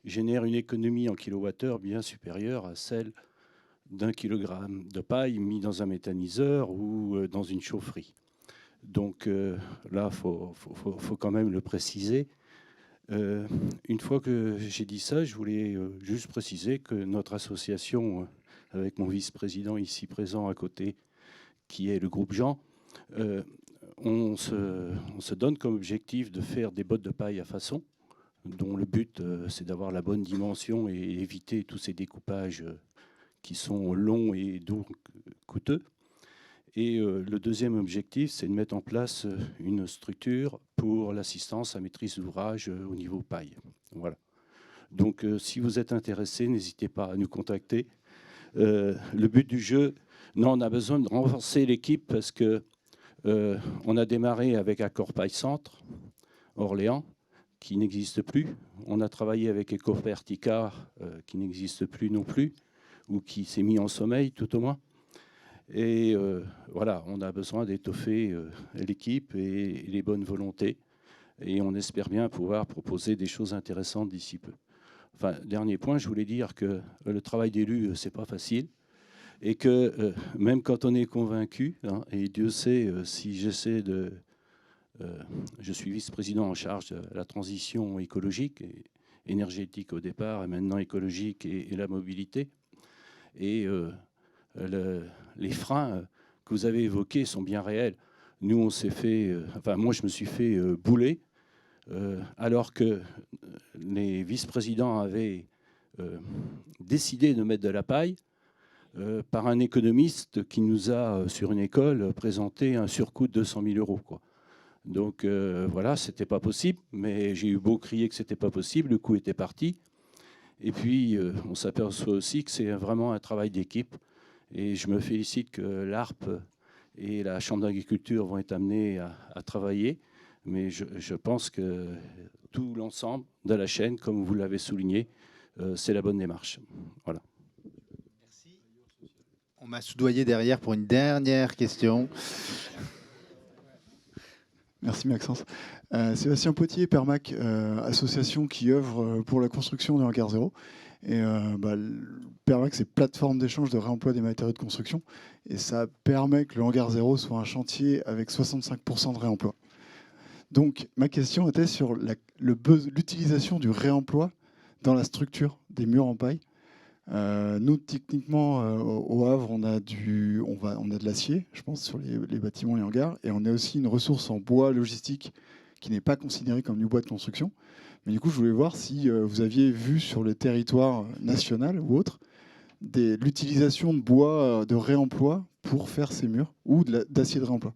Speaker 16: génère une économie en kilowattheure bien supérieure à celle d'un kilogramme de paille mis dans un méthaniseur ou dans une chaufferie. Donc là, il faut quand même le préciser. Une fois que j'ai dit ça, je voulais juste préciser que notre association, avec mon vice-président ici présent à côté, qui est le groupe Jean, on se donne comme objectif de faire des bottes de paille à façon, dont le but, c'est d'avoir la bonne dimension et éviter tous ces découpages qui sont longs et donc coûteux. Et le deuxième objectif, c'est de mettre en place une structure pour l'assistance à maîtrise d'ouvrage au niveau paille. Voilà. Donc, si vous êtes intéressé, n'hésitez pas à nous contacter. Le but du jeu, non, on a besoin de renforcer l'équipe parce que on a démarré avec Accorpaille Centre, Orléans, qui n'existe plus. On a travaillé avec Ecofertica, qui n'existe plus non plus, ou qui s'est mis en sommeil tout au moins. Et voilà, on a besoin d'étoffer l'équipe et les bonnes volontés. Et on espère bien pouvoir proposer des choses intéressantes d'ici peu. Enfin, dernier point, je voulais dire que le travail d'élu, c'est pas facile. Et que même quand on est convaincu, hein, et Dieu sait si j'essaie de... je suis vice-président en charge de la transition écologique, et énergétique au départ, et maintenant écologique et la mobilité. Et les freins que vous avez évoqués sont bien réels. Nous, on s'est fait, enfin moi je me suis fait bouler, alors que les vice-présidents avaient décidé de mettre de la paille, par un économiste qui nous a, sur une école, présenté un surcoût de 200 000 €, quoi. Donc voilà, c'était pas possible, mais j'ai eu beau crier que c'était pas possible, le coup était parti. Et puis, on s'aperçoit aussi que c'est vraiment un travail d'équipe. Et je me félicite que l'ARP et la Chambre d'agriculture vont être amenés à travailler. Mais je pense que tout l'ensemble de la chaîne, comme vous l'avez souligné, c'est la bonne démarche. Voilà.
Speaker 3: Merci. On m'a soudoyé derrière pour une dernière question.
Speaker 17: Merci Maxence. Sébastien Potier, Permac, association qui œuvre pour la construction du hangar zéro. Et Permac, c'est plateforme d'échange de réemploi des matériaux de construction. Et ça permet que le hangar zéro soit un chantier avec 65% de réemploi. Donc ma question était sur l'utilisation du réemploi dans la structure des murs en paille. Nous, techniquement, au Havre, on a de l'acier, je pense, sur les bâtiments, les hangars, et on a aussi une ressource en bois logistique qui n'est pas considérée comme du bois de construction. Mais du coup, je voulais voir si vous aviez vu sur le territoire national ou autre l'utilisation de bois de réemploi pour faire ces murs ou d'acier de réemploi.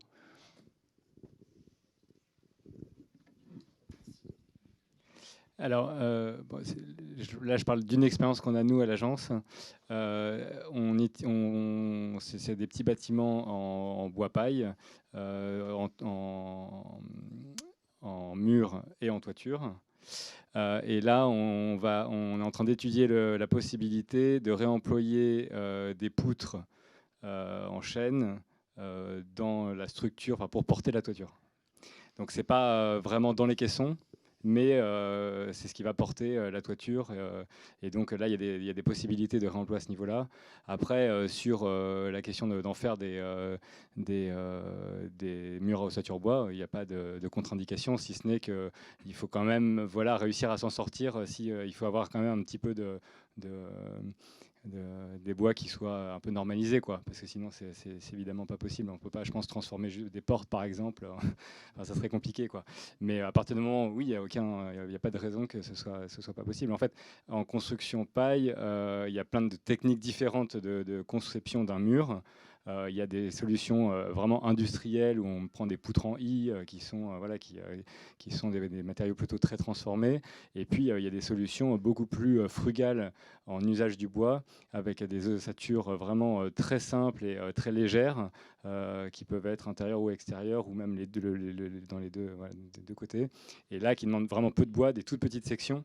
Speaker 6: Alors, là, je parle d'une expérience qu'on a, nous, à l'agence. C'est des petits bâtiments en bois paille, en mur et en toiture. Et là, on est en train d'étudier la possibilité de réemployer des poutres en chêne dans la structure, enfin, pour porter la toiture. Donc, ce n'est pas vraiment dans les caissons, mais c'est ce qui va porter la toiture. Et donc là, il y a des possibilités de réemploi à ce niveau-là. Après, sur la question d'en faire des murs à ossature bois, il n'y a pas de contre-indication, si ce n'est qu'il faut quand même réussir à s'en sortir. Il faut avoir quand même un petit peu des bois qui soient un peu normalisés, quoi, parce que sinon c'est évidemment pas possible. On ne peut pas, je pense, transformer des portes, par exemple. Enfin, ça serait compliqué, quoi. Mais à partir du moment où, oui, il n'y a pas de raison que ce soit pas possible. En fait, en construction paille, il y a plein de techniques différentes de conception d'un mur. Il y a des solutions vraiment industrielles où on prend des poutres en I qui sont des matériaux plutôt très transformés. Et puis, il y a des solutions beaucoup plus frugales en usage du bois, avec des ossatures vraiment très simples et très légères, qui peuvent être intérieures ou extérieures, ou même dans les deux côtés. Et là, qui demandent vraiment peu de bois, des toutes petites sections.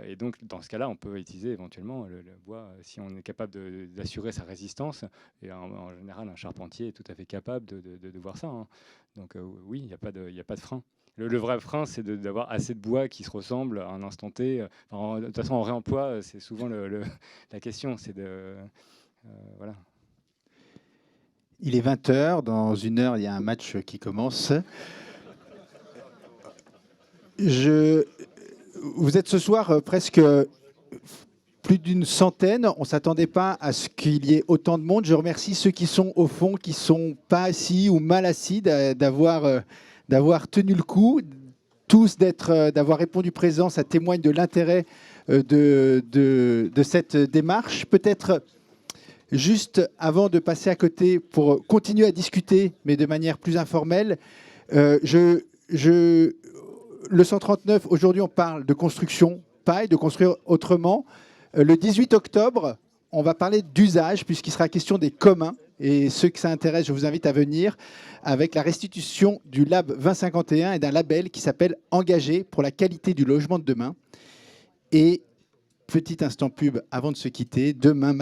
Speaker 6: Et donc, dans ce cas-là, on peut utiliser éventuellement le bois si on est capable d'assurer sa résistance. Et en général, un charpentier est tout à fait capable de voir ça, hein. Donc oui, il n'y a pas de frein. Le vrai frein, c'est d'avoir assez de bois qui se ressemble à un instant T. Enfin, de toute façon, en réemploi, c'est souvent la question. C'est voilà.
Speaker 3: Il est 20h. Dans une heure, il y a un match qui commence. Vous êtes ce soir presque plus d'une centaine. On ne s'attendait pas à ce qu'il y ait autant de monde. Je remercie ceux qui sont au fond, qui ne sont pas assis ou mal assis, d'avoir tenu le coup. Tous d'avoir répondu présent. Ça témoigne de l'intérêt de cette démarche. Peut-être juste avant de passer à côté pour continuer à discuter, mais de manière plus informelle, le 139, aujourd'hui, on parle de construction paille, de construire autrement. Le 18 octobre, on va parler d'usage, puisqu'il sera question des communs. Et ceux que ça intéresse, je vous invite à venir avec la restitution du Lab 2051 et d'un label qui s'appelle « Engagé pour la qualité du logement de demain ». Et petit instant pub avant de se quitter, demain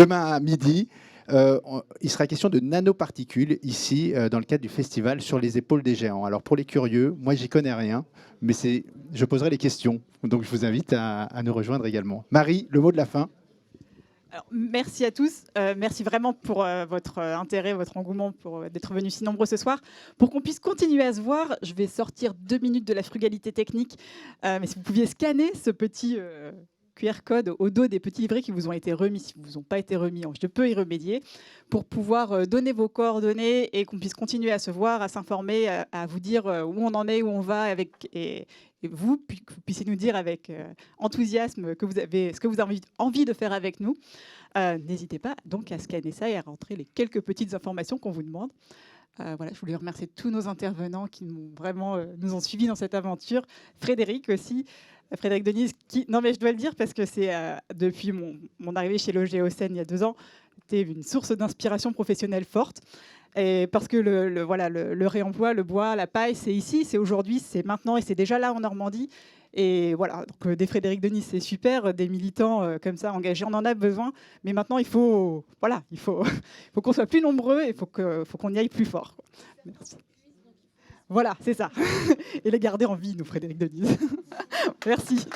Speaker 3: à midi, il sera question de nanoparticules ici, dans le cadre du festival Sur les épaules des géants. Alors pour les curieux, moi j'y connais rien, mais je poserai les questions. Donc je vous invite à nous rejoindre également. Marie, le mot de la fin.
Speaker 2: Alors, merci à tous. Merci vraiment pour votre intérêt, votre engouement, pour d'être venus si nombreux ce soir. Pour qu'on puisse continuer à se voir, je vais sortir 2 minutes de la frugalité technique. Mais si vous pouviez scanner ce petit QR code au dos des petits livrets qui vous ont été remis. Si vous ont pas été remis, je peux y remédier pour pouvoir donner vos coordonnées et qu'on puisse continuer à se voir, à s'informer, à vous dire où on en est, où on va, et vous, puis que vous puissiez nous dire avec enthousiasme ce que vous avez envie de faire avec nous. N'hésitez pas donc à scanner ça et à rentrer les quelques petites informations qu'on vous demande. Voilà, je voulais remercier tous nos intervenants qui nous ont suivis dans cette aventure. Frédéric aussi, Frédéric Denise, non mais je dois le dire parce que c'est depuis mon arrivée chez Logéocène il y a 2 ans, c'était une source d'inspiration professionnelle forte. Et parce que le réemploi, le bois, la paille, c'est ici, c'est aujourd'hui, c'est maintenant et c'est déjà là en Normandie. Et voilà, donc des Frédéric Denis, c'est super, des militants comme ça engagés, on en a besoin. Mais maintenant, il faut qu'on soit plus nombreux et il faut qu'on y aille plus fort. Merci. Voilà, c'est ça. Et les garder en vie, nous, Frédéric Denis. Merci.